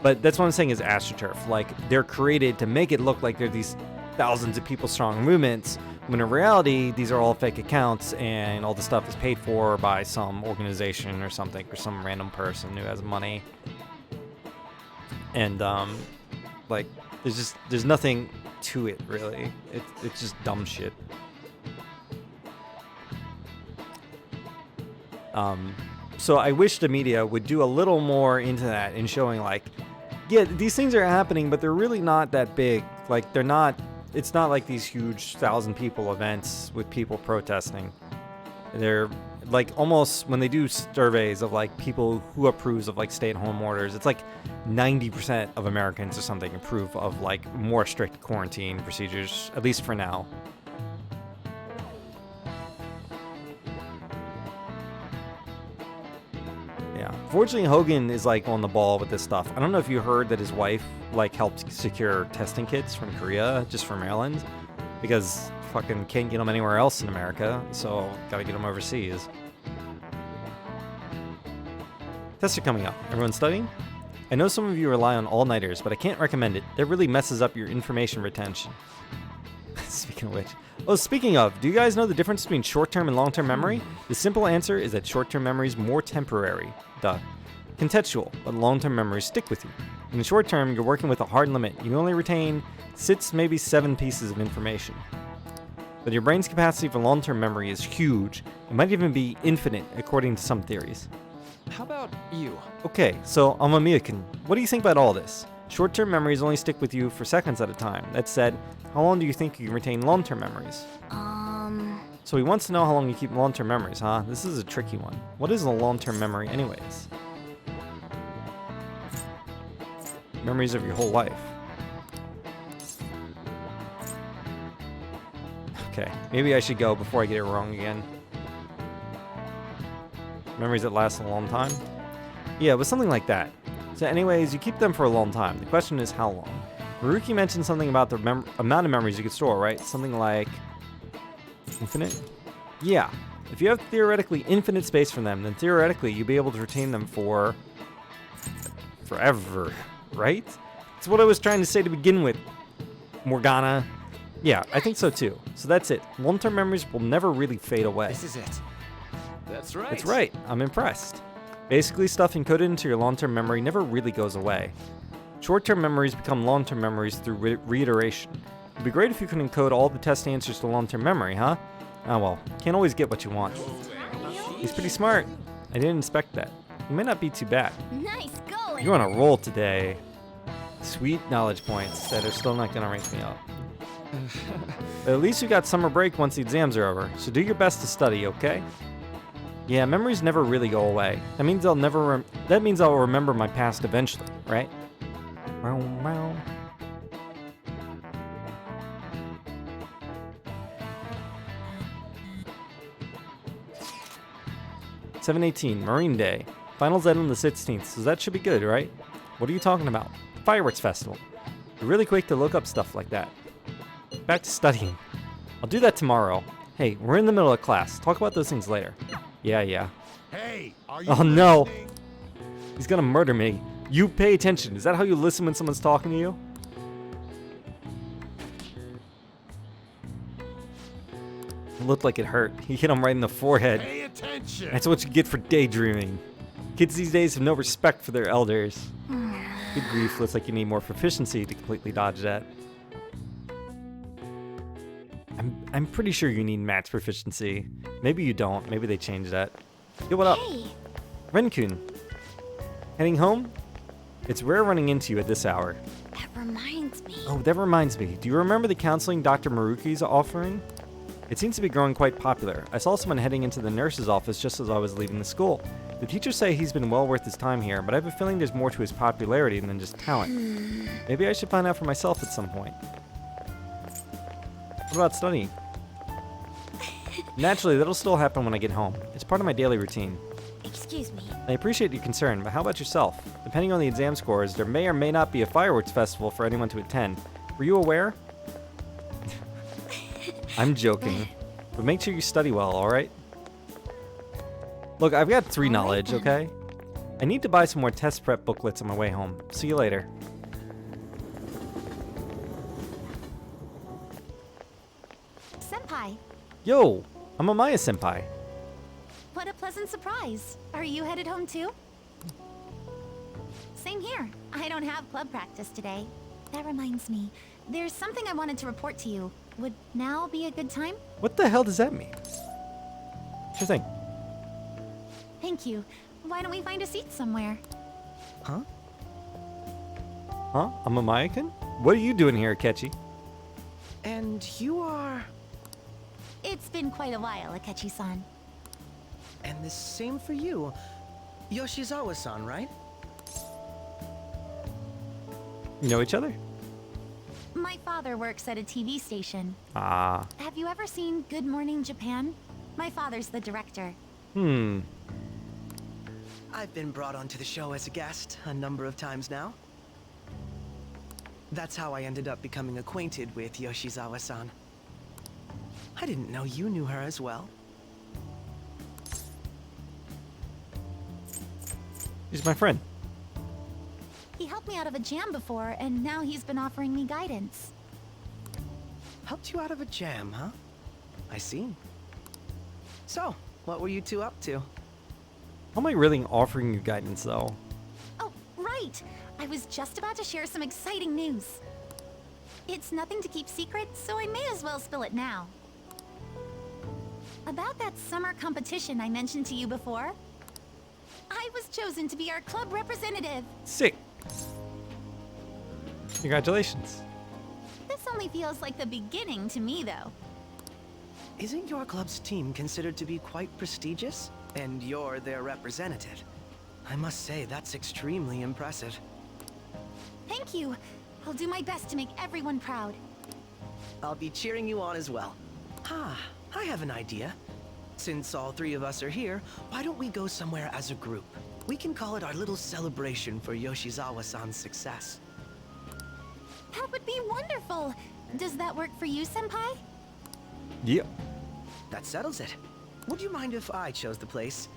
But that's what I'm saying is AstroTurf. Like they're created to make it look like they're these thousands of people strong movements, when in reality these are all fake accounts and all the stuff is paid for by some organization or something, or some random person who has money. And like there's nothing to it really. It's just dumb shit. So I wish the media would do a little more into that in showing like, yeah, these things are happening, but they're really not that big. Like they're not, it's not like these huge 1,000 people events with people protesting. They're like almost, when they do surveys of like people who approves of like stay-at-home orders, it's like 90% of Americans or something approve of like more strict quarantine procedures, at least for now. Yeah, fortunately Hogan is like on the ball with this stuff. I don't know if you heard that his wife like helped secure testing kits from Korea just for Maryland, because fucking can't get them anywhere else in America, so gotta get them overseas. Tests are coming up. Everyone studying? I know some of you rely on all-nighters, but I can't recommend it. That really messes up your information retention. Speaking of which. Oh, speaking of, do you guys know the difference between short-term and long-term memory? The simple answer is that short-term memory is more temporary. Duh. contextual, but long-term memories stick with you. In the short term, you're working with a hard limit. You only retain 6, maybe 7 pieces of information. But your brain's capacity for long-term memory is huge. It might even be infinite, according to some theories. How about you? Okay, so Amamiya-kun, what do you think about all this? Short-term memories only stick with you for seconds at a time. That said, how long do you think you can retain long-term memories? So he wants to know how long you keep long-term memories, huh? This is a tricky one. What is a long-term memory anyways? Memories of your whole life. Okay, maybe I should go before I get it wrong again. Memories that last a long time? Yeah, it was something like that. So anyways, you keep them for a long time. The question is how long? Maruki mentioned something about the amount of memories you could store, right? Something like... infinite? Yeah. If you have theoretically infinite space from them, then theoretically you'll be able to retain them for... forever, right? That's what I was trying to say to begin with, Morgana. Yeah, I think so too. So that's it. Long-term memories will never really fade away. This is it. That's right. That's right. I'm impressed. Basically, stuff encoded into your long-term memory never really goes away. Short-term memories become long-term memories through reiteration. It'd be great if you could encode all the test answers to long-term memory, huh? Oh well, can't always get what you want. He's pretty smart. I didn't expect that. He might not be too bad. Nice going. You're on a roll today. Sweet knowledge points that are still not gonna rank me up. But at least you got summer break once the exams are over, so do your best to study, okay? Yeah, memories never really go away. That means I'll remember my past eventually, right? Meow, meow. $7/18, Marine Day. Finals end on the 16th, so that should be good, right? What are you talking about? Fireworks Festival. You're really quick to look up stuff like that. Back to studying. I'll do that tomorrow. Hey, we're in the middle of class. Talk about those things later. Yeah. Hey, are you Oh no! He's gonna murder me. You pay attention. Is that how you listen when someone's talking to you? It looked like it hurt. He hit him right in the forehead. Pay attention. That's what you get for daydreaming. Kids these days have no respect for their elders. Good grief, looks like you need more proficiency to completely dodge that. I'm pretty sure you need max proficiency. Maybe you don't. Maybe they changed that. Yo, what up? Hey. Renkun. Heading home? It's rare running into you at this hour. That reminds me. Oh, that reminds me. Do you remember the counseling Dr. Maruki's offering? It seems to be growing quite popular. I saw someone heading into the nurse's office just as I was leaving the school. The teachers say he's been well worth his time here, but I have a feeling there's more to his popularity than just talent. Maybe I should find out for myself at some point. What about studying? Naturally, that'll still happen when I get home. It's part of my daily routine. Excuse me. I appreciate your concern, but how about yourself? Depending on the exam scores, there may or may not be a fireworks festival for anyone to attend. Were you aware? I'm joking. But make sure you study well, alright? Look, I've got 3 knowledge, okay? I need to buy some more test prep booklets on my way home. See you later. Senpai, Yo, I'm Amaya Senpai. what a pleasant surprise. Are you headed home too? Same here. I don't have club practice today. That reminds me, there's something I wanted to report to you. Would now be a good time? What the hell does that mean? Sure thing. Thank you. Why don't we find a seat somewhere? Huh? Huh? I'm Amaya-kun? What are you doing here, Akechi? And you are... It's been quite a while, Akechi-san. And the same for you. Yoshizawa-san, right? You know each other? My father works at a TV station. Ah. Have you ever seen Good Morning Japan? My father's the director. I've been brought onto the show as a guest a number of times now. That's how I ended up becoming acquainted with Yoshizawa-san. I didn't know you knew her as well. He's my friend. He helped me out of a jam before, and now he's been offering me guidance. Helped you out of a jam, huh? I see. So, what were you two up to? How am I really offering you guidance, though? Oh, right! I was just about to share some exciting news. It's nothing to keep secret, so I may as well spill it now. About that summer competition I mentioned to you before, I was chosen to be our club representative. Sick. Congratulations. This only feels like the beginning to me, though. Isn't your club's team considered to be quite prestigious? And you're their representative. I must say, that's extremely impressive. Thank you. I'll do my best to make everyone proud. I'll be cheering you on as well. Ah, I have an idea. Since all three of us are here, why don't we go somewhere as a group? We can call it our little celebration for Yoshizawa-san's success. That would be wonderful. Does that work for you, Senpai? Yep. That settles it. Would you mind if I chose the place?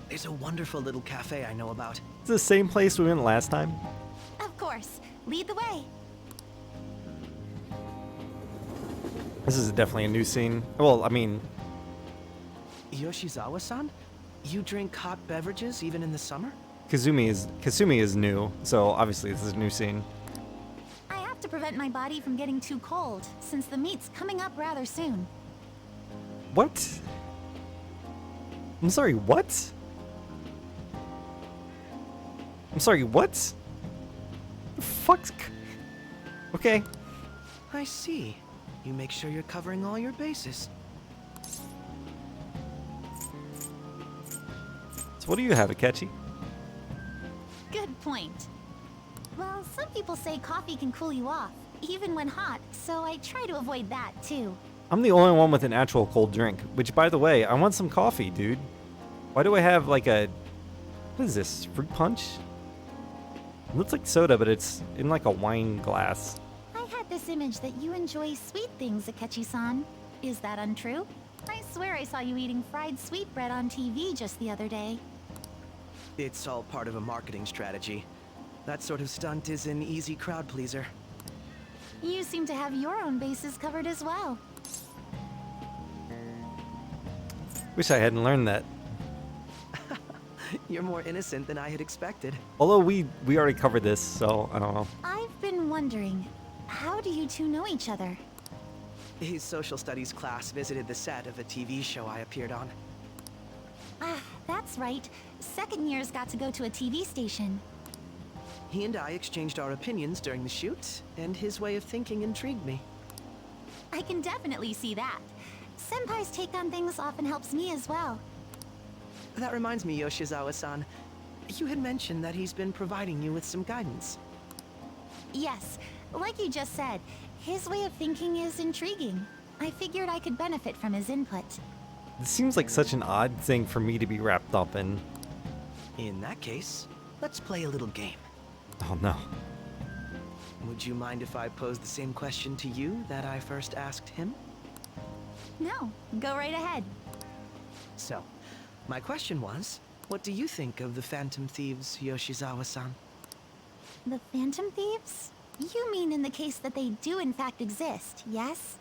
There's a wonderful little cafe I know about. It's the same place we went last time. Of course. Lead the way. This is definitely a new scene. Well, I mean... Yoshizawa-san? You drink hot beverages even in the summer? Kasumi is new, so obviously this is a new scene. I have to prevent my body from getting too cold, since the meet's coming up rather soon. What? I'm sorry, what? I'm sorry, what? The fuck's... Okay. I see. You make sure you're covering all your bases. So what do you have, Akechi? Good point. Well, some people say coffee can cool you off, even when hot, so I try to avoid that too. I'm the only one with an actual cold drink, which, by the way, I want some coffee, dude. Why do I have, like, a... What is this? Fruit punch? It looks like soda, but it's in, like, a wine glass. I had this image that you enjoy sweet things, Akechi-san. Is that untrue? I swear I saw you eating fried sweetbread on TV just the other day. It's all part of a marketing strategy. That sort of stunt is an easy crowd pleaser. You seem to have your own bases covered as well. Wish I hadn't learned that. You're more innocent than I had expected. Although we already covered this, so I don't know. I've been wondering, how do you two know each other? His social studies class visited the set of a TV show I appeared on. Ah, that's right. Second years got to go to a TV station. He and I exchanged our opinions during the shoot, and his way of thinking intrigued me. I can definitely see that. Senpai's take on things often helps me as well. That reminds me, Yoshizawa-san. You had mentioned that he's been providing you with some guidance. Yes, like you just said, his way of thinking is intriguing. I figured I could benefit from his input. This seems like such an odd thing for me to be wrapped up in. In that case, let's play a little game. Oh no. Would you mind if I posed the same question to you that I first asked him? No, go right ahead. So, my question was, what do you think of the Phantom Thieves, Yoshizawa-san? The Phantom Thieves? You mean in the case that they do in fact exist, yes?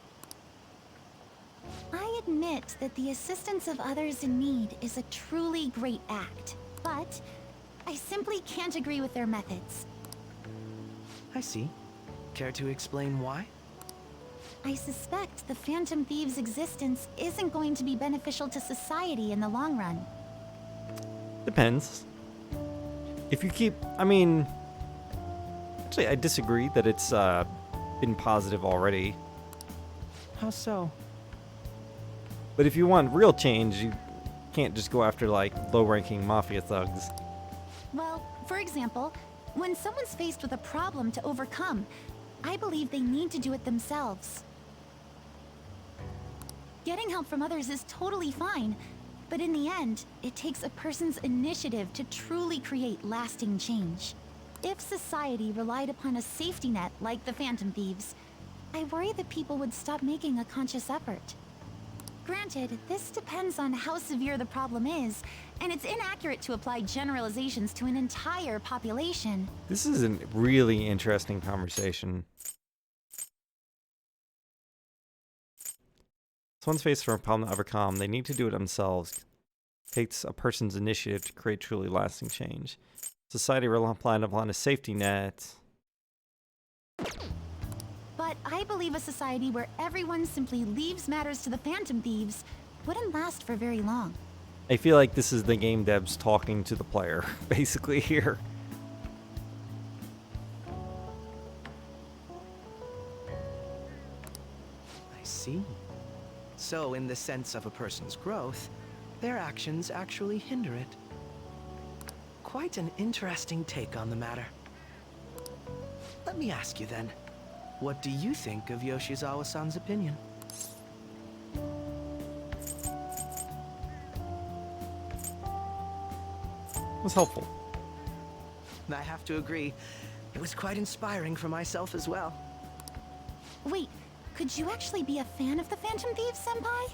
I admit that the assistance of others in need is a truly great act, but I simply can't agree with their methods. I see. Care to explain why? I suspect the Phantom Thieves' existence isn't going to be beneficial to society in the long run. Depends. If you keep... I mean... Actually, I disagree that it's been positive already. How so? But if you want real change, you can't just go after, like, low-ranking mafia thugs. Well, for example, when someone's faced with a problem to overcome, I believe they need to do it themselves. Getting help from others is totally fine, but in the end, it takes a person's initiative to truly create lasting change. If society relied upon a safety net like the Phantom Thieves, I worry that people would stop making a conscious effort. Granted, this depends on how severe the problem is, and it's inaccurate to apply generalizations to an entire population. This is a really interesting conversation. Someone's faced with a problem to overcome. They need to do it themselves. takes a person's initiative to create truly lasting change. Society relied upon a safety net. But I believe a society where everyone simply leaves matters to the Phantom Thieves wouldn't last for very long. I feel like this is the game devs talking to the player, basically, here. I see. So, in the sense of a person's growth, their actions actually hinder it. Quite an interesting take on the matter. Let me ask you then, what do you think of Yoshizawa-san's opinion? It was helpful. I have to agree, it was quite inspiring for myself as well. Wait, could you actually be a fan of the Phantom Thieves, Senpai?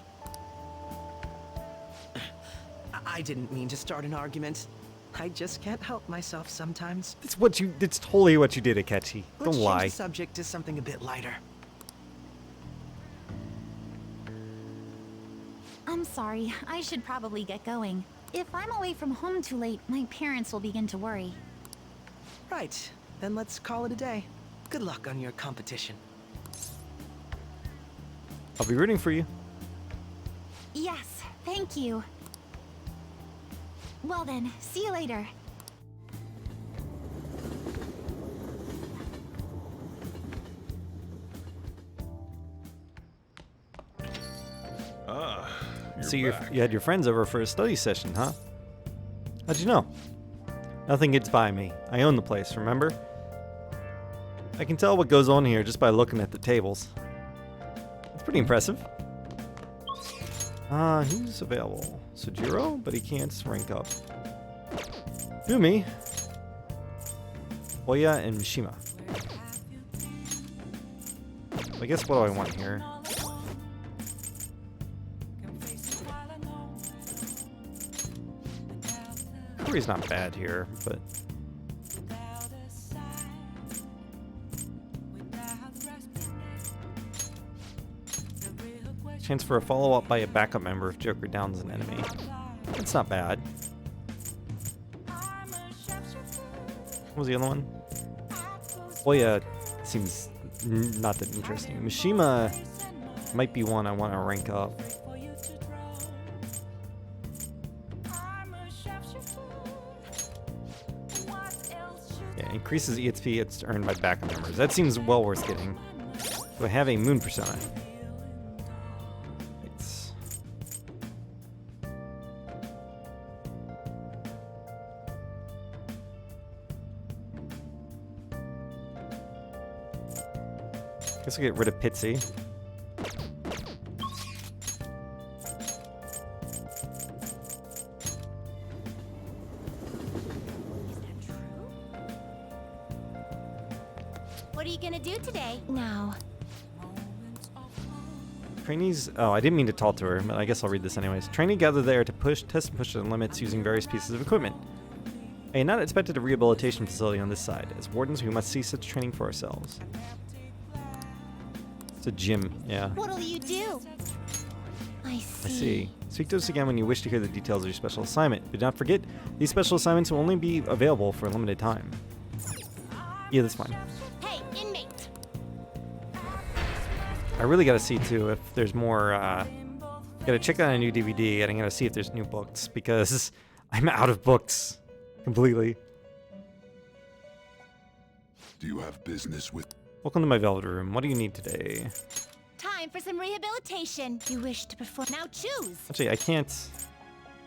I didn't mean to start an argument. I just can't help myself sometimes. It's totally what you did, Akechi. Let's Don't lie. change the subject to something a bit lighter. I'm sorry, I should probably get going. If I'm away from home too late, my parents will begin to worry. Right, then let's call it a day. Good luck on your competition. I'll be rooting for you. Yes, thank you. Well then, see you later. So you had your friends over for a study session, huh? How'd you know? Nothing gets by me. I own the place, remember? I can tell what goes on here just by looking at the tables. It's pretty impressive. Who's available? Sojiro, but he can't rank up. Yumi, Oya, and Mishima. I guess what do I want here? Kuri's not bad here, but chance for a follow-up by a backup member if Joker downs an enemy. That's not bad. What was the other one? Oya seems not that interesting. Mishima might be one I want to rank up. Yeah, increases EXP it's earned by backup members. That seems well worth getting. Do I have a moon persona? Guess I'll get rid of Pitsy. What are you gonna do today? Now. Trainees... Oh, I didn't mean to talk to her, but I guess I'll read this anyways. Trainee gathered there to test and push the limits using various pieces of equipment. I had not expected a rehabilitation facility on this side. As wardens, we must see such training for ourselves. It's a gym, yeah. What'll you do? I see. Speak to us again when you wish to hear the details of your special assignment. But do not forget, these special assignments will only be available for a limited time. Yeah, that's fine. Hey, inmate! I really gotta see, too, if there's more, gotta check out a new DVD, and I gotta see if there's new books, because I'm out of books. Completely. Do you have business with... Welcome to my velvet room. What do you need today? Time for some rehabilitation. You wish to perform. Now choose! Actually, I can't...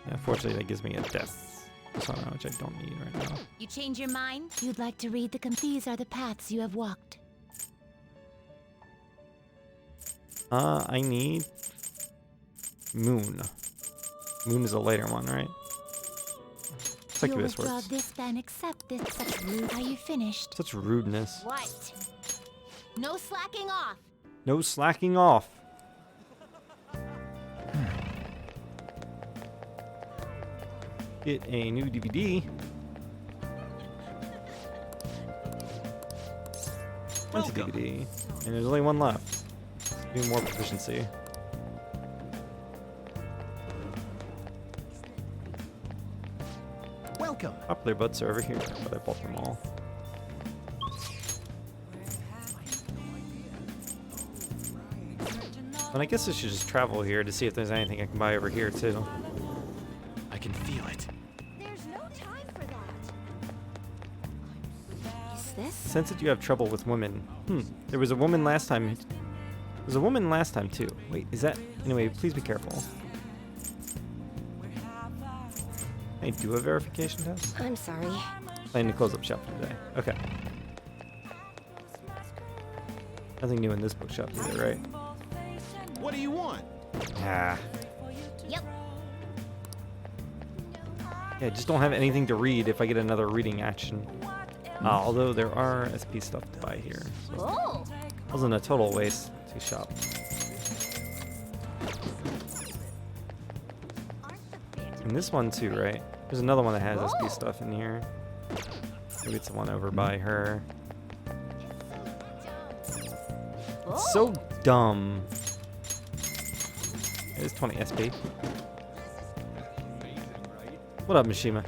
Yeah, unfortunately, that gives me a death persona, which I don't need right now. You change your mind? You'd like to read these are the paths you have walked. I need... Moon. Moon is a later one, right? Succubus You'll works. withdraw this then accept this. Such rude. Are you finished? Such rudeness. What? No slacking off! No slacking off. Get a new DVD. That's a DVD. And there's only one left. Do more proficiency. welcome. Popular boats are over here, but I bought them all. And I guess I should just travel here to see if there's anything I can buy over here too. I can feel it. There's no time for that. Is this? Sense that you have trouble with women. There was a woman last time. There was a woman last time too. Wait, is that? Anyway, please be careful. I do a verification test? I'm sorry. Planning to close up shop for today. Okay. Nothing new in this bookshop either, right? What do you want? Ah. Yep. Yeah, I just don't have anything to read if I get another reading action. Although there are SP stuff to buy here. So Oh. wasn't a total waste to shop. And this one too, right? There's another one that has SP stuff in here. Maybe it's the one over by her. It's so dumb. It's 20 SP. What up, Mishima?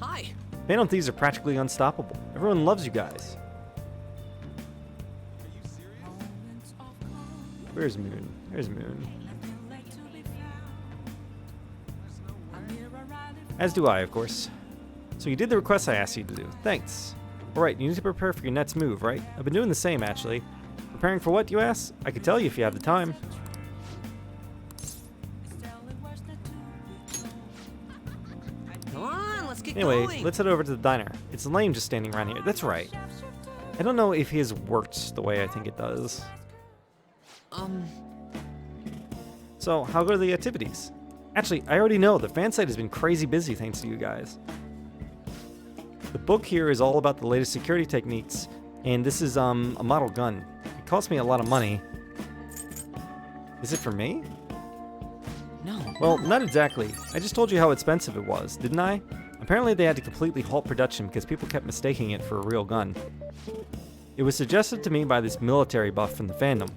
Hi. Phantom Thieves are practically unstoppable. Everyone loves you guys. Where's Moon? There's Moon. As do I, of course. So you did the request I asked you to do. Thanks. Alright, you need to prepare for your next move, right? I've been doing the same, actually. Preparing for what, you ask? I could tell you if you have the time. Come on, let's get Anyway, going. let's head over to the diner. It's lame just standing around here. That's right. I don't know if his works the way I think it does. So, how go the activities? Actually, I already know. The fan site has been crazy busy thanks to you guys. The book here is all about the latest security techniques, and this is a model gun. It cost me a lot of money. Is it for me? No. Well, not exactly. I just told you how expensive it was, didn't I? Apparently they had to completely halt production because people kept mistaking it for a real gun. It was suggested to me by this military buff from the fandom.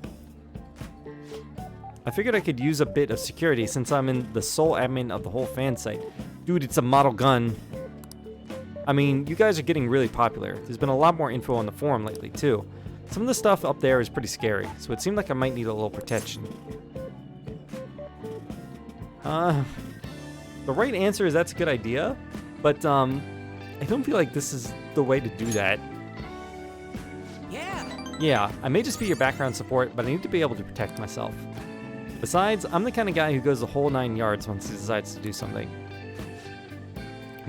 I figured I could use a bit of security since I'm in the sole admin of the whole fan site. Dude, it's a model gun. I mean, you guys are getting really popular. There's been a lot more info on the forum lately, too. Some of the stuff up there is pretty scary, so it seemed like I might need a little protection. The right answer is that's a good idea, but, I don't feel like this is the way to do that. Yeah, I may just be your background support, but I need to be able to protect myself. Besides, I'm the kind of guy who goes the whole 9 yards once he decides to do something.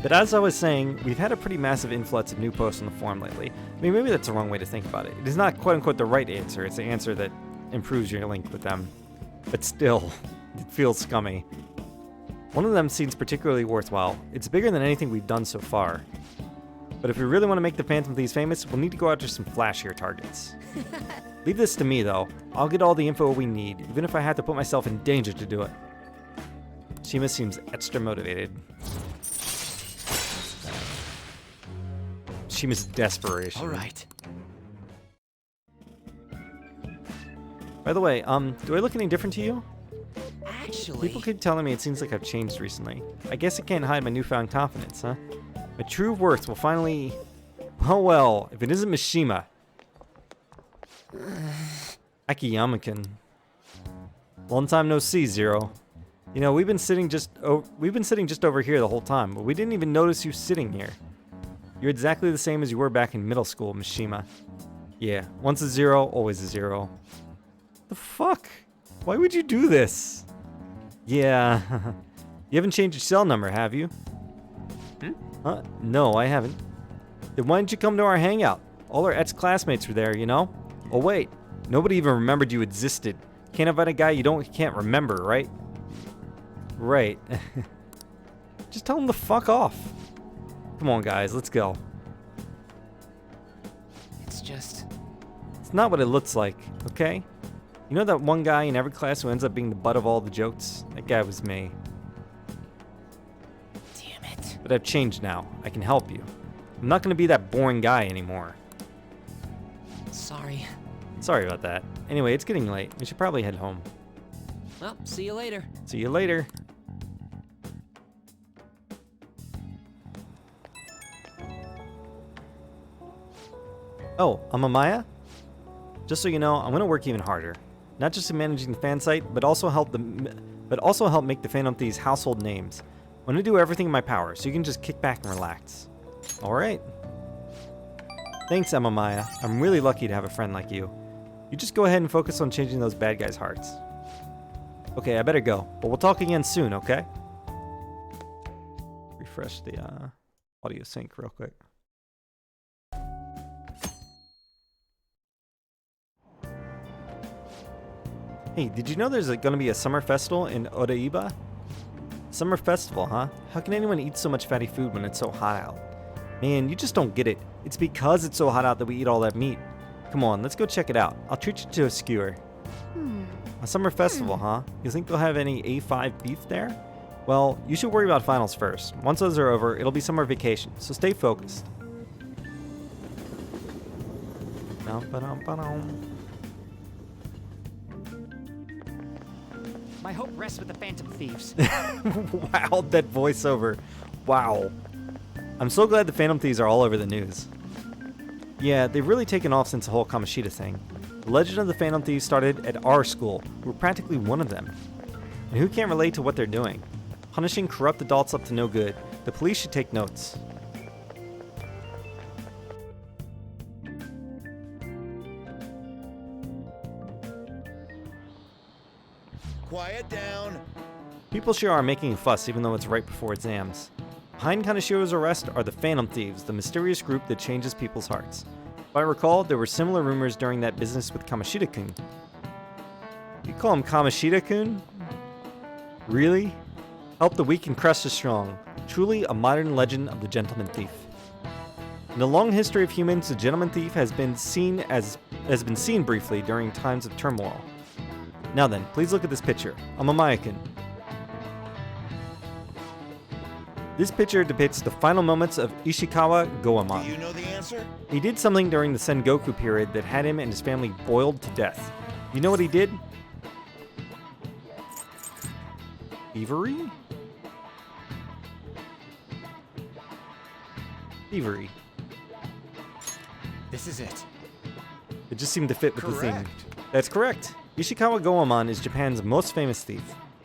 But as I was saying, we've had a pretty massive influx of new posts on the forum lately. I mean, maybe that's the wrong way to think about it. It is not quote-unquote the right answer, it's the answer that improves your link with them. But still, it feels scummy. One of them seems particularly worthwhile. It's bigger than anything we've done so far. But if we really want to make the Phantom Thieves famous, we'll need to go after some flashier targets. Leave this to me, though. I'll get all the info we need, even if I have to put myself in danger to do it. Shima seems extra motivated. Shima's desperation. All right. By the way, do I look any different to you? Actually... People keep telling me it seems like I've changed recently. I guess I can't hide my newfound confidence, huh? My true worth will finally... Well, if it isn't Mishima. Akiyama-kun. Long time no see, Zero. You know, we've been sitting just over here the whole time, but we didn't even notice you sitting here. You're exactly the same as you were back in middle school, Mishima. Yeah, once a zero, always a zero. The fuck? Why would you do this? Yeah. You haven't changed your cell number, have you? No, I haven't. Then why didn't you come to our hangout? All our ex-classmates were there, you know? Oh wait, nobody even remembered you existed. Can't invite a guy you can't remember, right? Right. Just tell him to fuck off. Come on, guys, let's go. It's just... It's not what it looks like, okay? You know that one guy in every class who ends up being the butt of all the jokes? That guy was me. Damn it. But I've changed now. I can help you. I'm not gonna be that boring guy anymore. Sorry. Sorry about that. Anyway, it's getting late. We should probably head home. Well, see you later. See you later. Oh, Amamiya? Just so you know, I'm gonna work even harder. Not just in managing the fan site, but also help make the Phantom Thieves household names. I'm gonna do everything in my power, so you can just kick back and relax. Alright. Thanks, Amamiya. I'm really lucky to have a friend like you. You just go ahead and focus on changing those bad guys' hearts. Okay, I better go, but we'll talk again soon, okay? Refresh the audio sync real quick. Hey, did you know there's gonna be a summer festival in Odaiba? Summer festival, huh? How can anyone eat so much fatty food when it's so hot out? Man, you just don't get it. It's because it's so hot out that we eat all that meat. Come on, let's go check it out. I'll treat you to a skewer. A summer festival, huh? You think they'll have any A5 beef there? Well, you should worry about finals first. Once those are over, it'll be summer vacation, so stay focused. My hope rests with the Phantom Thieves. Wow, that voiceover. Wow. I'm so glad the Phantom Thieves are all over the news. Yeah, they've really taken off since the whole Kamoshida thing. The legend of the Phantom Thieves started at our school. We're practically one of them. And who can't relate to what they're doing? Punishing corrupt adults up to no good. The police should take notes. Quiet down. People sure are making a fuss even though it's right before exams. Behind Kanashiro's arrest are the Phantom Thieves, the mysterious group that changes people's hearts. If I recall, there were similar rumors during that business with Kamoshida-kun. You call him Kamoshida-kun? Really? Help the weak and crush the strong. Truly a modern legend of the Gentleman Thief. In the long history of humans, the Gentleman Thief has been seen briefly during times of turmoil. Now then, please look at this picture. Amamiya-kun. This picture depicts the final moments of Ishikawa Goemon. Do you know the answer? He did something during the Sengoku period that had him and his family boiled to death. You know what he did? Thievery? Thievery. This is it. It just seemed to fit with the theme. Correct. That's correct. Ishikawa Goemon is Japan's most famous thief.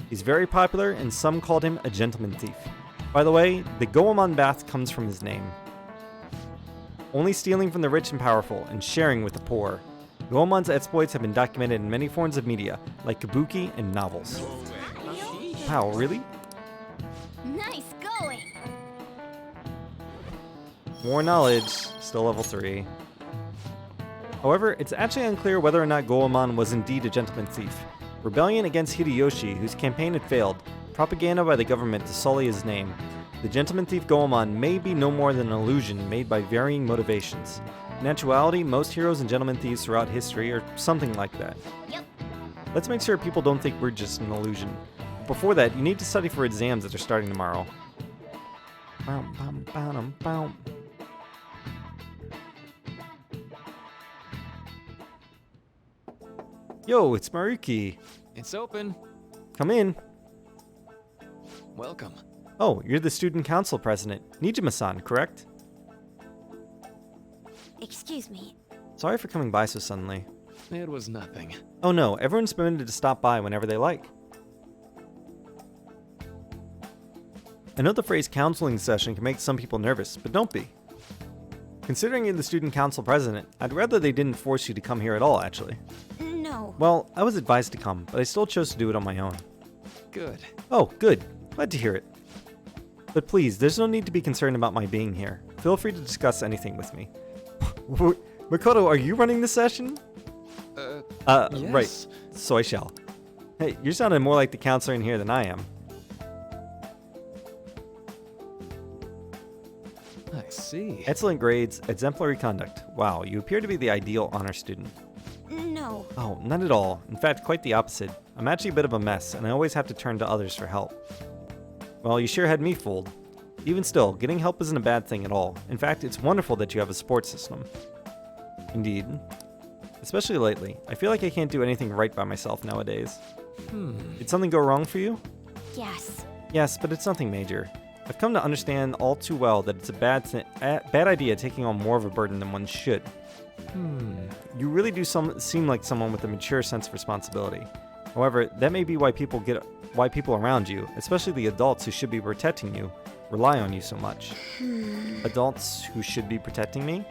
He's very popular and some called him a gentleman thief. By the way, the Goemon bath comes from his name. Only stealing from the rich and powerful and sharing with the poor. Goemon's exploits have been documented in many forms of media, like kabuki and novels. Wow, really? Nice going. More knowledge, still level 3. However, it's actually unclear whether or not Goemon was indeed a gentleman thief. Rebellion against Hideyoshi, whose campaign had failed, propaganda by the government to sully his name. The gentleman thief Goemon may be no more than an illusion made by varying motivations. In actuality, most heroes and gentleman thieves throughout history are something like that. Yep. Let's make sure people don't think we're just an illusion. Before that, you need to study for exams that are starting tomorrow. Yo, it's Maruki. It's open. Come in. Welcome. Oh, you're the student council president, Nijima-san, correct? Excuse me. Sorry for coming by so suddenly. It was nothing. Oh no, everyone's permitted to stop by whenever they like. I know the phrase counseling session can make some people nervous, but don't be. Considering you're the student council president, I'd rather they didn't force you to come here at all, actually. No. Well, I was advised to come, but I still chose to do it on my own. Good. Oh, good. Glad to hear it. But please, there's no need to be concerned about my being here. Feel free to discuss anything with me. Makoto, are you running the session? Yes. Right. So I shall. Hey, you're sounding more like the counselor in here than I am. I see. Excellent grades, exemplary conduct. Wow, you appear to be the ideal honor student. No. Oh, not at all. In fact, quite the opposite. I'm actually a bit of a mess, and I always have to turn to others for help. Well, you sure had me fooled. Even still, getting help isn't a bad thing at all. In fact, it's wonderful that you have a support system. Indeed. Especially lately. I feel like I can't do anything right by myself nowadays. Did something go wrong for you? Yes. Yes, but it's nothing major. I've come to understand all too well that it's a bad idea taking on more of a burden than one should. You really do seem like someone with a mature sense of responsibility. However, that may be why people around you, especially the adults who should be protecting you, rely on you so much. Adults who should be protecting me?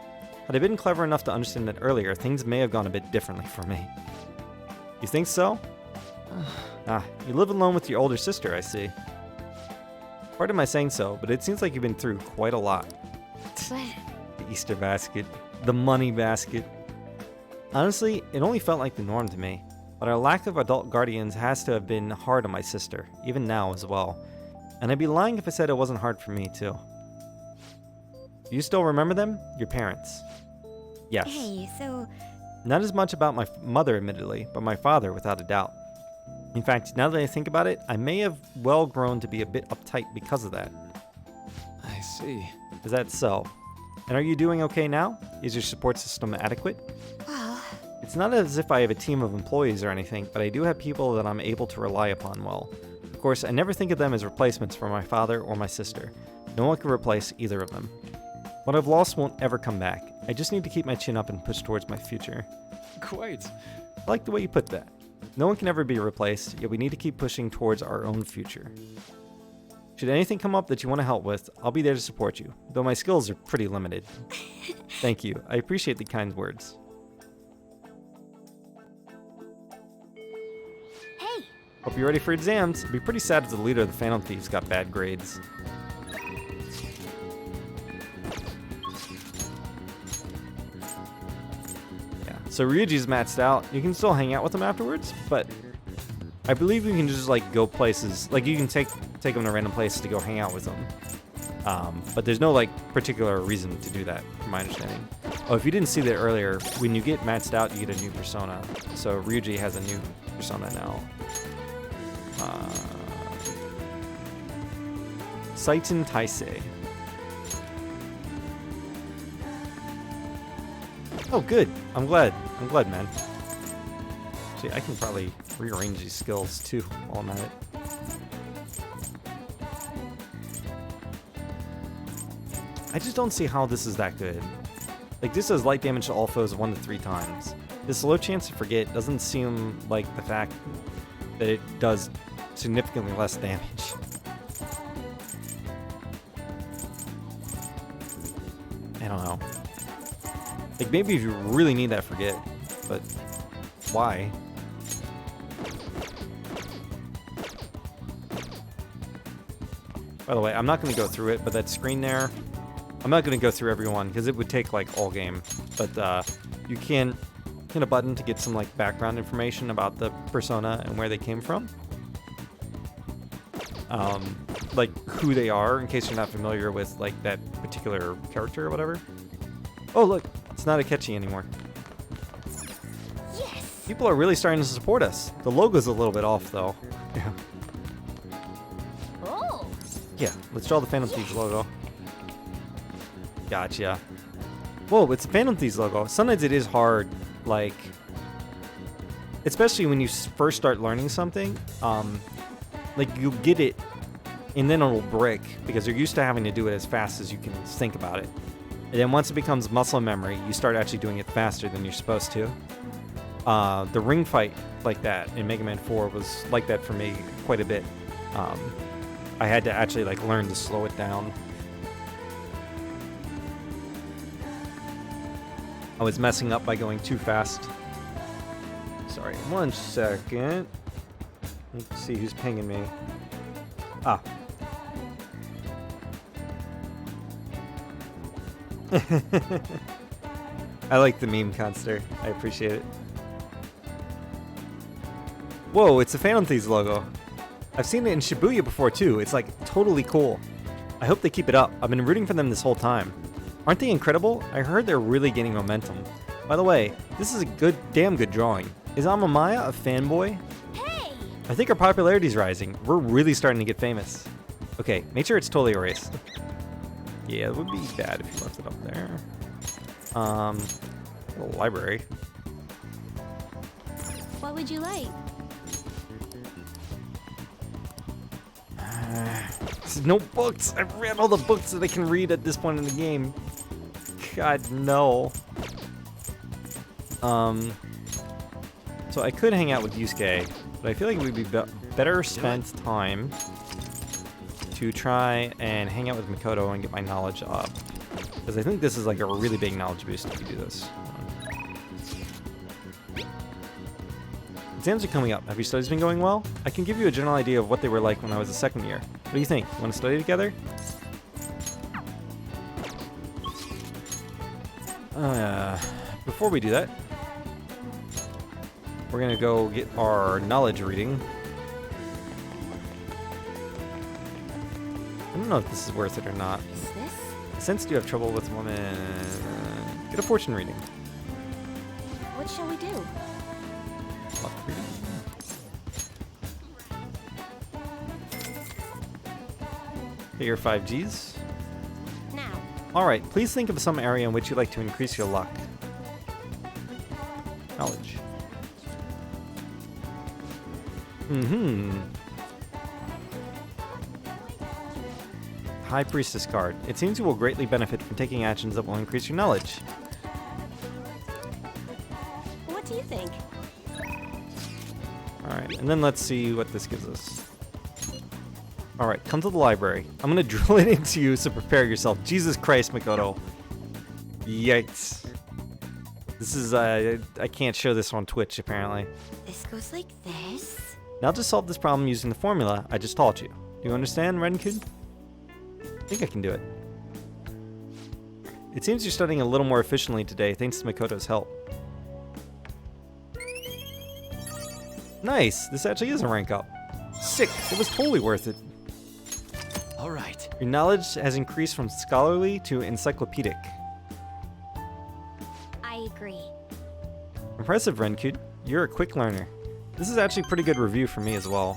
Had I been clever enough to understand that earlier, things may have gone a bit differently for me. You think so? You live alone with your older sister, I see. Pardon my saying so, but it seems like you've been through quite a lot. The Easter basket. The money basket. Honestly, it only felt like the norm to me, but our lack of adult guardians has to have been hard on my sister, even now as well. And I'd be lying if I said it wasn't hard for me, too. Do you still remember them? Your parents? Yes. Hey, so... Not as much about my mother, admittedly, but my father, without a doubt. In fact, now that I think about it, I may have well grown to be a bit uptight because of that. I see. Is that so? And are you doing okay now? Is your support system adequate? Well... It's not as if I have a team of employees or anything, but I do have people that I'm able to rely upon well. Of course, I never think of them as replacements for my father or my sister. No one can replace either of them. What I've lost won't ever come back. I just need to keep my chin up and push towards my future. Quite. I like the way you put that. No one can ever be replaced, yet we need to keep pushing towards our own future. Should anything come up that you want to help with, I'll be there to support you, though my skills are pretty limited. Thank you. I appreciate the kind words. Hey! Hope you're ready for exams. It'd be pretty sad if the leader of the Phantom Thieves got bad grades. So Ryuji's maxed out. You can still hang out with him afterwards, but I believe you can just like go places. Like you can take him to random places to go hang out with him. But there's no like particular reason to do that, from my understanding. Oh, if you didn't see that earlier, when you get maxed out, you get a new persona. So Ryuji has a new persona now. Seitan Taisei. Oh, good. I'm glad, man. See, I can probably rearrange these skills, too, while I'm at it. I just don't see how this is that good. Like, this does light damage to all foes 1 to 3 times. This low chance to forget doesn't seem like the fact that it does significantly less damage. I don't know. Like, maybe if you really need that, forget. But why? By the way, I'm not going to go through it, but that screen there, I'm not going to go through everyone because it would take, like, all game. But you can hit a button to get some, like, background information about the persona and where they came from. Like, who they are, in case you're not familiar with, like, that particular character or whatever. Oh, look. It's not Akechi anymore. Yes. People are really starting to support us. The logo's a little bit off, though. Yeah. Oh. Yeah, let's draw the Phantom Thieves logo. Gotcha. Whoa, it's the Phantom Thieves logo. Sometimes it is hard, like, especially when you first start learning something. Like, you get it, and then it'll break, because you're used to having to do it as fast as you can think about it. And then once it becomes muscle memory, you start actually doing it faster than you're supposed to. The ring fight like that in Mega Man 4 was like that for me quite a bit. I had to actually like learn to slow it down. I was messing up by going too fast. Sorry, 1 second. Let's see who's pinging me. Ah. I like the meme, Conster. I appreciate it. Whoa, it's a Phantom Thieves logo. I've seen it in Shibuya before too. It's like totally cool. I hope they keep it up. I've been rooting for them this whole time. Aren't they incredible? I heard they're really gaining momentum. By the way, this is a damn good drawing. Is Amamaya a fanboy? Hey! I think our popularity's rising. We're really starting to get famous. Okay, make sure it's totally erased. Yeah, it would be bad if you left it up there. The library. What would you like? There's no books. I've read all the books that I can read at this point in the game. God, no. So I could hang out with Yusuke, but I feel like it would be better spent time to try and hang out with Makoto and get my knowledge up. Because I think this is like a really big knowledge boost if you do this. Exams are coming up. Have your studies been going well? I can give you a general idea of what they were like when I was a second year. What do you think? Want to study together? Before we do that, we're gonna go get our knowledge reading. I don't know if this is worth it or not. Is this? I sense you have trouble with women. Get a fortune reading. What shall we do? Luck reading. Get your 5 Gs. Now. Alright, please think of some area in which you'd like to increase your luck. Knowledge. High Priestess card. It seems you will greatly benefit from taking actions that will increase your knowledge. What do you think? Alright, and then let's see what this gives us. Alright, come to the library. I'm gonna drill it into you, so prepare yourself. Jesus Christ, Makoto. Yikes. This is, I can't show this on Twitch, apparently. This goes like this. Now just solve this problem using the formula I just taught you. Do you understand, Renkun? I think I can do it. It seems you're studying a little more efficiently today, thanks to Makoto's help. Nice! This actually is a rank up. Sick! It was totally worth it. Alright. Your knowledge has increased from scholarly to encyclopedic. I agree. Impressive, Renkun. You're a quick learner. This is actually a pretty good review for me as well.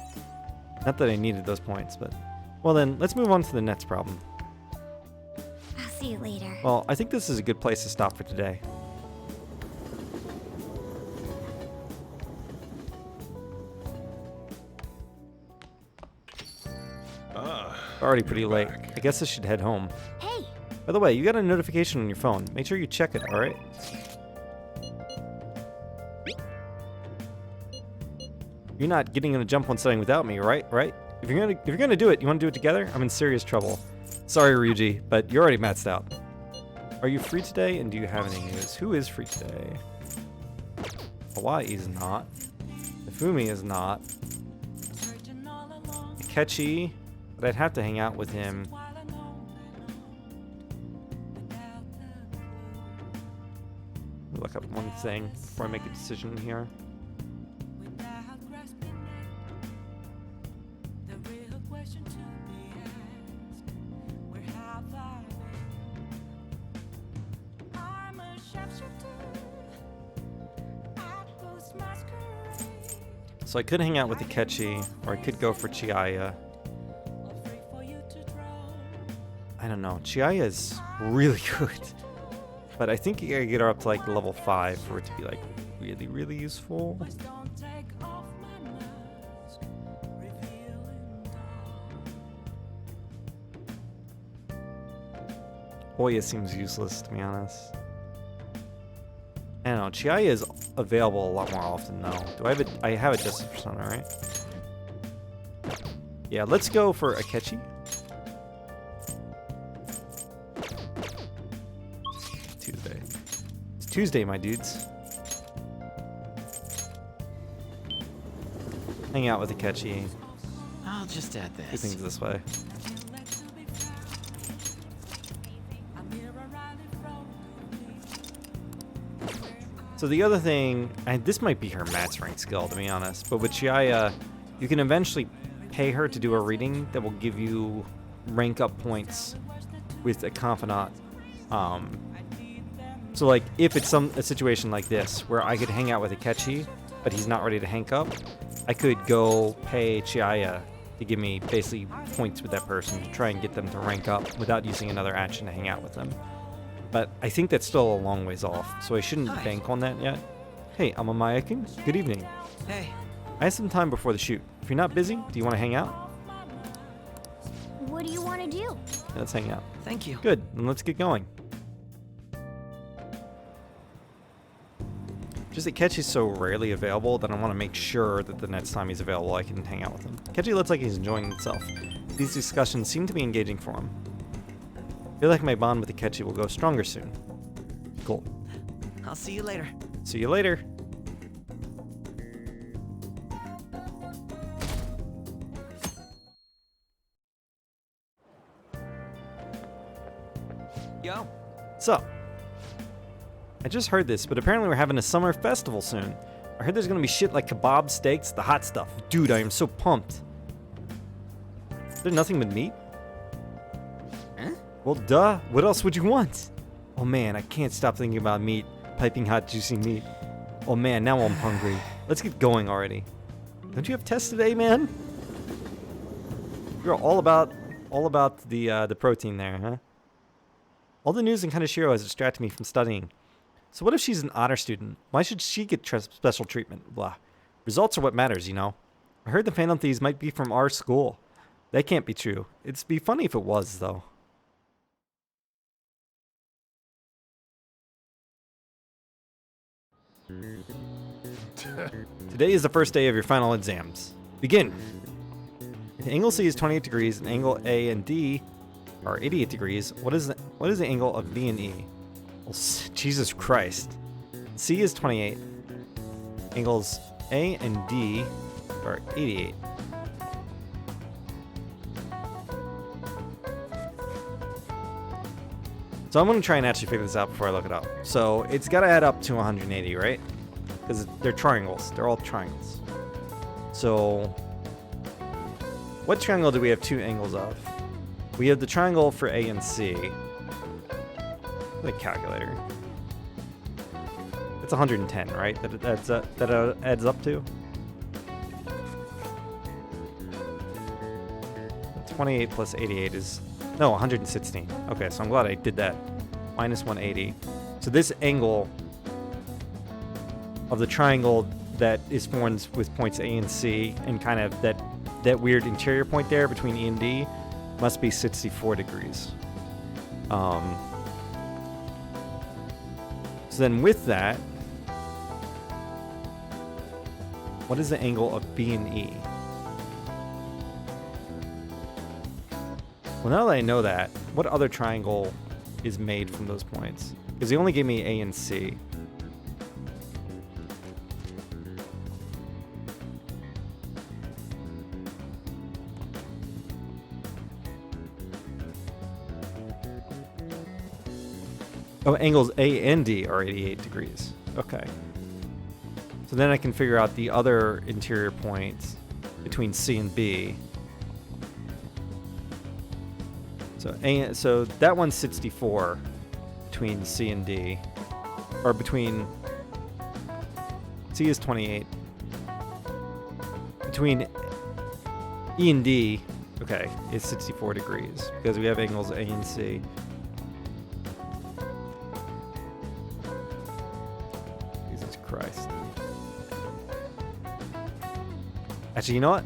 Not that I needed those points, but... Well then, let's move on to the next problem. I'll see you later. Well, I think this is a good place to stop for today. Already pretty late. I guess I should head home. Hey! By the way, you got a notification on your phone. Make sure you check it, alright? You're not getting in a jump on studying without me, right? Right? If you're gonna do it, you wanna do it together? I'm in serious trouble. Sorry, Ryuji, but you're already maxed out. Are you free today, and do you have any news? Who is free today? Hawaii is not. Ifumi is not. Akechi, but I'd have to hang out with him. Look up one thing before I make a decision here. So I could hang out with Akechi, or I could go for Chiaya. I don't know. Chiaya is really good. But I think you gotta get her up to like level 5 for it to be like really, really useful. Hoya seems useless, to be honest. I don't know. Chiaya is available a lot more often, though. Do I have it? I have a Justice Persona, right? Yeah, let's go for Akechi. Tuesday. It's Tuesday, my dudes. Hang out with Akechi. I'll just add this. Do things this way. So the other thing, and this might be her max rank skill, to be honest, but with Chiaya, you can eventually pay her to do a reading that will give you rank up points with a confidant. So like, if it's a situation like this, where I could hang out with Akechi, but he's not ready to hang up, I could go pay Chiaya to give me basically points with that person to try and get them to rank up without using another action to hang out with them. But I think that's still a long ways off, so I shouldn't bank on that yet. Hey, I'm Amaya-kun. Good evening. Hey. I have some time before the shoot. If you're not busy, do you want to hang out? What do you want to do? Let's hang out. Thank you. Good, then let's get going. Just that Ketchy's so rarely available that I want to make sure that the next time he's available I can hang out with him. Ketchy looks like he's enjoying himself. These discussions seem to be engaging for him. I feel like my bond with the Ketchy will go stronger soon. Cool. I'll see you later. See you later. Yo. So, I just heard this, but apparently we're having a summer festival soon. I heard there's gonna be shit like kebab, steaks, the hot stuff. Dude, I am so pumped. Is there nothing but meat? Huh? Well, duh. What else would you want? Oh man, I can't stop thinking about meat. Piping hot, juicy meat. Oh man, now I'm hungry. Let's get going already. Don't you have tests today, man? You're all about the protein there, huh? All the news in Kaneshiro has distracted me from studying. So what if she's an honor student? Why should she get special treatment? Blah. Results are what matters, you know. I heard the Phantom Thieves might be from our school. That can't be true. It'd be funny if it was, though. Today is the first day of your final exams. Begin! If angle C is 28 degrees and angle A and D are 88 degrees, what is the angle of B and E? Well, Jesus Christ. C is 28. Angles A and D are 88. So I'm going to try and actually figure this out before I look it up. So it's got to add up to 180, right? Because they're triangles. They're all triangles. So what triangle do we have two angles of? We have the triangle for A and C. The calculator. It's 110, right? That adds up to? 28 plus 88 is... No, 116. Okay, so I'm glad I did that. Minus 180. So this angle of the triangle that is formed with points A and C and kind of that weird interior point there between E and D must be 64 degrees. So then with that, what is the angle of B and E? Well, now that I know that, what other triangle is made from those points? Because they only gave me A and C. Oh, angles A and D are 88 degrees. Okay. So then I can figure out the other interior points between C and B. So that one's 64 between C and D. Or between... C is 28. Between E and D, okay, is 64 degrees. Because we have angles A and C. Jesus Christ. Actually, you know what?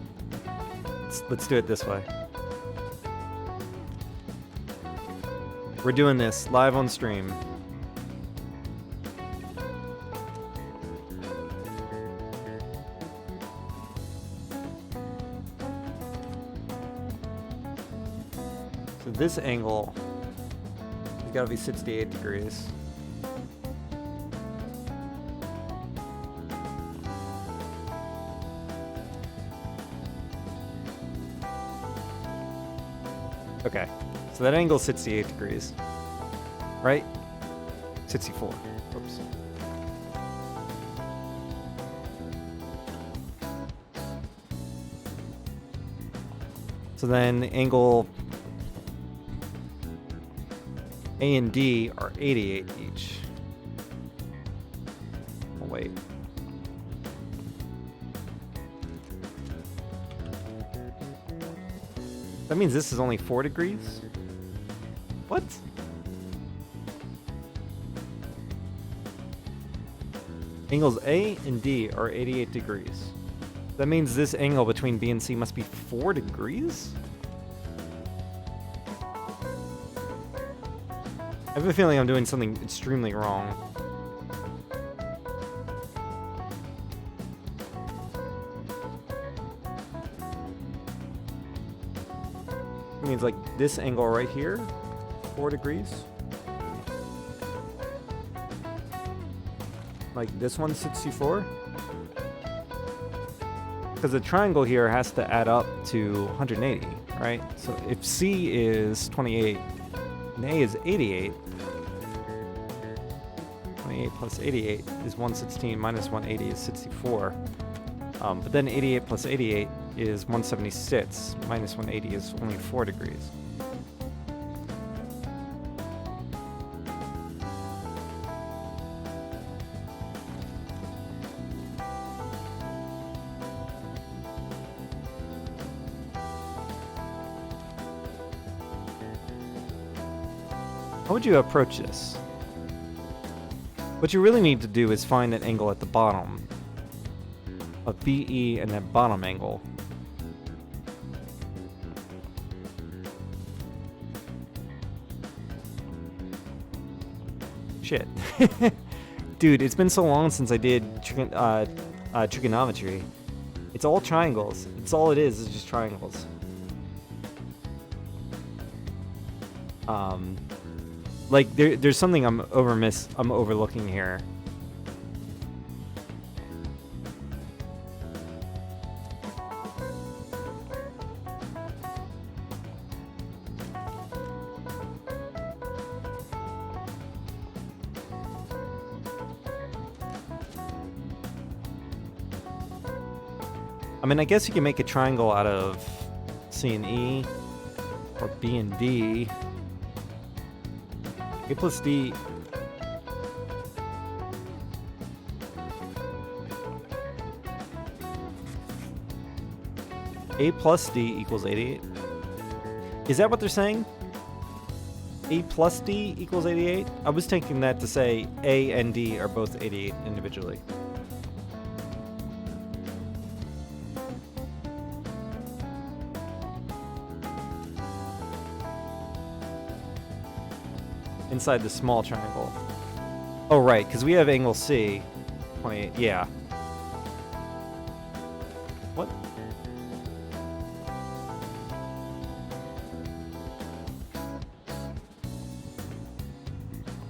Let's do it this way. We're doing this live on stream. So this angle has got to be 68 degrees. Okay. So that angle is 68 degrees, right? 64. Oops. So then angle A and D are 88 each. Oh, wait. That means this is only 4 degrees? What? Angles A and D are 88 degrees. That means this angle between B and C must be 4 degrees? I have a feeling I'm doing something extremely wrong. It means like this angle right here, 4 degrees. Like this one's 64. Because the triangle here has to add up to 180, right? So if C is 28 and A is 88, 28 plus 88 is 116 minus 180 is 64. But then 88 plus 88 is 176 minus 180 is only 4 degrees. How would you approach this? What you really need to do is find an angle at the bottom of BE and that bottom angle. Shit. Dude, it's been so long since I did trigonometry. It's all triangles. It's all it is just triangles. Like there's something I'm overlooking here. I mean, I guess you can make a triangle out of C and E, or B and D. A plus D. A plus D equals 88. Is that what they're saying? A plus D equals 88? I was taking that to say A and D are both 88 individually. Inside the small triangle. Oh, right, because we have angle C. 28, yeah. What?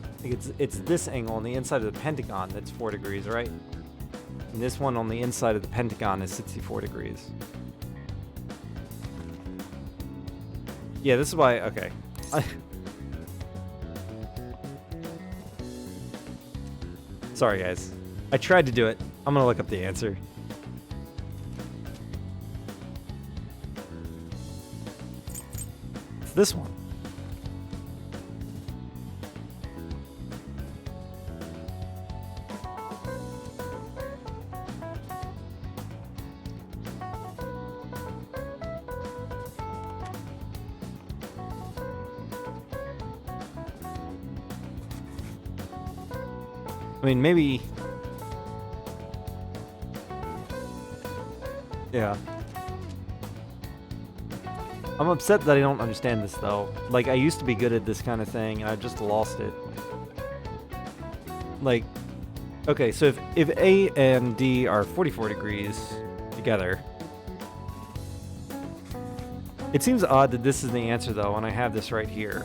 I think it's this angle on the inside of the pentagon that's 4 degrees, right? And this one on the inside of the pentagon is 64 degrees. Yeah, this is why, okay. Sorry, guys. I tried to do it. I'm gonna look up the answer. It's this one. I mean, maybe... Yeah. I'm upset that I don't understand this, though. Like, I used to be good at this kind of thing, and I just lost it. Like, okay, so if A and D are 44 degrees together... It seems odd that this is the answer, though, and I have this right here.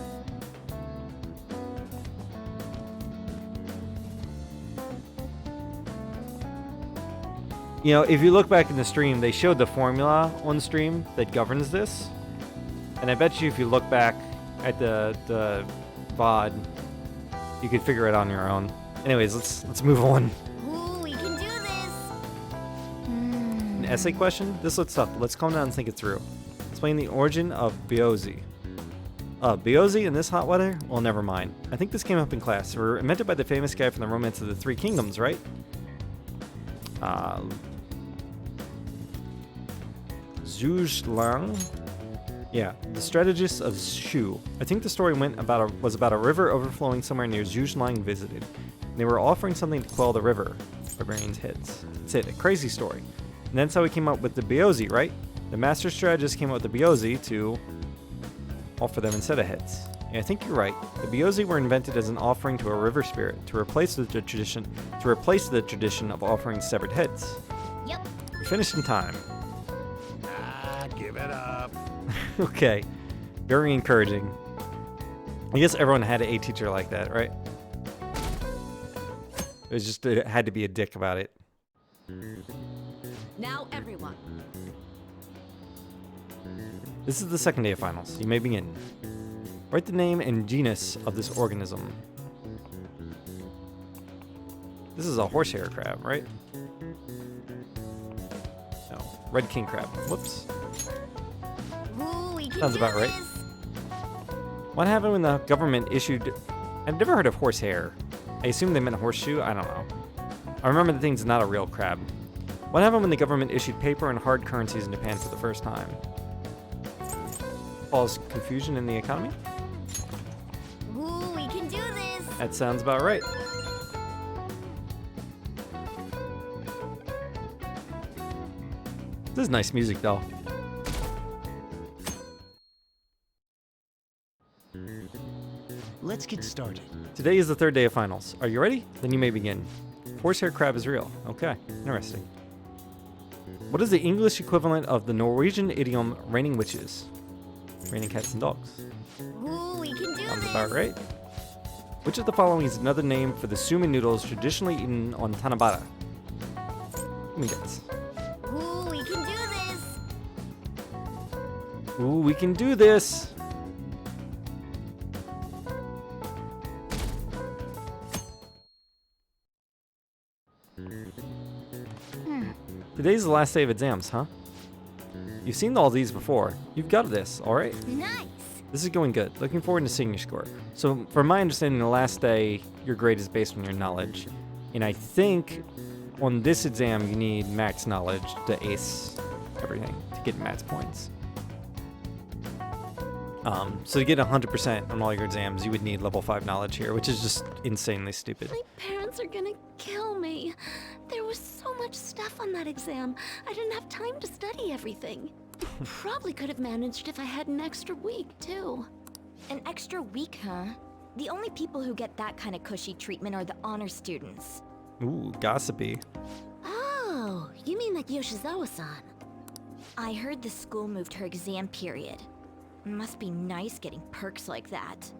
You know, if you look back in the stream, they showed the formula on the stream that governs this. And I bet you if you look back at the VOD, you could figure it on your own. Anyways, let's move on. Ooh, we can do this! An essay question? This looks tough, but let's calm down and think it through. Explain the origin of Biozi. Biozi in this hot weather? Well, never mind. I think this came up in class. They were invented by the famous guy from the Romance of the Three Kingdoms, right? Zhuge Liang? Yeah, the strategist of Shu. I think the story was about a river overflowing somewhere near Zhuge Liang visited. They were offering something to quell the river. Barbarians' hits. That's it, a crazy story. And that's how we came up with the Biozi, right? The master strategist came up with the Biozi to offer them instead of hits. Yeah, I think you're right. The Biozi were invented as an offering to a river spirit to replace the tradition of offering severed heads. Yep. We finished in time. Give it up. Okay. Very encouraging. I guess everyone had a teacher like that, right? It had to be a dick about it. Now everyone. This is the second day of finals. You may begin. Write the name and genus of this organism. This is a horsehair crab, right? No, red king crab. Whoops. Ooh, we can Sounds do about right. this. What happened when the government issued... I've never heard of horsehair. I assume they meant horseshoe? I don't know. I remember the thing's not a real crab. What happened when the government issued paper and hard currencies in Japan for the first time? Caused confusion in the economy? Ooh, we can do this. That sounds about right. This is nice music, though. Let's get started. Today is the third day of finals. Are you ready? Then you may begin. Horsehair crab is real. Okay, interesting. What is the English equivalent of the Norwegian idiom raining witches? Raining cats and dogs. Ooh, we can do Sounds this. about right. Which of the following is another name for the sumi noodles traditionally eaten on Tanabata? Let me guess. Ooh, we can do this. Ooh, we can do this. Today's the last day of exams, huh? You've seen all these before. You've got this, all right? Nice. This is going good. Looking forward to seeing your score. So, from my understanding, the last day, your grade is based on your knowledge. And I think on this exam, you need max knowledge to ace everything, to get max points. So to get 100% on all your exams, you would need level 5 knowledge here, which is just insanely stupid. My parents are gonna kill me. There was so much stuff on that exam. I didn't have time to study everything. Probably could have managed if I had an extra week, too. An extra week, huh? The only people who get that kind of cushy treatment are the honor students. Ooh, gossipy. Oh, you mean like Yoshizawa-san? I heard the school moved her exam period. Must be nice getting perks like that.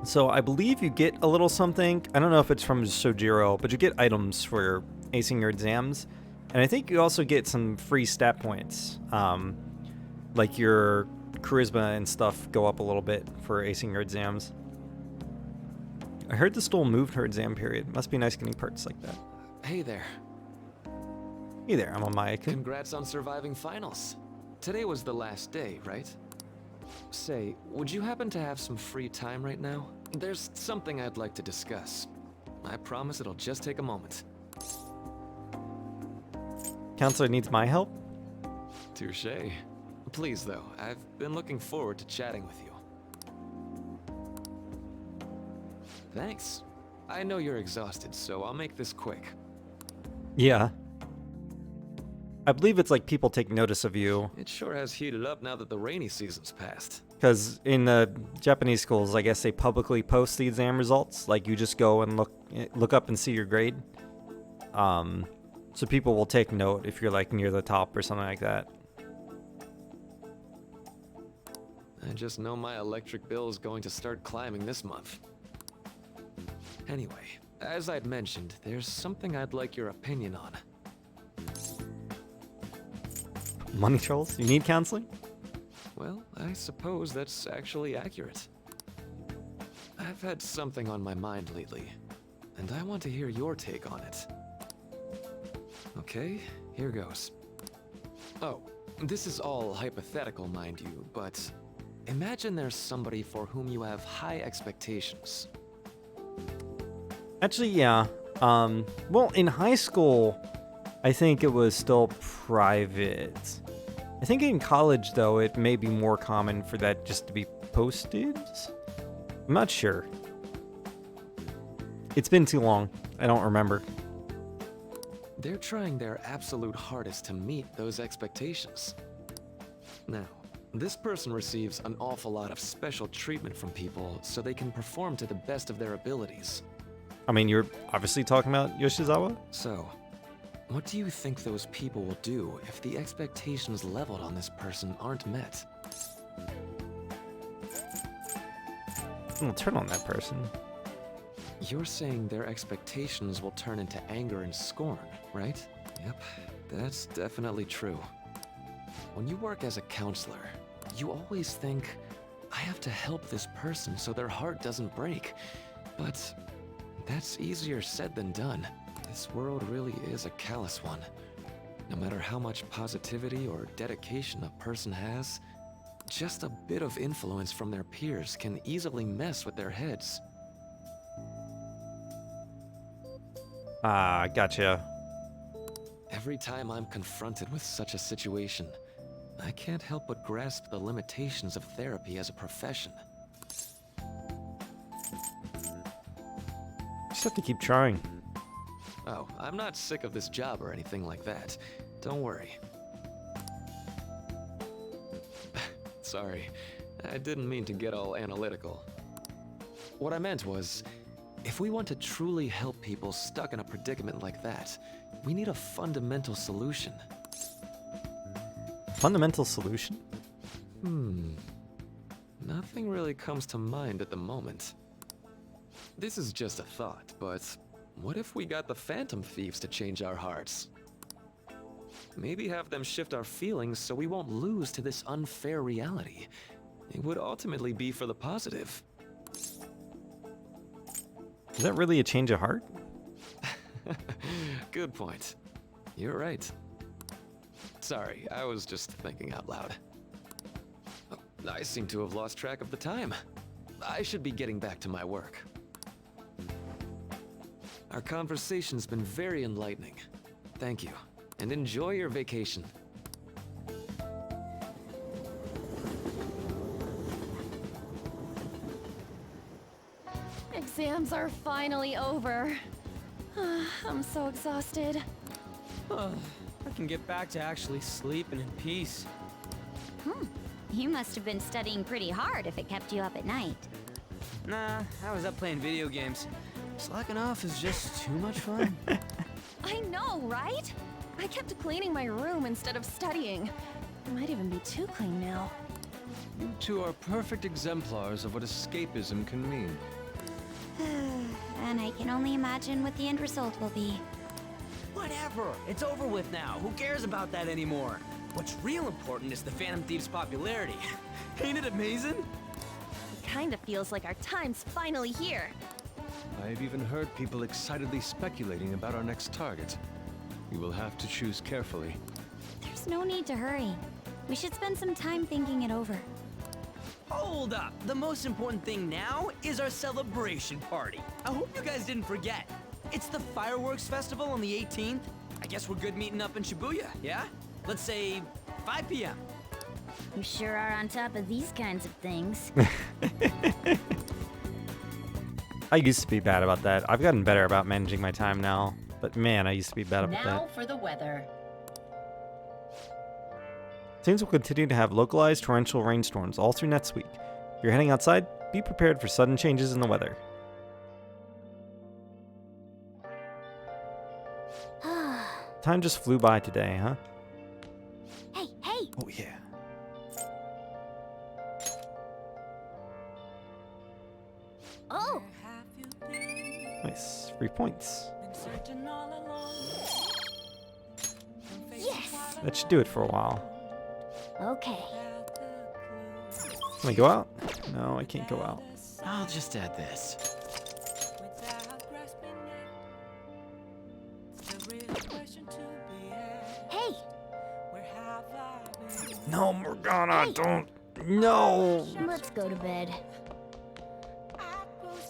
So I believe you get a little something. I don't know if it's from Sojiro, but you get items for acing your exams. And I think you also get some free stat points. Like your charisma and stuff go up a little bit for acing your exams. I heard the school moved her exam period. Must be nice getting perks like that. Hey there. Hey there, I'm on my... Congrats on surviving finals. Today was the last day, right? Say, would you happen to have some free time right now? There's something I'd like to discuss. I promise it'll just take a moment. Counselor needs my help? Touché. Please, though, I've been looking forward to chatting with you. Thanks. I know you're exhausted, so I'll make this quick. Yeah. I believe it's like people take notice of you. It sure has heated up now that the rainy season's passed. Because in the Japanese schools, I guess they publicly post the exam results. Like you just go and look up and see your grade. So people will take note if you're like near the top or something like that. I just know my electric bill is going to start climbing this month. Anyway, as I'd mentioned, there's something I'd like your opinion on. Money trolls? You need counseling? Well, I suppose that's actually accurate. I've had something on my mind lately, and I want to hear your take on it. Okay, here goes. Oh, this is all hypothetical, mind you, but imagine there's somebody for whom you have high expectations. Actually, yeah. Well, in high school, I think it was still private. I think in college, though, it may be more common for that just to be posted. I'm not sure. It's been too long. I don't remember. They're trying their absolute hardest to meet those expectations. Now, this person receives an awful lot of special treatment from people so they can perform to the best of their abilities. I mean, you're obviously talking about Yoshizawa? So, what do you think those people will do if the expectations leveled on this person aren't met? Well, turn on that person. You're saying their expectations will turn into anger and scorn, right? Yep, that's definitely true. When you work as a counselor, you always think, I have to help this person so their heart doesn't break. But that's easier said than done. This world really is a callous one. No matter how much positivity or dedication a person has, just a bit of influence from their peers can easily mess with their heads. Ah, gotcha. Every time I'm confronted with such a situation, I can't help but grasp the limitations of therapy as a profession. Just have to keep trying. Oh, I'm not sick of this job or anything like that. Don't worry. Sorry, I didn't mean to get all analytical. What I meant was, if we want to truly help people stuck in a predicament like that, we need a fundamental solution. Fundamental solution? Nothing really comes to mind at the moment. This is just a thought, but what if we got the Phantom Thieves to change our hearts? Maybe have them shift our feelings so we won't lose to this unfair reality. It would ultimately be for the positive. Is that really a change of heart? Good point. You're right. Sorry, I was just thinking out loud. Oh, I seem to have lost track of the time. I should be getting back to my work. Our conversation's been very enlightening. Thank you, and enjoy your vacation. Exams are finally over. I'm so exhausted. I can get back to actually sleeping in peace. You must have been studying pretty hard if it kept you up at night. Nah, I was up playing video games. Slacking off is just too much fun. I know, right? I kept cleaning my room instead of studying. It might even be too clean now. You two are perfect exemplars of what escapism can mean. And I can only imagine what the end result will be. Whatever, it's over with now. Who cares about that anymore? What's real important is the Phantom Thieves' popularity. Ain't it amazing? It kinda feels like our time's finally here. I've even heard people excitedly speculating about our next target. We will have to choose carefully. There's no need to hurry. We should spend some time thinking it over. Hold up! The most important thing now is our celebration party. I hope you guys didn't forget. It's the fireworks festival on the 18th. I guess we're good meeting up in Shibuya, yeah? Let's say 5 p.m. You sure are on top of these kinds of things. I used to be bad about that. I've gotten better about managing my time now. But man, I used to be bad about that. Now for the weather. Things will continue to have localized torrential rainstorms all through next week. If you're heading outside, be prepared for sudden changes in the weather. Time just flew by today, huh? Hey, hey! Oh, yeah. Oh! Nice. 3 points. Yes! That should do it for a while. Okay. Can I go out? No, I can't go out. I'll just add this. Hey! No, Morgana, don't. No! Let's go to bed.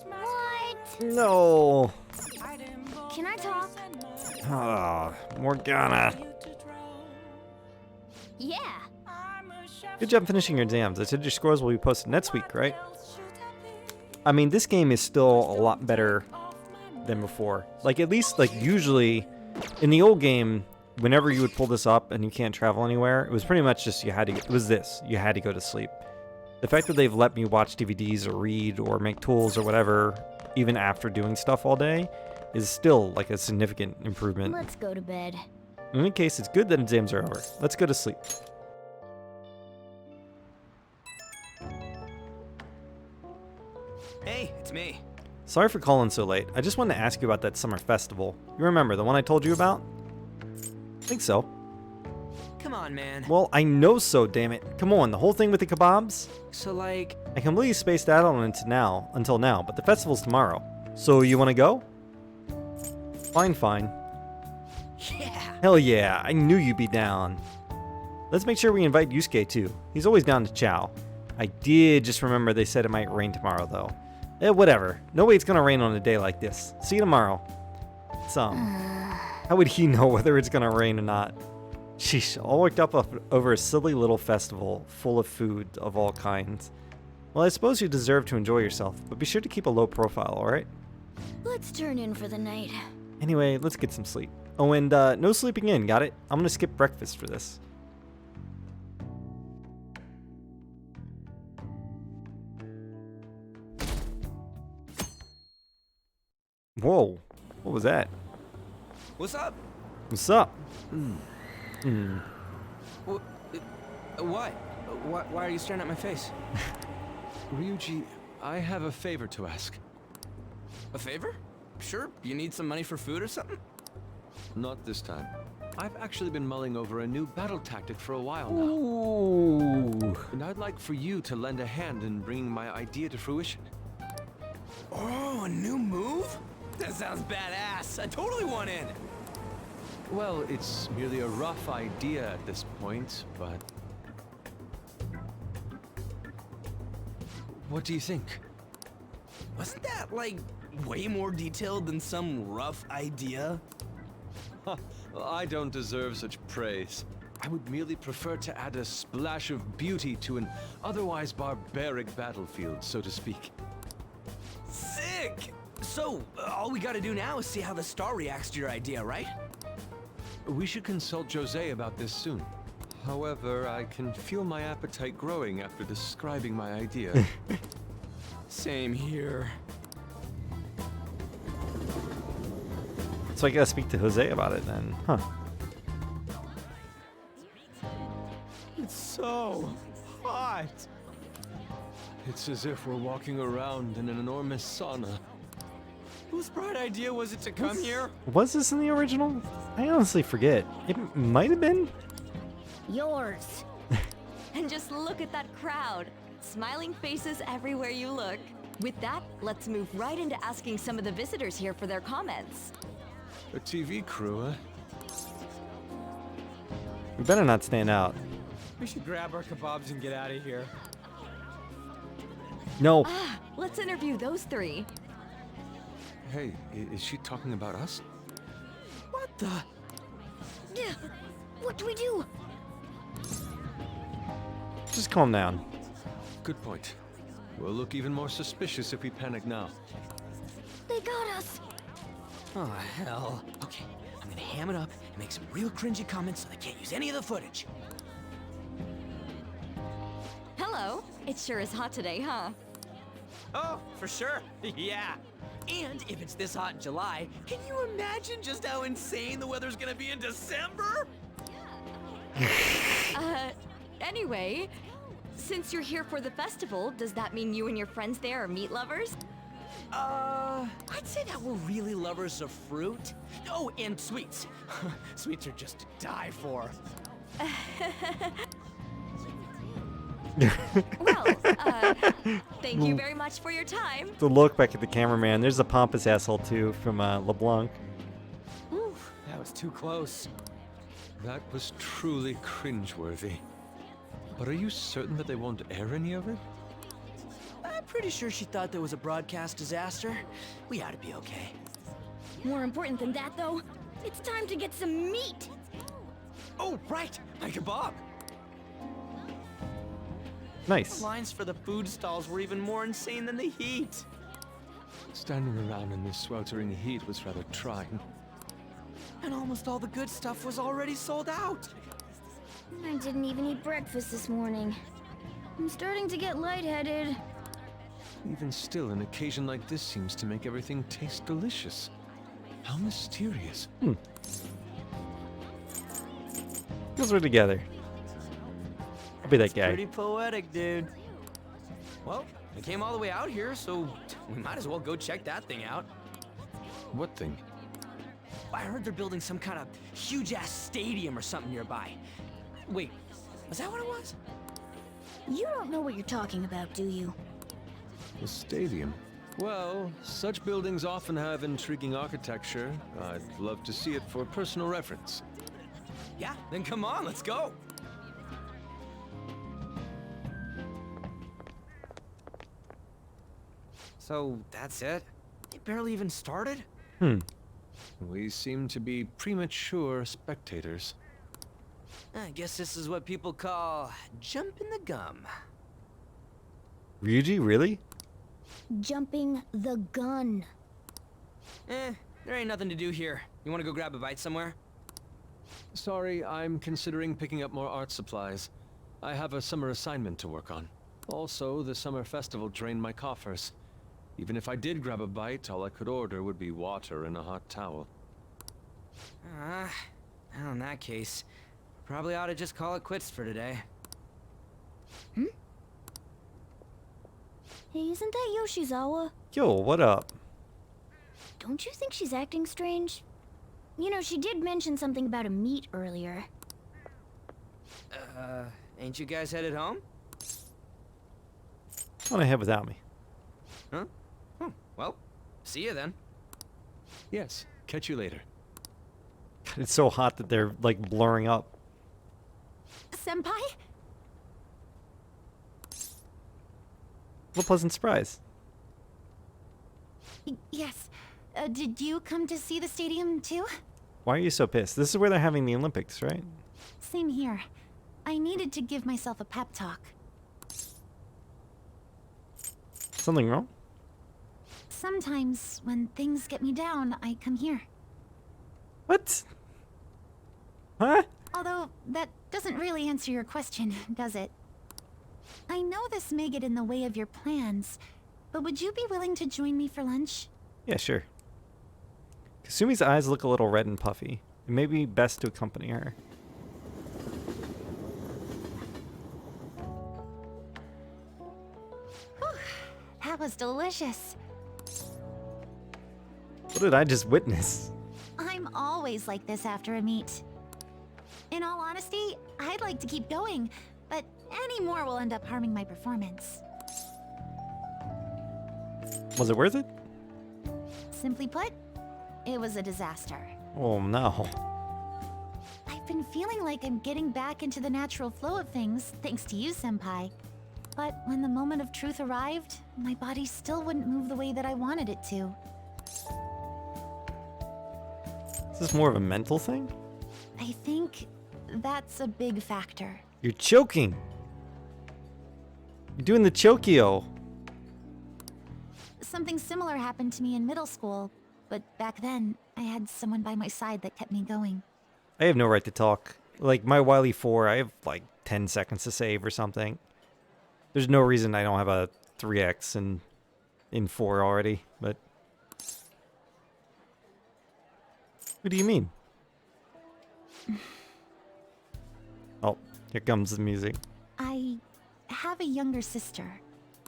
What? No! Can I talk? Ah, Morgana. Yeah. Good job finishing your exams. I said your scores will be posted next week, right? I mean, this game is still a lot better than before. Like, at least, like, usually, in the old game, whenever you would pull this up and you can't travel anywhere, it was pretty much just you had to, it was this, you had to go to sleep. The fact that they've let me watch DVDs or read or make tools or whatever, even after doing stuff all day, is still, like, a significant improvement. Let's go to bed. In any case, it's good that exams are over. Let's go to sleep. Hey, it's me. Sorry for calling so late. I just wanted to ask you about that summer festival. You remember, the one I told you about? I think so. Come on, man. Well, I know so, damn it. Come on, the whole thing with the kebabs? So, like... I completely spaced out on it until now, but the festival's tomorrow. So, you want to go? Fine. Yeah. Hell yeah, I knew you'd be down. Let's make sure we invite Yusuke too. He's always down to chow. I did just remember they said it might rain tomorrow though. Whatever. No way it's gonna rain on a day like this. See you tomorrow. How would he know whether it's gonna rain or not? Sheesh, all worked up over a silly little festival full of food of all kinds. Well, I suppose you deserve to enjoy yourself, but be sure to keep a low profile, alright? Let's turn in for the night. Anyway, let's get some sleep. Oh, and no sleeping in, got it? I'm gonna skip breakfast for this. Whoa, what was that? What's up? What's up? What? Why are you staring at my face? Ryuji, I have a favor to ask. A favor? Sure, you need some money for food or something? Not this time. I've actually been mulling over a new battle tactic for a while now. Ooh. And I'd like for you to lend a hand in bringing my idea to fruition. Oh, a new move? That sounds badass. I totally want in. Well, it's merely a rough idea at this point, but... What do you think? Wasn't that, like, way more detailed than some rough idea? Well, I don't deserve such praise. I would merely prefer to add a splash of beauty to an otherwise barbaric battlefield, so to speak. Sick! So, all we gotta do now is see how the star reacts to your idea, right? We should consult Jose about this soon. However, I can feel my appetite growing after describing my idea. Same here. So I gotta speak to Jose about it then, huh? It's so hot. It's as if we're walking around in an enormous sauna. Whose bright idea was it to come here? Was this in the original? I honestly forget. It might have been. Yours. And just look at that crowd. Smiling faces everywhere you look. With that, let's move right into asking some of the visitors here for their comments. A TV crew, huh? We better not stand out. We should grab our kebabs and get out of here. No. Let's interview those three. Hey, is she talking about us? What the? What do we do? Just calm down. Good point. We'll look even more suspicious if we panic now. They got us. Oh, hell. Okay, I'm gonna ham it up and make some real cringy comments so they can't use any of the footage. Hello. It sure is hot today, huh? Oh, for sure. Yeah. And if it's this hot in July, can you imagine just how insane the weather's gonna be in December? Anyway, since you're here for the festival, does that mean you and your friends there are meat lovers? I'd say that we're really lovers of fruit. Oh, and sweets. Sweets are just to die for. Well, thank you very much for your time. The look back at the cameraman. There's a pompous asshole too from LeBlanc. Whew, that was too close. That was truly cringeworthy. But are you certain that they won't air any of it? I'm pretty sure she thought there was a broadcast disaster. We ought to be okay. More important than that, though, it's time to get some meat. Oh, right, my kebab. Nice. The lines for the food stalls were even more insane than the heat. Standing around in this sweltering heat was rather trying. And almost all the good stuff was already sold out. I didn't even eat breakfast this morning. I'm starting to get lightheaded. Even still, an occasion like this seems to make everything taste delicious. How mysterious. Because we're together. I'll be that guy. Pretty poetic, dude. Well, I came all the way out here, so we might as well go check that thing out. What thing? I heard they're building some kind of huge-ass stadium or something nearby. Wait, was that what it was? You don't know what you're talking about, do you? A stadium? Well, such buildings often have intriguing architecture. I'd love to see it for personal reference. Yeah, then come on, let's go. So, that's it? It barely even started? We seem to be premature spectators. I guess this is what people call jumping the gum. Ryuji, really? Jumping the gun. There ain't nothing to do here. You wanna go grab a bite somewhere? Sorry, I'm considering picking up more art supplies. I have a summer assignment to work on. Also, the summer festival drained my coffers. Even if I did grab a bite, all I could order would be water and a hot towel. Well, in that case, probably ought to just call it quits for today. Hey, isn't that Yoshizawa? Yo, what up? Don't you think she's acting strange? You know, she did mention something about a meet earlier. Ain't you guys headed home? On ahead without me. Huh? Oh, well, see you then. Yes, catch you later. It's so hot that they're like blurring up. Senpai? What a pleasant surprise. Yes. Did you come to see the stadium too? Why are you so pissed? This is where they're having the Olympics, right? Same here. I needed to give myself a pep talk. Something wrong? Sometimes, when things get me down, I come here. What? Huh? Although, that doesn't really answer your question, does it? I know this may get in the way of your plans, but would you be willing to join me for lunch? Yeah, sure. Kasumi's eyes look a little red and puffy. It may be best to accompany her. Whew, that was delicious. What did I just witness? I'm always like this after a meet. In all honesty, I'd like to keep going, but any more will end up harming my performance. Was it worth it? Simply put, it was a disaster. Oh no. I've been feeling like I'm getting back into the natural flow of things, thanks to you, Senpai. But when the moment of truth arrived, my body still wouldn't move the way that I wanted it to. Is this more of a mental thing? I think that's a big factor. You're choking. You're doing the chokio. Something similar happened to me in middle school, but back then, I had someone by my side that kept me going. I have no right to talk. Like, my Wily 4, I have like 10 seconds to save or something. There's no reason I don't have a 3x in 4 already, but... What do you mean? Oh, here comes the music. I have a younger sister.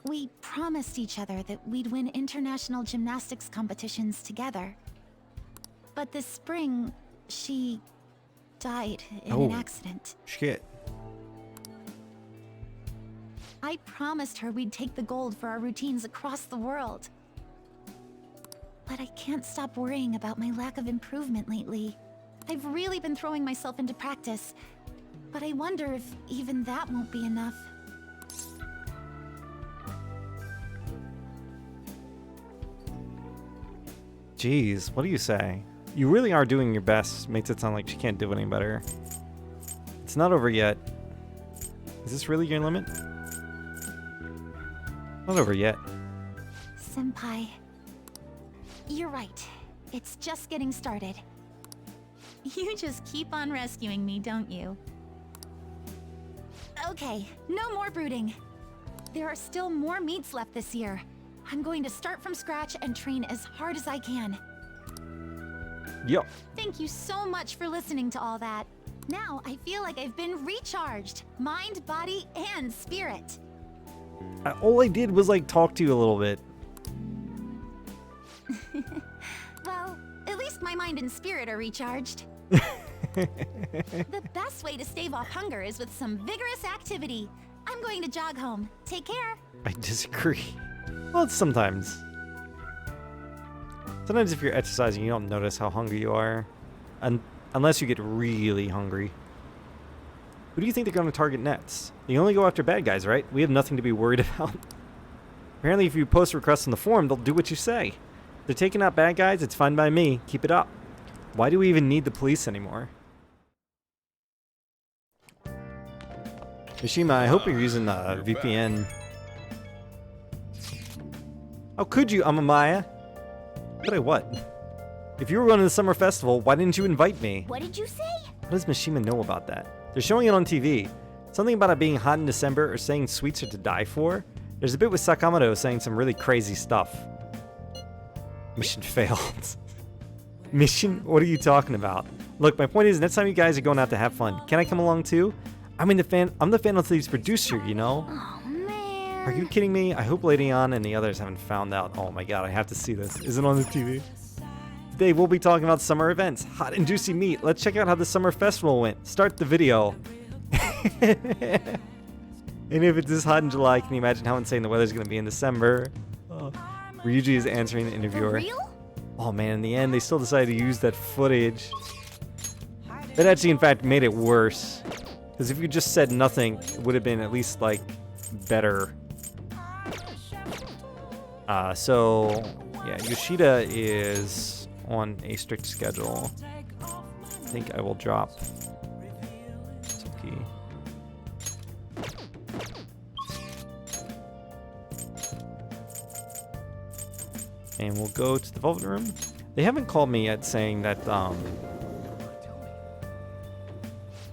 We promised each other that we'd win international gymnastics competitions together. But this spring, she died in an accident. Shit. I promised her we'd take the gold for our routines across the world. But I can't stop worrying about my lack of improvement lately. I've really been throwing myself into practice, but I wonder if even that won't be enough. Jeez, what do you say? You really are doing your best. Makes it sound like she can't do any better. It's not over yet. Is this really your limit? Not over yet. Senpai, you're right. It's just getting started. You just keep on rescuing me, don't you? Okay, no more brooding. There are still more meets left this year. I'm going to start from scratch and train as hard as I can. Yo. Thank you so much for listening to all that. Now I feel like I've been recharged, mind, body, and spirit. All I did was like talk to you a little bit. Well, at least my mind and spirit are recharged. The best way to stave off hunger is with some vigorous activity. I'm going to jog home. Take care. I disagree. Well, it's sometimes. Sometimes if you're exercising, you don't notice how hungry you are. Unless you get really hungry. Who do you think they're going to target next? They only go after bad guys, right? We have nothing to be worried about. Apparently, if you post requests on the forum, they'll do what you say. If they're taking out bad guys, it's fine by me. Keep it up. Why do we even need the police anymore? Mishima, I hope you're using VPN. How could you, Amamaya? But I what? If you were going to the summer festival, why didn't you invite me? What did you say? What does Mishima know about that? They're showing it on TV. Something about it being hot in December or saying sweets are to die for. There's a bit with Sakamoto saying some really crazy stuff. Mission failed. Mission? What are you talking about? Look, my point is, next time you guys are going out to have fun, can I come along too? I'm the Phantom Thieves producer, you know? Oh, man. Are you kidding me? I hope Lady Ann and the others haven't found out. Oh my god, I have to see this. Is it on the TV? Today we'll be talking about summer events. Hot and juicy meat. Let's check out how the summer festival went. Start the video. And if it's this hot in July, can you imagine how insane the weather's going to be in December? Oh. Ryuji is answering the interviewer. For real? Oh man, in the end, they still decided to use that footage. That actually, in fact, made it worse. Because if you just said nothing, it would have been at least, like, better. So, yeah, Yoshida is on a strict schedule. I think I will drop Suki. And we'll go to the Velvet Room. They haven't called me yet saying that,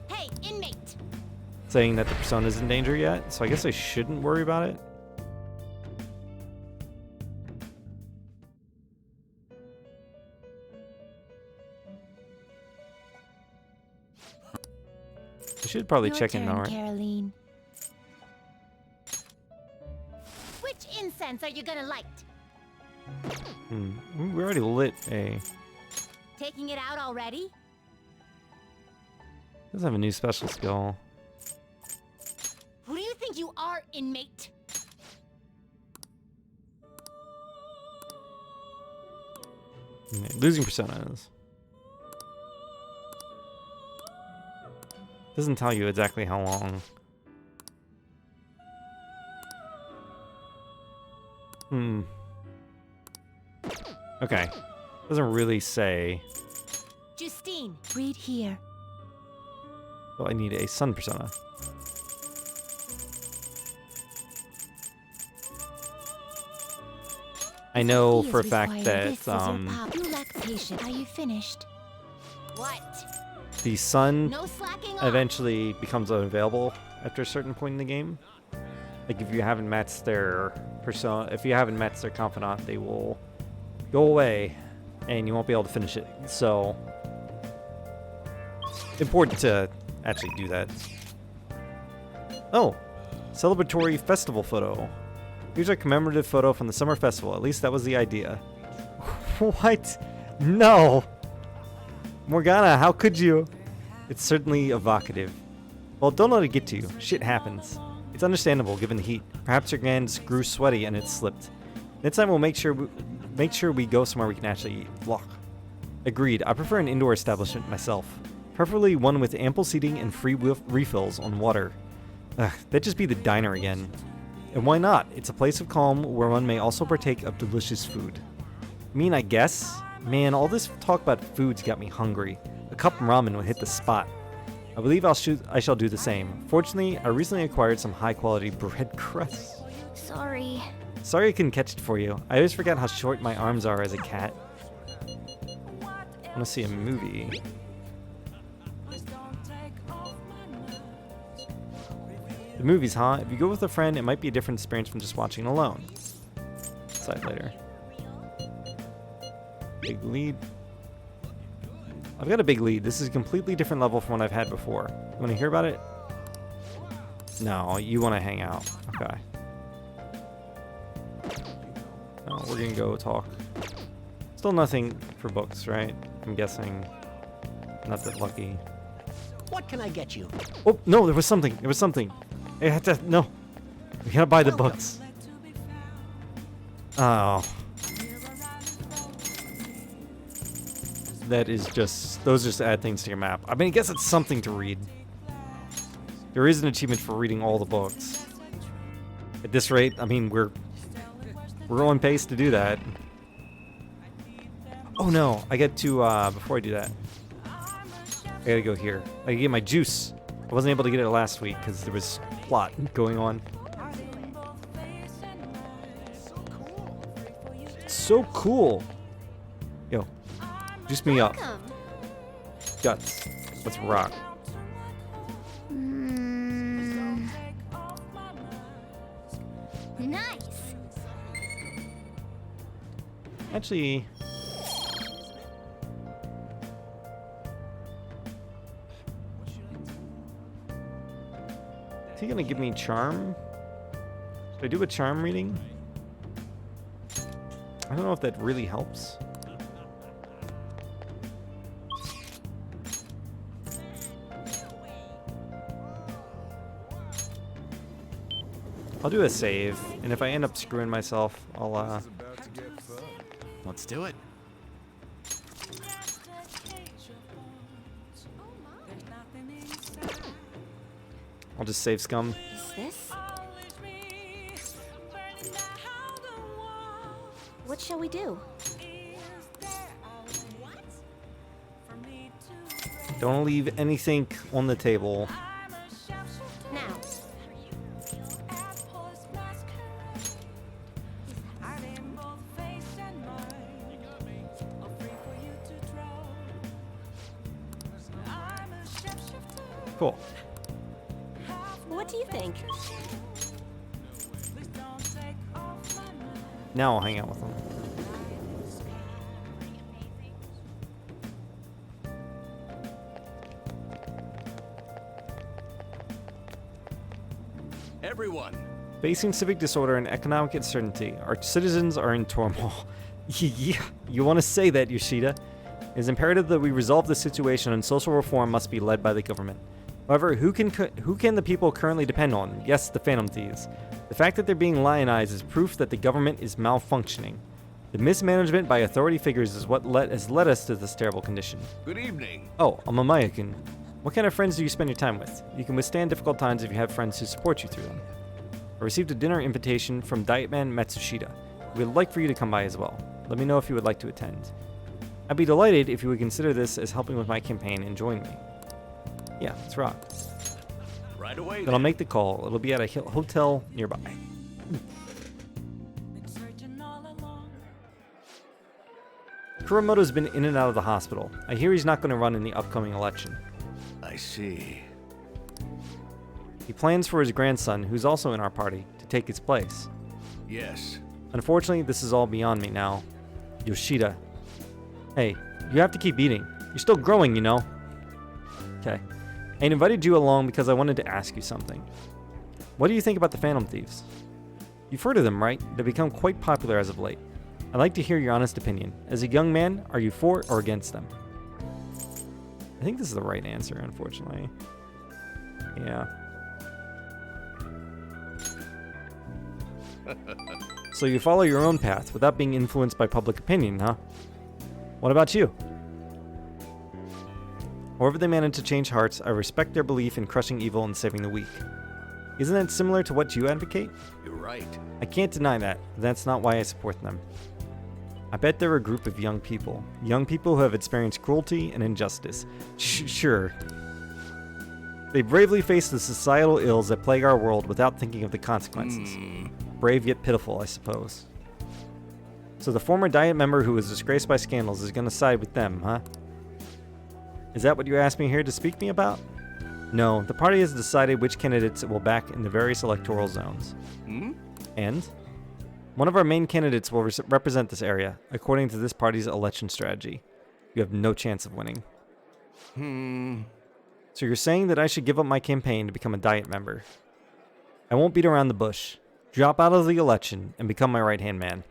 Hey, inmate! saying that the Persona's in danger yet, so I guess I shouldn't worry about it. I should probably Your check in turn, though, right? Caroline. Which incense are you gonna light? We already lit a... Taking it out already? Does have a new special skill. Who do you think you are, inmate? Losing Personas. Doesn't tell you exactly how long. Okay. Doesn't really say. Justine, read here. Well, I need a Sun Persona. I know for a fact that You lack patience. Are you finished? What? the Sun No slacking off. eventually becomes unavailable after a certain point in the game. Like if you haven't matched their persona, if you haven't matched their confidant, they will go away, and you won't be able to finish it. So important to actually do that. Oh, celebratory festival photo. Here's our commemorative photo from the summer festival. At least that was the idea. What? No. Morgana, how could you? It's certainly evocative. Well, don't let it get to you. Shit happens. It's understandable given the heat. Perhaps your hands grew sweaty and it slipped. Next time we'll make sure we go somewhere we can actually eat. Lock. Agreed. I prefer an indoor establishment myself. Preferably one with ample seating and free refills on water. Ugh, that'd just be the diner again. And why not? It's a place of calm where one may also partake of delicious food. I mean, I guess? Man, all this talk about food's got me hungry. A cup of ramen would hit the spot. I believe I shall do the same. Fortunately, I recently acquired some high-quality bread crusts. Sorry. Sorry I couldn't catch it for you. I always forget how short my arms are as a cat. I want to see a movie. The movies, huh? If you go with a friend, it might be a different experience from just watching alone. Decide later. Big lead. I've got a big lead. This is a completely different level from what I've had before. You want to hear about it? No, you want to hang out. Okay. No, we're going to go talk. Let's Still nothing for books, right? I'm guessing. Not that lucky. What can I get you? Oh, no, there was something. There was something. I had to, no. We gotta buy the books. Oh. That is just, those just add things to your map. I mean, I guess it's something to read. There is an achievement for reading all the books. At this rate, I mean, we're on pace to do that. Oh no, I get to, before I do that, I gotta go here. I gotta get my juice. I wasn't able to get it last week because there was plot going on. So cool. Yo, juice me up. Guts. Let's rock. Nice. Actually, is he gonna give me charm? Should I do a charm reading? I don't know if that really helps. I'll do a save, and if I end up screwing myself, I'll Let's do it. I'll just save scum. Is this? What shall we do? Don't leave anything on the table. Now. Cool. What do you think? Now I'll hang out with them. Everyone. Facing civic disorder and economic uncertainty, our citizens are in turmoil. Yeah, you want to say that, Yoshida. It is imperative that we resolve the situation, and social reform must be led by the government. However, who can the people currently depend on? Yes, the Phantom Thieves. The fact that they're being lionized is proof that the government is malfunctioning. The mismanagement by authority figures is what has led us to this terrible condition. Good evening. Oh, I'm a Maya-kun. What kind of friends do you spend your time with? You can withstand difficult times if you have friends who support you through them. I received a dinner invitation from Dietman Matsushita. We would like for you to come by as well. Let me know if you would like to attend. I'd be delighted if you would consider this as helping with my campaign and join me. Yeah, let's rock. Right away. Then I'll make the call. It'll be at a hotel nearby. Kuramoto's been in and out of the hospital. I hear he's not going to run in the upcoming election. I see. He plans for his grandson, who's also in our party, to take his place. Yes. Unfortunately, this is all beyond me now. Yoshida. Hey, you have to keep eating. You're still growing, you know. Okay. I invited you along because I wanted to ask you something. What do you think about the Phantom Thieves? You've heard of them, right? They've become quite popular as of late. I'd like to hear your honest opinion. As a young man, are you for or against them? I think this is the right answer, unfortunately. Yeah. So you follow your own path without being influenced by public opinion, huh? What about you? However they manage to change hearts, I respect their belief in crushing evil and saving the weak. Isn't that similar to what you advocate? You're right. I can't deny that. That's not why I support them. I bet they're a group of young people who have experienced cruelty and injustice. Sure. They bravely face the societal ills that plague our world without thinking of the consequences. Brave yet pitiful, I suppose. So the former Diet member who was disgraced by scandals is going to side with them, huh? Is that what you asked me here to speak me about? No, the party has decided which candidates it will back in the various electoral zones. And? One of our main candidates will represent this area, according to this party's election strategy. You have no chance of winning. So you're saying that I should give up my campaign to become a Diet member. I won't beat around the bush. Drop out of the election and become my right-hand man.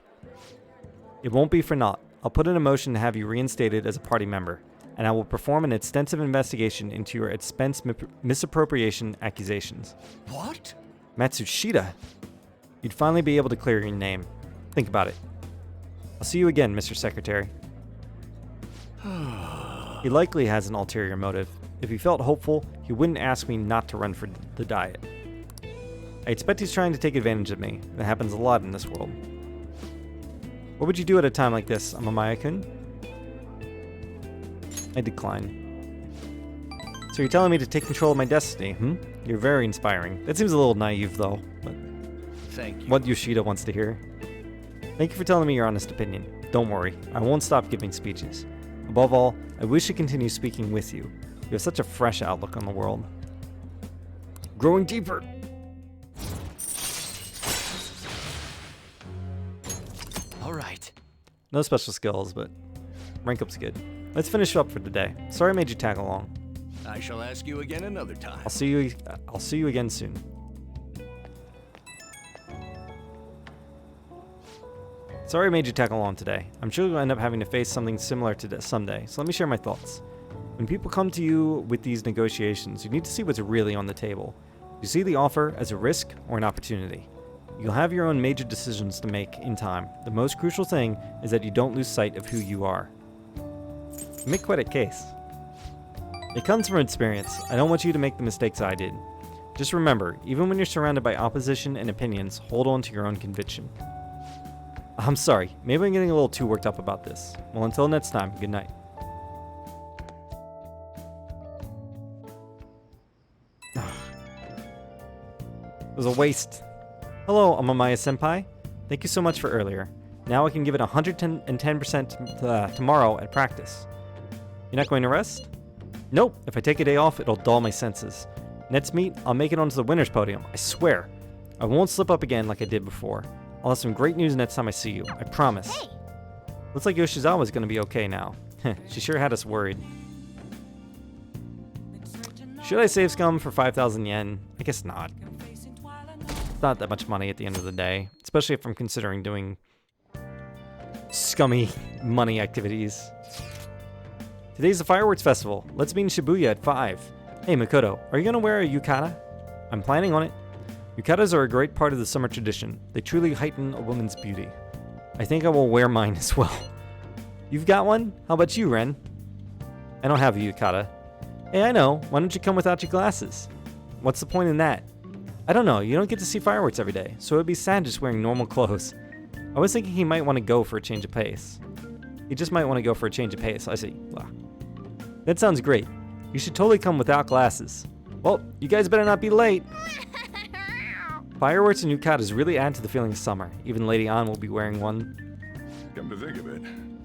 It won't be for naught. I'll put in a motion to have you reinstated as a party member, and I will perform an extensive investigation into your expense misappropriation accusations. What? Matsushita? You'd finally be able to clear your name. Think about it. I'll see you again, Mr. Secretary. He likely has an ulterior motive. If he felt hopeful, he wouldn't ask me not to run for the diet. I expect he's trying to take advantage of me. That happens a lot in this world. What would you do at a time like this, Amamiya-kun? I decline. So you're telling me to take control of my destiny, You're very inspiring. That seems a little naive, though. But thank you. What Yoshida wants to hear. Thank you for telling me your honest opinion. Don't worry, I won't stop giving speeches. Above all, I wish to continue speaking with you. You have such a fresh outlook on the world. Growing deeper! Alright. No special skills, but rank up's good. Let's finish up for today. Sorry I made you tag along. I shall ask you again another time. I'll see you again soon. Sorry I made you tag along today. I'm sure you'll end up having to face something similar to this someday, so let me share my thoughts. When people come to you with these negotiations, you need to see what's really on the table. You see the offer as a risk or an opportunity. You'll have your own major decisions to make in time. The most crucial thing is that you don't lose sight of who you are. You make quite a case. It comes from experience. I don't want you to make the mistakes I did. Just remember, even when you're surrounded by opposition and opinions, hold on to your own conviction. I'm sorry, maybe I'm getting a little too worked up about this. Well, until next time, good night. It was a waste. Hello, Amamiya-senpai. Thank you so much for earlier. Now I can give it 110% tomorrow at practice. You're not going to rest? Nope, if I take a day off, it'll dull my senses. Next meet, I'll make it onto the winner's podium, I swear. I won't slip up again like I did before. I'll have some great news next time I see you, I promise. Hey. Looks like Yoshizawa's gonna be okay now. She sure had us worried. Should I save Scum for 5,000 yen? I guess not. It's not that much money at the end of the day, especially if I'm considering doing scummy money activities. Today's the fireworks festival. Let's meet in Shibuya at 5. Hey Makoto, are you gonna wear a yukata? I'm planning on it. Yukatas are a great part of the summer tradition. They truly heighten a woman's beauty. I think I will wear mine as well. You've got one? How about you, Ren? I don't have a yukata. Hey, I know. Why don't you come without your glasses? What's the point in that? I don't know. You don't get to see fireworks every day, so it would be sad just wearing normal clothes. I was thinking he might want to go for a change of pace. He just might want to go for a change of pace. I see. Wow. That sounds great. You should totally come without glasses. Well, you guys better not be late. Fireworks and yukatas really add to the feeling of summer. Even Lady Ann will be wearing one. Come to think of it.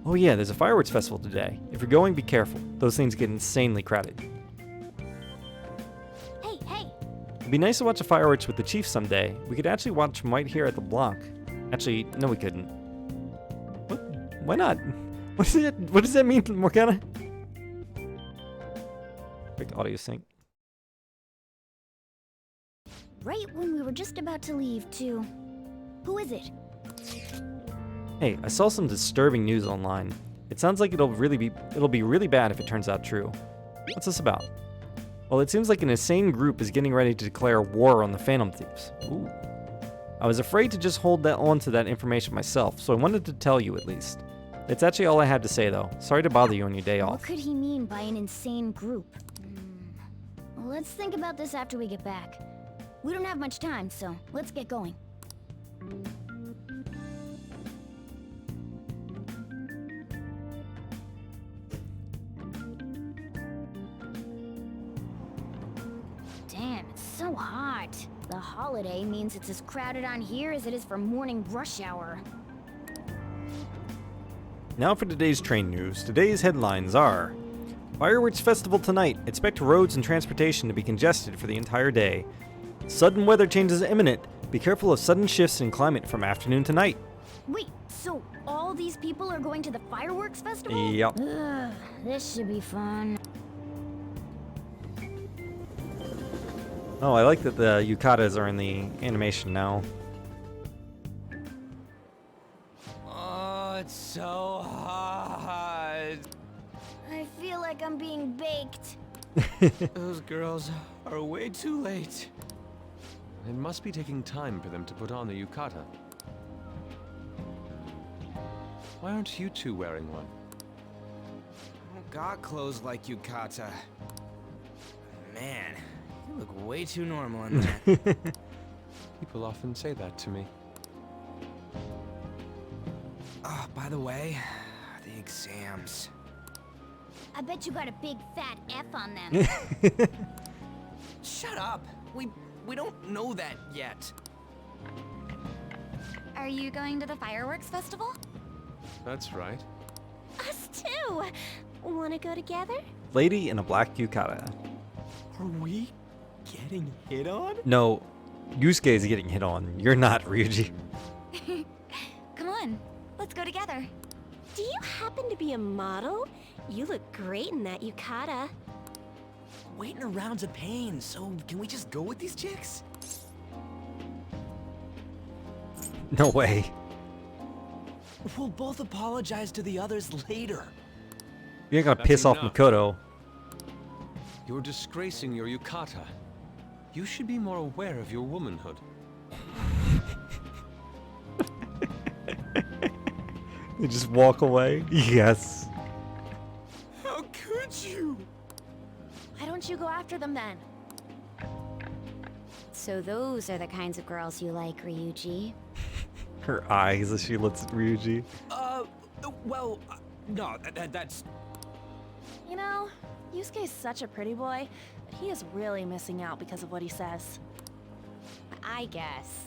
Oh yeah, there's a fireworks festival today. If you're going, be careful. Those things get insanely crowded. Hey, hey! It'd be nice to watch the fireworks with the chief someday. We could actually watch them right here at the block. Actually, no we couldn't. What? Why not? What does that mean, Morgana? Quick audio sync. Right when we were just about to leave, too. Who is it? Hey, I saw some disturbing news online. It sounds like it'll be really bad if it turns out true. What's this about? Well, it seems like an insane group is getting ready to declare war on the Phantom Thieves. Ooh. I was afraid to just hold on to that information myself, so I wanted to tell you at least. It's actually all I had to say, though. Sorry to bother you on your day off. What could he mean by an insane group? Let's think about this after we get back. We don't have much time, so let's get going. Damn, it's so hot. The holiday means it's as crowded on here as it is for morning rush hour. Now for today's train news. Today's headlines are: Fireworks Festival tonight. Expect roads and transportation to be congested for the entire day. Sudden weather changes imminent. Be careful of sudden shifts in climate from afternoon to night. Wait, so all these people are going to the fireworks festival? Yep. Ugh, this should be fun. Oh, I like that the yukatas are in the animation now. Oh, it's so hot. like I'm being baked. Those girls are way too late. It must be taking time for them to put on the yukata. Why aren't you two wearing one? I don't got clothes like Yukata. Man, you look way too normal in that. People often say that to me. Oh, by the way, the exams. I bet you got a big fat F on them. Shut up! We don't know that yet. Are you going to the fireworks festival? That's right. Us too! Wanna go together? Lady in a black yukata. Are we getting hit on? No, Yusuke is getting hit on. You're not, Ryuji. Come on, let's go together. Do you happen to be a model? You look great in that yukata. Waiting around's a pain, so can we just go with these chicks? No way. We'll both apologize to the others later. You ain't gonna That's piss off enough. Makoto. You're disgracing your yukata. You should be more aware of your womanhood. They just walk away. Yes. How could you? Why don't you go after them then? So those are the kinds of girls you like, Ryuji. Her eyes as she looks at Ryuji. Well, no, that's... You know, Yusuke's such a pretty boy, but he is really missing out because of what he says. I guess.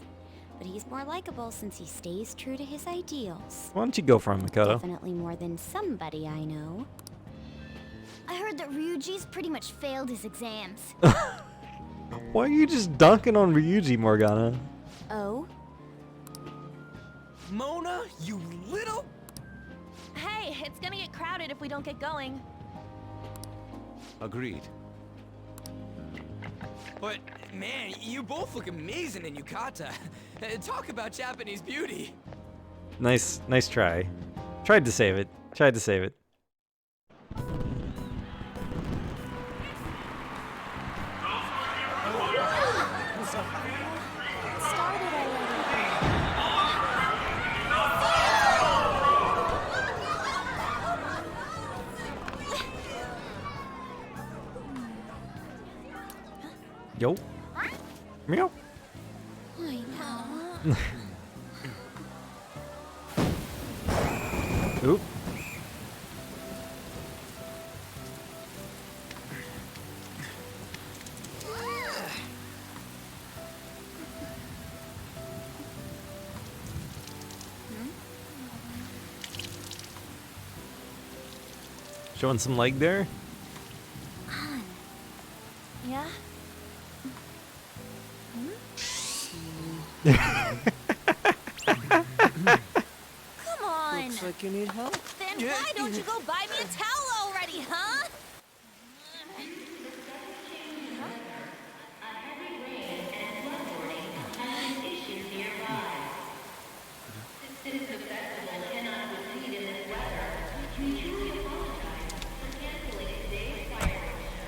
But he's more likable since he stays true to his ideals. Why don't you go for him, Makoto? Definitely more than somebody I know. I heard that Ryuji's pretty much failed his exams. Why are you just dunking on Ryuji, Morgana? Oh? Mona, you little... Hey, it's gonna get crowded if we don't get going. Agreed. But, man, you both look amazing in yukata. Talk about Japanese beauty. Nice try. Tried to save it. Yo. Meow. I know. Oop. Showing some leg there. Yeah? Come on! Looks like you need help. Then why don't you go buy me a towel already, huh?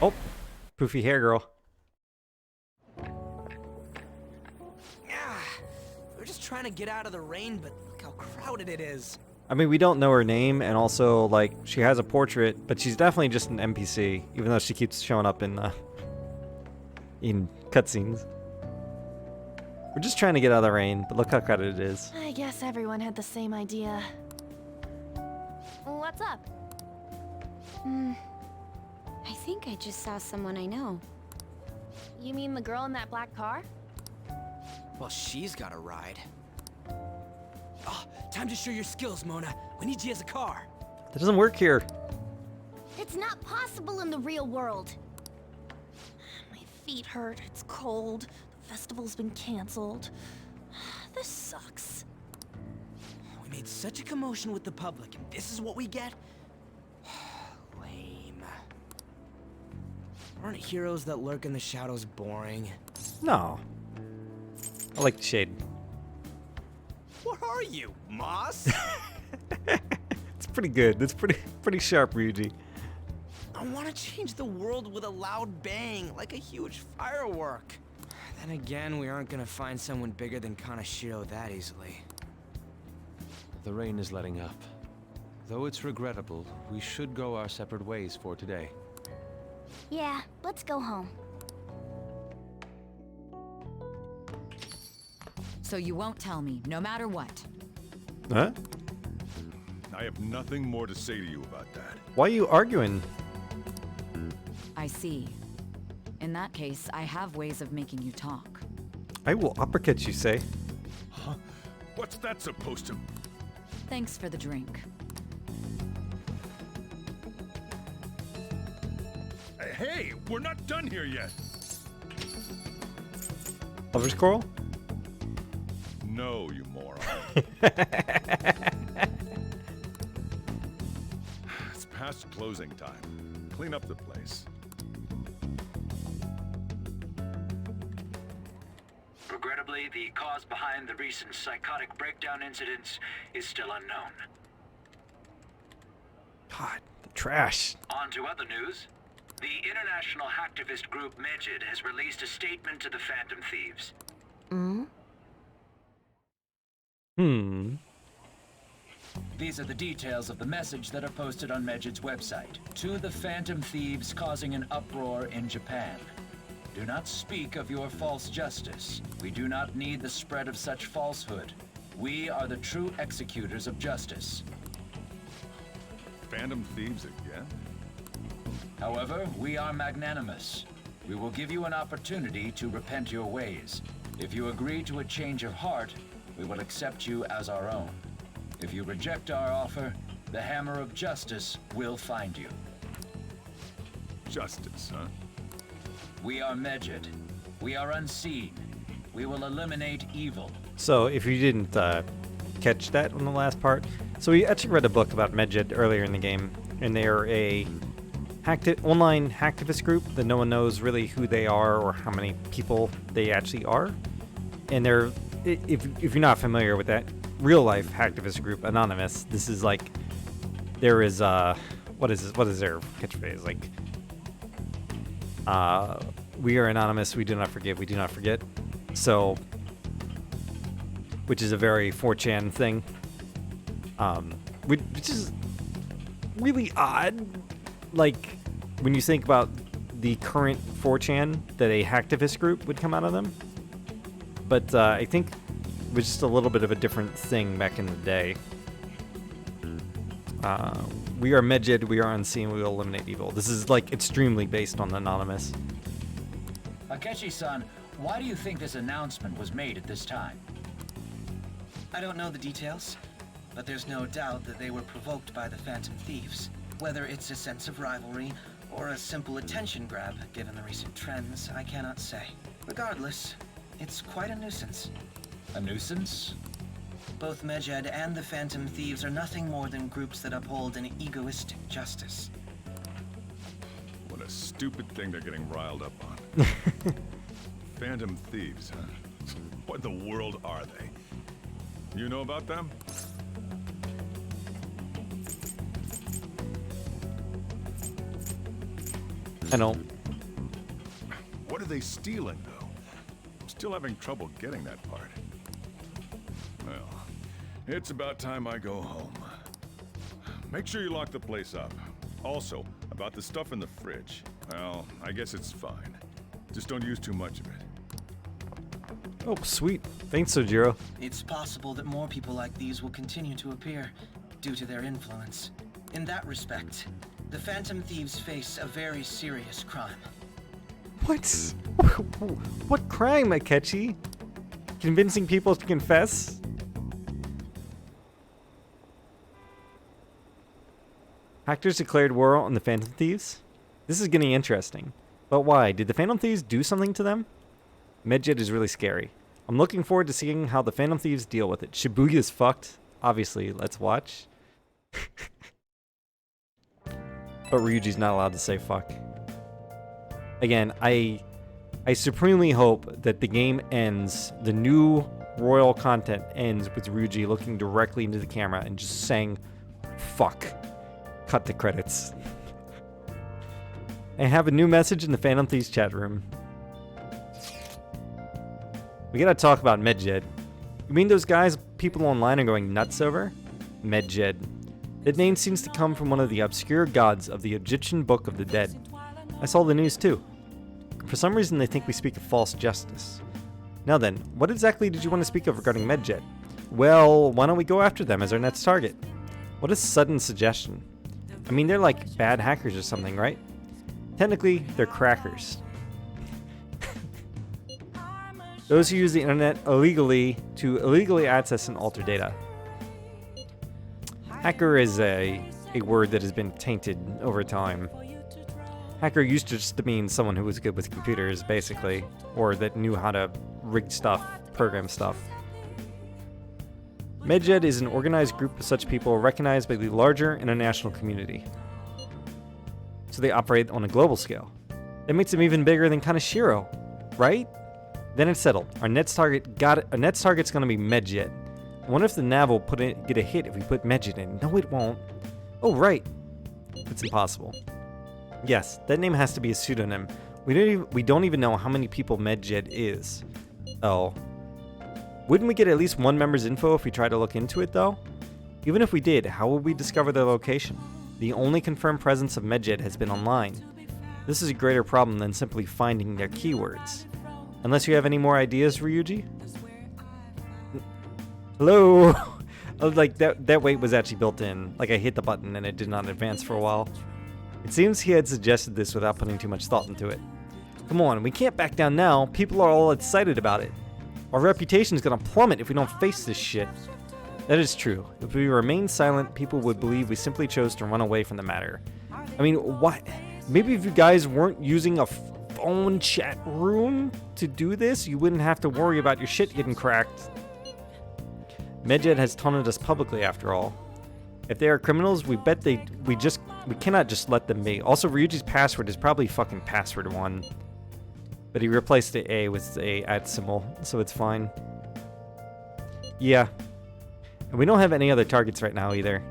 Oh, poofy hair girl. We're just trying to get out of the rain, but look how crowded it is. I mean, we don't know her name, and also, like, she has a portrait, but she's definitely just an NPC, even though she keeps showing up in cutscenes. We're just trying to get out of the rain, but look how crowded it is. I guess everyone had the same idea. What's up? I think I just saw someone I know. You mean the girl in that black car? Well, she's got a ride. Oh, time to show your skills, Mona. We need you as a car. That doesn't work here. It's not possible in the real world. My feet hurt, it's cold, the festival's been canceled. This sucks. We made such a commotion with the public, and this is what we get? Lame. Aren't heroes that lurk in the shadows boring? No. I like the shade. What are you, Moss? It's pretty good. It's pretty sharp, Ryuji. I want to change the world with a loud bang, like a huge firework. Then again, we aren't gonna find someone bigger than Kaneshiro that easily. The rain is letting up. Though it's regrettable, we should go our separate ways for today. Yeah, let's go home. So you won't tell me, no matter what. Huh? I have nothing more to say to you about that. Why are you arguing? I see. In that case, I have ways of making you talk. I will uppercut you, say. Huh? What's that supposed to... Thanks for the drink. Hey, we're not done here yet. Lover's quarrel? No, you moron. It's past closing time. Clean up the place. Regrettably, the cause behind the recent psychotic breakdown incidents is still unknown. God, trash. On to other news. The international hacktivist group Medjed has released a statement to the Phantom Thieves. These are the details of the message that are posted on Medjed's website. To the Phantom Thieves causing an uproar in Japan. Do not speak of your false justice. We do not need the spread of such falsehood. We are the true executors of justice. Phantom Thieves again? However, we are magnanimous. We will give you an opportunity to repent your ways. If you agree to a change of heart, we will accept you as our own. If you reject our offer, the hammer of justice will find you. Justice, huh? We are Medjed. We are unseen. We will eliminate evil. So, if you didn't catch that on the last part, so we actually read a book about Medjed earlier in the game, and they're a online hacktivist group that no one knows really who they are or how many people they actually are. And they're, if you're not familiar with that real life hacktivist group, Anonymous, this is like, there is what is their catchphrase? Like, we are anonymous, we do not forgive, we do not forget. So, which is a very 4chan thing, which is really odd. Like, when you think about the current 4chan, that a hacktivist group would come out of them. But I think it was just a little bit of a different thing back in the day. We are Medjed, we are unseen, we will eliminate evil. This is like extremely based on Anonymous. Akechi-san, why do you think this announcement was made at this time? I don't know the details, but there's no doubt that they were provoked by the Phantom Thieves. Whether it's a sense of rivalry or a simple attention grab, given the recent trends, I cannot say. Regardless, it's quite a nuisance. A nuisance? Both Medjed and the Phantom Thieves are nothing more than groups that uphold an egoistic justice. What a stupid thing they're getting riled up on. Phantom Thieves, huh? What in the world are they? You know about them? I know. What are they stealing, though? I'm still having trouble getting that part. Well, it's about time I go home. Make sure you lock the place up. Also, about the stuff in the fridge. Well, I guess it's fine. Just don't use too much of it. Oh, sweet. Thanks, Sojiro. It's possible that more people like these will continue to appear due to their influence. In that respect, the Phantom Thieves face a very serious crime. What? What crime, Akechi? Convincing people to confess? Hackers declared war on the Phantom Thieves? This is getting interesting. But why? Did the Phantom Thieves do something to them? Medjed is really scary. I'm looking forward to seeing how the Phantom Thieves deal with it. Shibuya's fucked. Obviously, let's watch. But Ryuji's not allowed to say fuck. Again, I supremely hope that the game ends, the new royal content ends with Ryuji looking directly into the camera and just saying fuck. Cut the credits. I have a new message in the Phantom Thieves chat room. We gotta talk about Medjed. You mean those guys people online are going nuts over? Medjed. That name seems to come from one of the obscure gods of the Egyptian Book of the Dead. I saw the news too. For some reason they think we speak of false justice. Now then, what exactly did you want to speak of regarding Medjed? Well, why don't we go after them as our next target? What a sudden suggestion. I mean, they're like bad hackers or something, right? Technically, they're crackers. Those who use the internet illegally to illegally access and alter data. Hacker is a word that has been tainted over time. Hacker used to just mean someone who was good with computers, basically, or that knew how to rig stuff, program stuff. Medjed is an organized group of such people recognized by the larger international community. So they operate on a global scale. That makes them even bigger than Kaneshiro, right? Then it's settled. Our next target's gonna be Medjed. I wonder if the nav will get a hit if we put Medjed in. No, it won't. Oh, right. It's impossible. Yes, that name has to be a pseudonym. We don't even know how many people Medjed is. Oh. Wouldn't we get at least one member's info if we try to look into it, though? Even if we did, how would we discover their location? The only confirmed presence of Medjed has been online. This is a greater problem than simply finding their keywords. Unless you have any more ideas, Ryuji? Hello? Like, that wait was actually built in. Like, I hit the button and it did not advance for a while. It seems he had suggested this without putting too much thought into it. Come on, we can't back down now. People are all excited about it. Our reputation is gonna plummet if we don't face this shit. That is true. If we remain silent, people would believe we simply chose to run away from the matter. I mean, what? Maybe if you guys weren't using a phone chat room to do this, you wouldn't have to worry about your shit getting cracked. Medjed has taunted us publicly, after all. If they are criminals, we cannot just let them be. Also, Ryuji's password is probably fucking password 1. But he replaced the A with a @ symbol, so it's fine. Yeah. And we don't have any other targets right now either.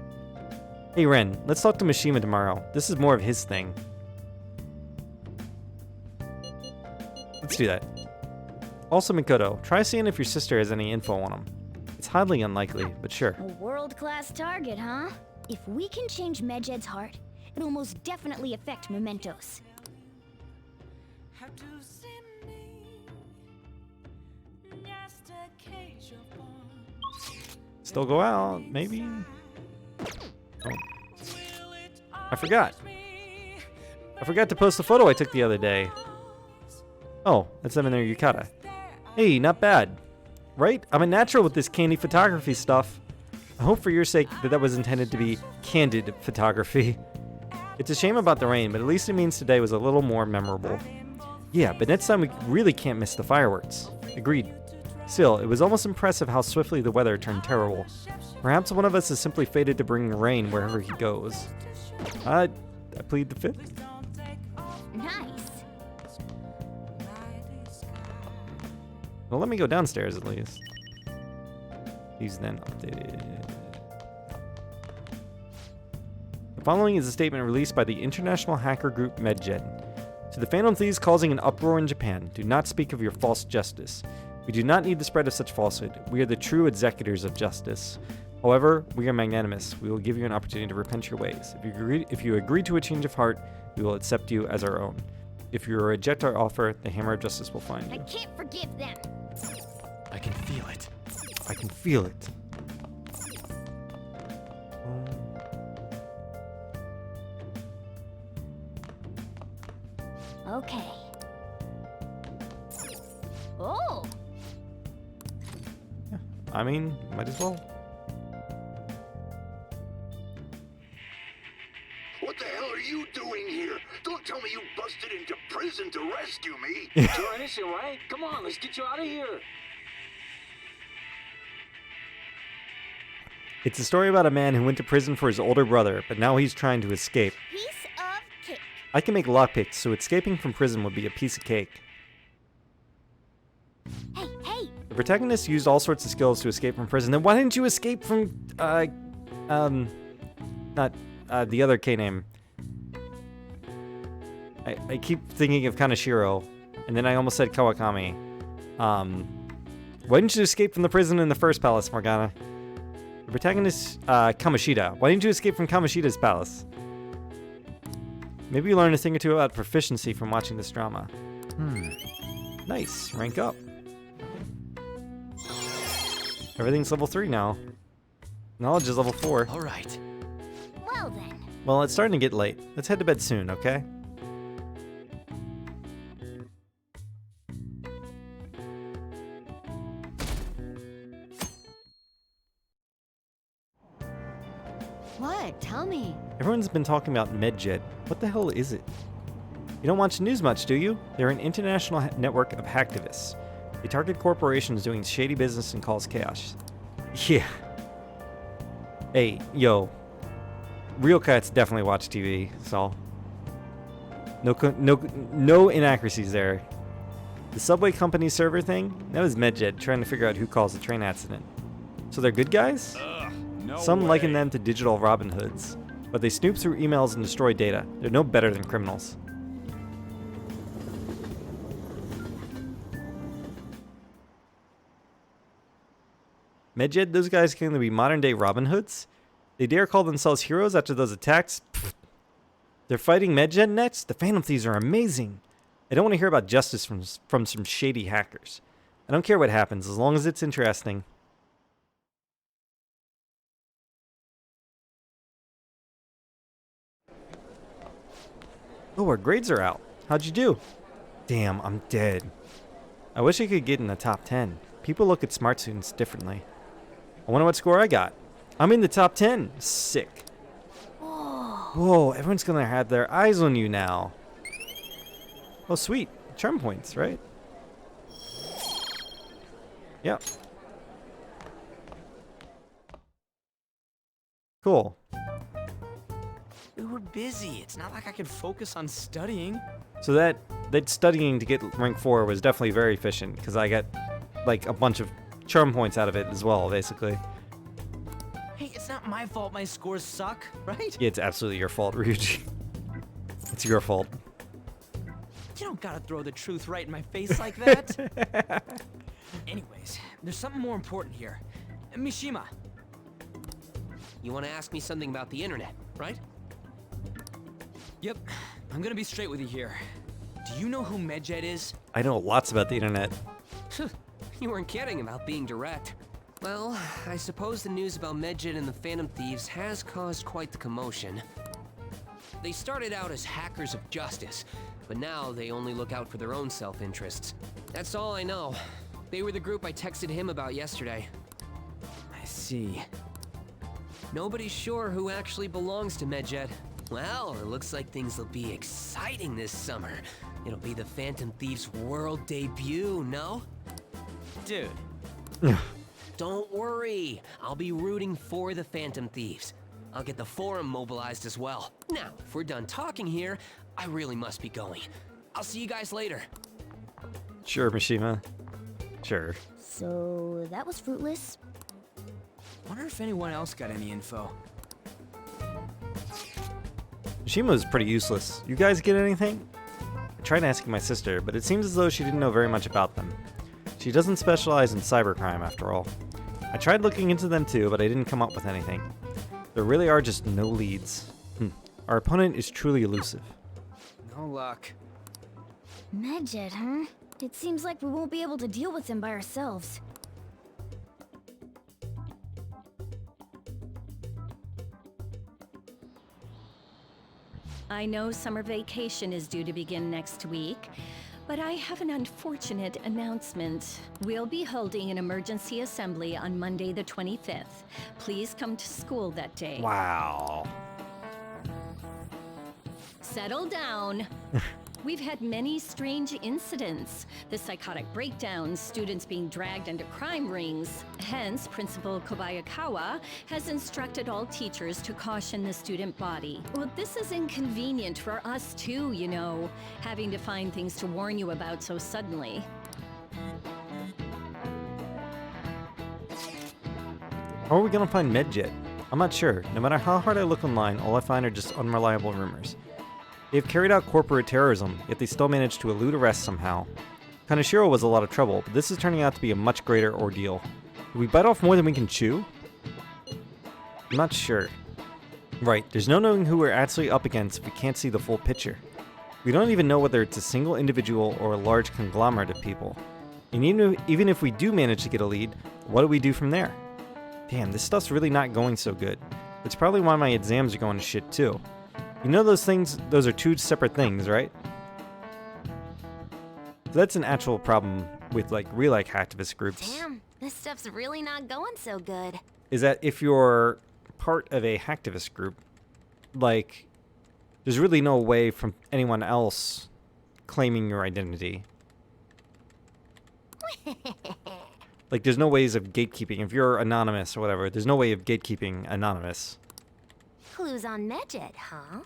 Hey Ren, let's talk to Mishima tomorrow. This is more of his thing. Let's do that. Also Mikoto, try seeing if your sister has any info on him. It's highly unlikely, but sure. A world-class target, huh? If we can change Medjed's heart, it'll most definitely affect Mementos. Still go out, maybe? Oh. I forgot. I forgot to post the photo I took the other day. Oh, that's them in their yukata. Hey, not bad. Right? I'm a natural with this candy photography stuff. I hope for your sake that was intended to be candid photography. It's a shame about the rain, but at least it means today was a little more memorable. Yeah, but next time we really can't miss the fireworks. Agreed. Still, it was almost impressive how swiftly the weather turned terrible. Perhaps one of us is simply fated to bring rain wherever he goes. I plead the fifth. Nice. Well, let me go downstairs at least. He's then updated. The following is a statement released by the international hacker group Medjed. To the Phantom Thieves causing an uproar in Japan, do not speak of your false justice. We do not need the spread of such falsehood. We are the true executors of justice. However, we are magnanimous. We will give you an opportunity to repent your ways. If you agree to a change of heart, we will accept you as our own. If you reject our offer, the hammer of justice will find you. I can't forgive them. I can feel it. I can feel it. Okay. Oh! I mean, might as well. What the hell are you doing here? Don't tell me you busted into prison to rescue me. You're innocent, right? Come on, let's get you out of here. It's a story about a man who went to prison for his older brother, but now he's trying to escape. Piece of cake. I can make lockpicks, so escaping from prison would be a piece of cake. Hey, hey! The protagonist used all sorts of skills to escape from prison. Then why didn't you escape from, not, the other K name? I keep thinking of Kaneshiro, and then I almost said Kawakami. Why didn't you escape from the prison in the first palace, Morgana? The protagonist, Kamoshida. Why didn't you escape from Kamoshida's palace? Maybe you learned a thing or two about proficiency from watching this drama. Nice. Rank up. Everything's level 3 now. Knowledge is level 4. All right. Well then. Well, it's starting to get late. Let's head to bed soon, okay? What? Tell me. Everyone's been talking about MedJet. What the hell is it? You don't watch the news much, do you? They're an international network of hacktivists. They target corporations doing shady business and cause chaos. Yeah. Hey, yo. Real cats definitely watch TV, so no inaccuracies there. The subway company server thing, that was MedJet trying to figure out who caused the train accident. So they're good guys? Some liken them to digital Robin Hoods, but they snoop through emails and destroy data. They're no better than criminals. MedJet, those guys claim to be modern-day Robin Hoods? They dare call themselves heroes after those attacks? Pfft. They're fighting MedJet next? The Phantom Thieves are amazing. I don't want to hear about justice from some shady hackers. I don't care what happens, as long as it's interesting. Oh, our grades are out. How'd you do? Damn, I'm dead. I wish I could get in the top 10. People look at smart students differently. I wonder what score I got. I'm in the top 10. Sick. Whoa, everyone's gonna have their eyes on you now. Oh, sweet. Charm points, right? Yep. Cool. We were busy. It's not like I could focus on studying. So that studying to get rank 4 was definitely very efficient, because I got like a bunch of charm points out of it as well, basically. Hey, it's not my fault my scores suck, right? Yeah, it's absolutely your fault, Ryuji. It's your fault. You don't gotta throw the truth right in my face like that. Anyways, there's something more important here. Mishima. You want to ask me something about the internet, right? Yep, I'm gonna be straight with you here. Do you know who MedJet is? I know lots about the internet. You weren't kidding about being direct. Well, I suppose the news about MedJet and the Phantom Thieves has caused quite the commotion. They started out as hackers of justice, but now they only look out for their own self-interests. That's all I know. They were the group I texted him about yesterday. I see. Nobody's sure who actually belongs to MedJet. Well, it looks like things will be exciting this summer. It'll be the Phantom Thieves' world debut, no? Dude. Don't worry. I'll be rooting for the Phantom Thieves. I'll get the forum mobilized as well. Now, if we're done talking here, I really must be going. I'll see you guys later. Sure, Mishima. Sure. So, that was fruitless. Wonder if anyone else got any info. Mishima was pretty useless. You guys get anything? I tried asking my sister, but it seems as though she didn't know very much about them. She doesn't specialize in cybercrime, after all. I tried looking into them too, but I didn't come up with anything. There really are just no leads. Our opponent is truly elusive. No luck. MedJet, huh? It seems like we won't be able to deal with them by ourselves. I know summer vacation is due to begin next week, but I have an unfortunate announcement. We'll be holding an emergency assembly on Monday the 25th. Please come to school that day. Wow. Settle down. We've had many strange incidents. The psychotic breakdowns, students being dragged into crime rings. Hence, Principal Kobayakawa has instructed all teachers to caution the student body. Well, this is inconvenient for us too, you know, having to find things to warn you about so suddenly. How are we gonna find MedJet? I'm not sure. No matter how hard I look online, all I find are just unreliable rumors. They've carried out corporate terrorism, yet they still managed to elude arrest somehow. Kaneshiro was a lot of trouble, but this is turning out to be a much greater ordeal. Did we bite off more than we can chew? I'm not sure. Right, there's no knowing who we're actually up against if we can't see the full picture. We don't even know whether it's a single individual or a large conglomerate of people. And even if we do manage to get a lead, what do we do from there? Damn, this stuff's really not going so good. It's probably why my exams are going to shit too. You know those are two separate things, right? So that's an actual problem with like real like hacktivist groups. Damn, this stuff's really not going so good. Is that if you're part of a hacktivist group, like there's really no way from anyone else claiming your identity. Like there's no ways of gatekeeping. If you're anonymous or whatever, there's no way of gatekeeping anonymous. Clues on Medjed, huh?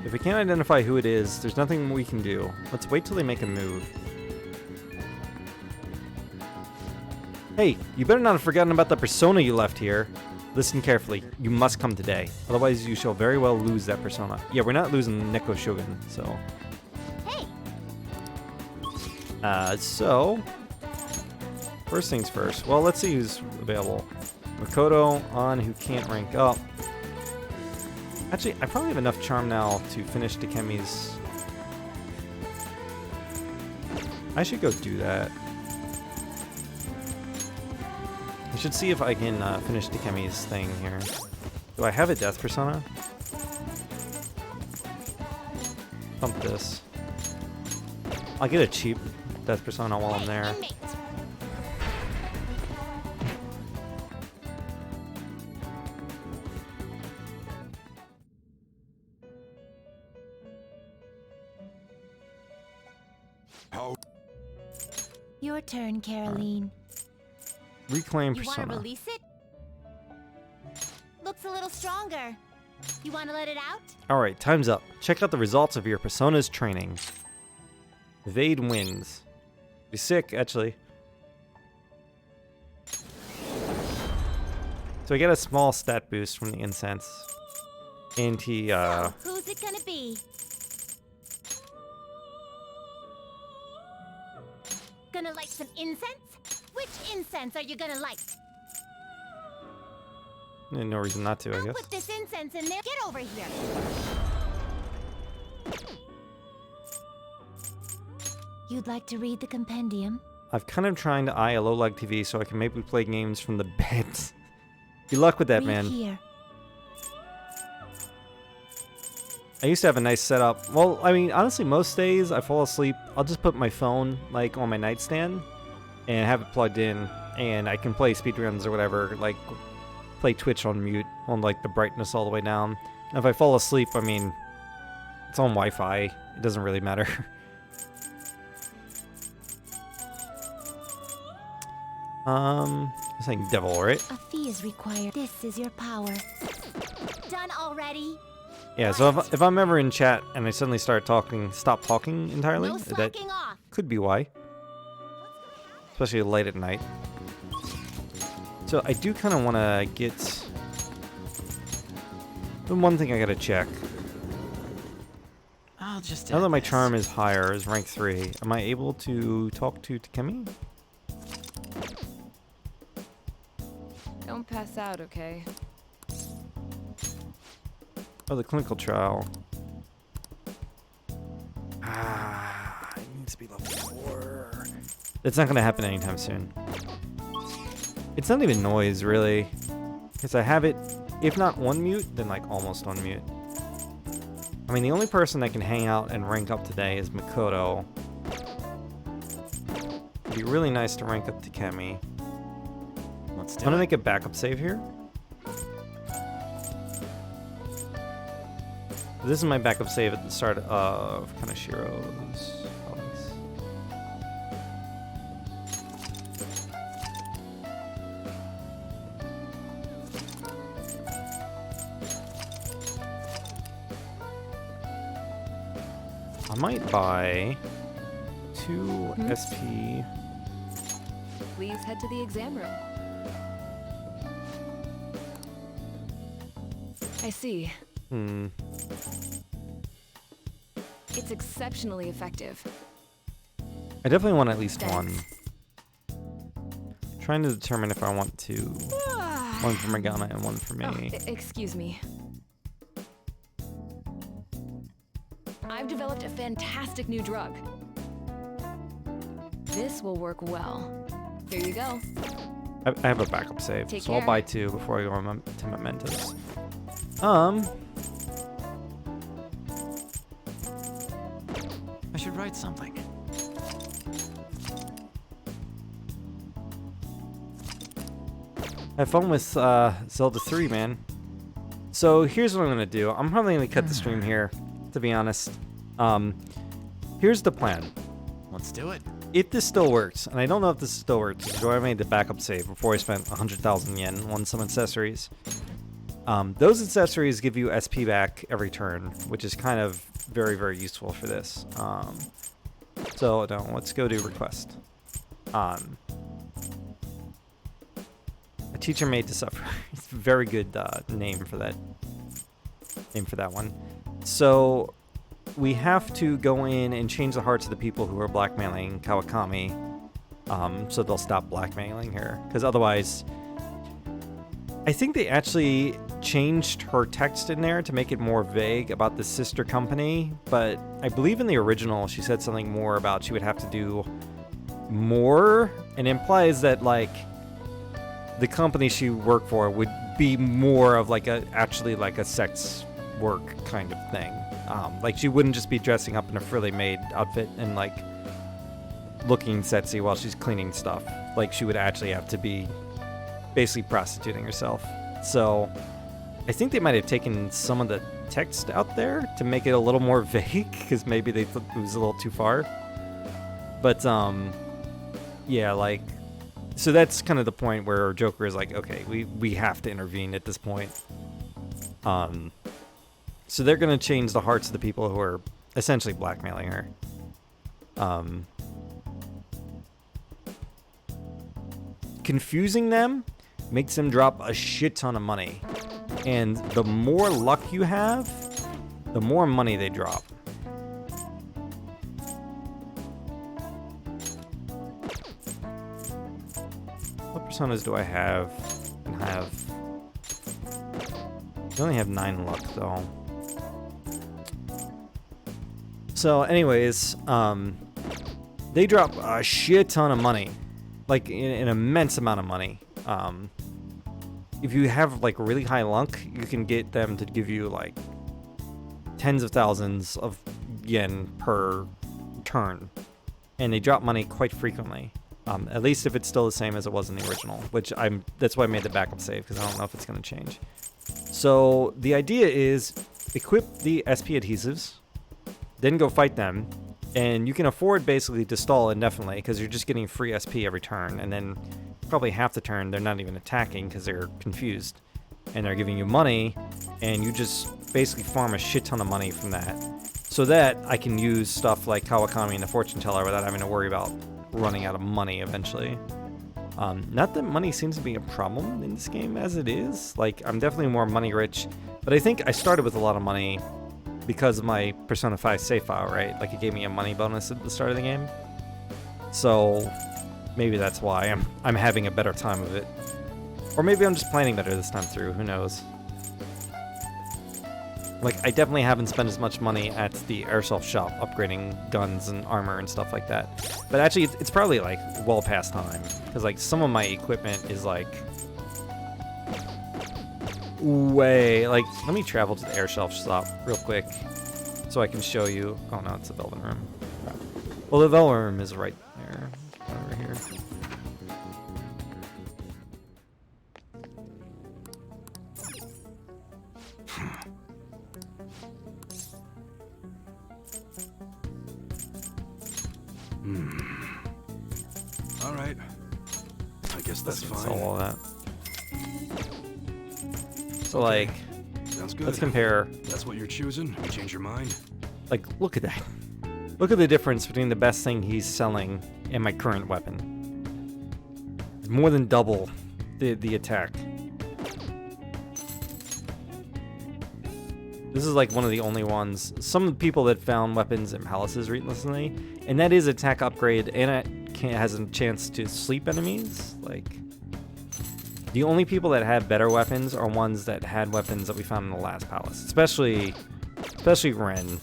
If we can't identify who it is, there's nothing we can do. Let's wait till they make a move. Hey, you better not have forgotten about the persona you left here. Listen carefully. You must come today. Otherwise, you shall very well lose that persona. Yeah, we're not losing Neko Shogun, so... Hey! So... First things first. Well, let's see who's available. Makoto on who can't rank up. Actually, I probably have enough charm now to finish Takemi's... I should go do that. I should see if I can finish Takemi's thing here. Do I have a death persona? Pump this. I'll get a cheap death persona while I'm there. Your turn, Caroline. Reclaim You want persona. to release it? Looks a little stronger. You want to let it out? Alright, time's up. Check out the results of your persona's training. Evade wins. Be sick, actually. So I get a small stat boost from the incense. Anti, So, who's it gonna be? Gonna light some incense? Which incense are you gonna light? no reason not to, I guess. Put this incense in there. Get over here. You'd like to read the compendium? I've kind of trying to eye a low-lag TV so I can maybe play games from the bed. Good luck with that, Read man. here. I used to have a nice setup. Well, I mean, honestly, most days I fall asleep. I'll just put my phone, like, on my nightstand and have it plugged in, and I can play speedruns or whatever, like, play Twitch on mute, on, like, the brightness all the way down. And if I fall asleep, I mean, it's on Wi-Fi. It doesn't really matter. I'm saying devil, right? A fee is required. This is your power. Done already? Yeah, so if I'm ever in chat and I suddenly stop talking entirely, No that slacking off. could be why. Especially late at night. So I do kind of want to get... The one thing I gotta check. I'll just Now that add my this. charm is higher, is rank 3, am I able to talk to Takemi? Don't pass out, okay? Oh, the clinical trial. It needs to be level 4. It's not gonna happen anytime soon. It's not even noise, really. Because I have it, if not on mute, then like almost on mute. I mean, the only person that can hang out and rank up today is Makoto. It'd be really nice to rank up Takemi. Let's I'm do gonna it. make a backup save here. This is my backup save at the start of Kaneshiro's Palace. I might buy 2 SP please head to the exam room. I see. It's exceptionally effective. I definitely want at least one. Trying to determine if I want to. One for Morgana and one for me. Oh, excuse me. I've developed a fantastic new drug. This will work well. Here you go. I have a backup save, Take so I'll care. buy 2 before I go to Mementos. I should write something. Have fun with Zelda 3, man. So here's what I'm gonna do. I'm probably gonna cut the stream here, to be honest. Here's the plan. Let's do it. If this still works, and I don't know if this still works, because I made the backup save before I spent 100,000 yen on some accessories. Those accessories give you SP back every turn, which is kind of very, very useful for this. So no, let's go to request. A teacher made to suffer. It's a very good name for that one. So we have to go in and change the hearts of the people who are blackmailing Kawakami, so they'll stop blackmailing her. Because otherwise, I think they actually changed her text in there to make it more vague about the sister company. But I believe in the original, she said something more about she would have to do more, and implies that like the company she worked for would be more of like actually like a sex work kind of thing. Like she wouldn't just be dressing up in a frilly maid outfit and like looking sexy while she's cleaning stuff. Like she would actually have to be basically prostituting herself. So I think they might have taken some of the text out there to make it a little more vague, because maybe they thought it was a little too far. But yeah, like, so that's kind of the point where Joker is like, okay, we have to intervene at this point. So they're going to change the hearts of the people who are essentially blackmailing her. Confusing them makes them drop a shit ton of money. And the more luck you have, the more money they drop. What personas do I have? I only have 9 luck though. So anyways, they drop a shit ton of money. Like an immense amount of money. If you have like really high luck, you can get them to give you like tens of thousands of yen per turn. And they drop money quite frequently. At least if it's still the same as it was in the original, which that's why I made the backup save, because I don't know if it's going to change. So the idea is equip the SP adhesives, then go fight them, and you can afford basically to stall indefinitely because you're just getting free SP every turn, and then probably half the turn they're not even attacking because they're confused, and they're giving you money, and you just basically farm a shit ton of money from that, so that I can use stuff like Kawakami and the Fortune Teller without having to worry about running out of money eventually. Not that money seems to be a problem in this game as it is. Like, I'm definitely more money rich, but I think I started with a lot of money because of my Persona 5 save file, right? Like, it gave me a money bonus at the start of the game. So maybe that's why I'm having a better time of it. Or maybe I'm just planning better this time through, who knows. Like, I definitely haven't spent as much money at the airsoft shop upgrading guns and armor and stuff like that. But actually, it's probably, like, well past time. Because, like, some of my equipment is, like, way... Like, let me travel to the airsoft shop real quick so I can show you... Oh, no, it's the Velvet Room. Well, the Velvet Room is right there. Over here. All right. I guess that's fine. All that. So, like, sounds good. Let's compare. That's what you're choosing? You change your mind? Like, look at that. Look at the difference between the best thing he's selling and my current weapon. more than double the attack. This is like one of the only ones. Some people that found weapons in palaces recently, and that is attack upgrade, and it has a chance to sleep enemies. Like, the only people that have better weapons are ones that had weapons that we found in the last palace, especially Ren.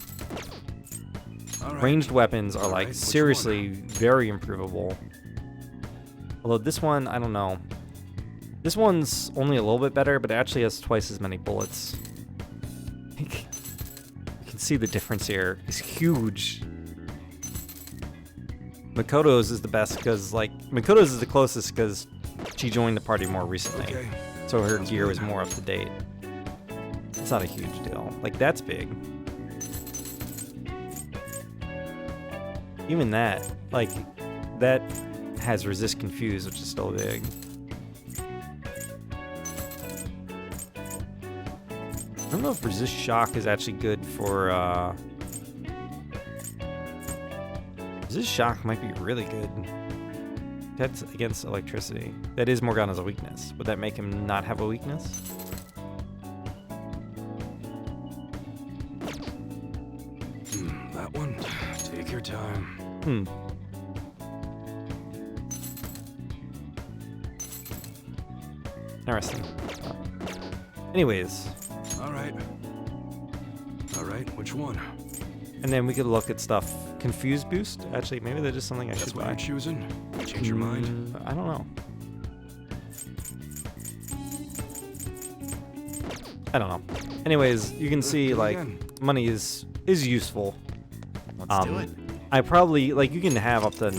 Right. Ranged weapons are like Which seriously very improvable. Although this one, I don't know. This one's only a little bit better, but it actually has twice as many bullets. You can see the difference here. It's huge. Makoto's is the best because, like, Makoto's is the closest because she joined the party more recently. Okay. So her gear was more up to date. It's not a huge deal. Like, that's big. Even that, like, that has resist confuse, which is still big. I don't know if resist shock is actually good for, resist shock might be really good. That's against electricity. That is Morgana's weakness. Would that make him not have a weakness? That one. Take your time. Interesting. Anyways. Alright, which one? And then we could look at stuff. Confuse boost? Actually, maybe that's just something I should buy. That's what you're choosing? Change your mind? I don't know. I don't know. Anyways, you can see, like, money is useful. Let's do it. I probably, like, you can have up to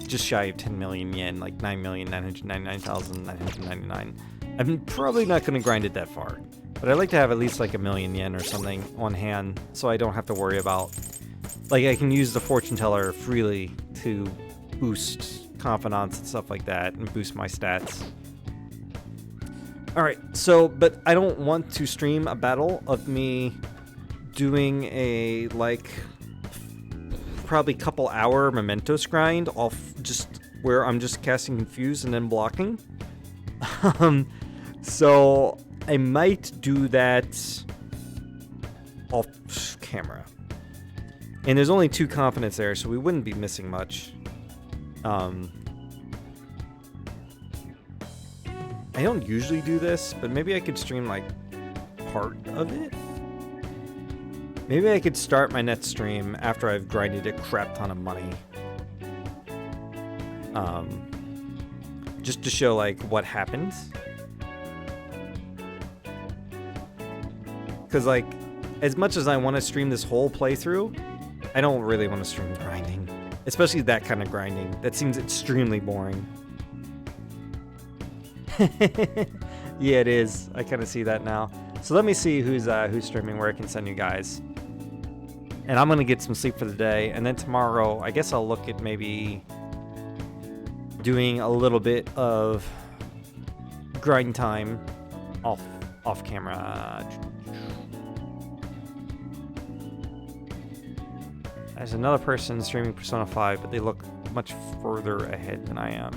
just shy of 10 million yen, like 9,999,999. I'm probably not going to grind it that far. But I'd like to have at least like 1 million yen or something on hand, so I don't have to worry about, like, I can use the fortune teller freely to boost confidence and stuff like that, and boost my stats. Alright, so, but I don't want to stream a battle of me doing a, like, probably couple hour Mementos grind off just where I'm just casting Confuse and then blocking. So I might do that off camera. And there's only 2 confidence there, so we wouldn't be missing much. I don't usually do this, but maybe I could stream like part of it. Maybe I could start my next stream after I've grinded a crap ton of money. Just to show like what happens. Because, like, as much as I want to stream this whole playthrough, I don't really want to stream grinding. Especially that kind of grinding. That seems extremely boring. Yeah, it is. I kind of see that now. So let me see who's streaming, where I can send you guys. And I'm going to get some sleep for the day. And then tomorrow, I guess I'll look at maybe doing a little bit of grind time off camera. There's another person streaming Persona 5, but they look much further ahead than I am.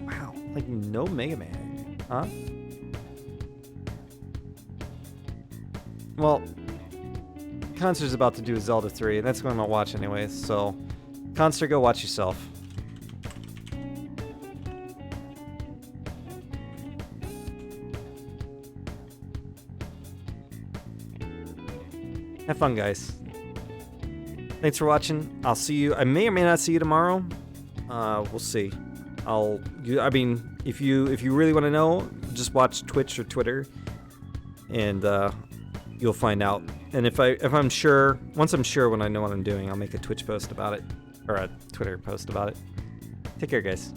Wow, like no Mega Man, huh? Well, Conster's about to do a Zelda 3, and that's what I'm gonna watch anyways, so Conster, go watch yourself. Have fun, guys. Thanks for watching. I'll see you. I may or may not see you tomorrow. We'll see. I mean, if you really want to know, just watch Twitch or Twitter, and you'll find out. And if I'm sure, once I'm sure when I know what I'm doing, I'll make a Twitch post about it, or a Twitter post about it. Take care, guys.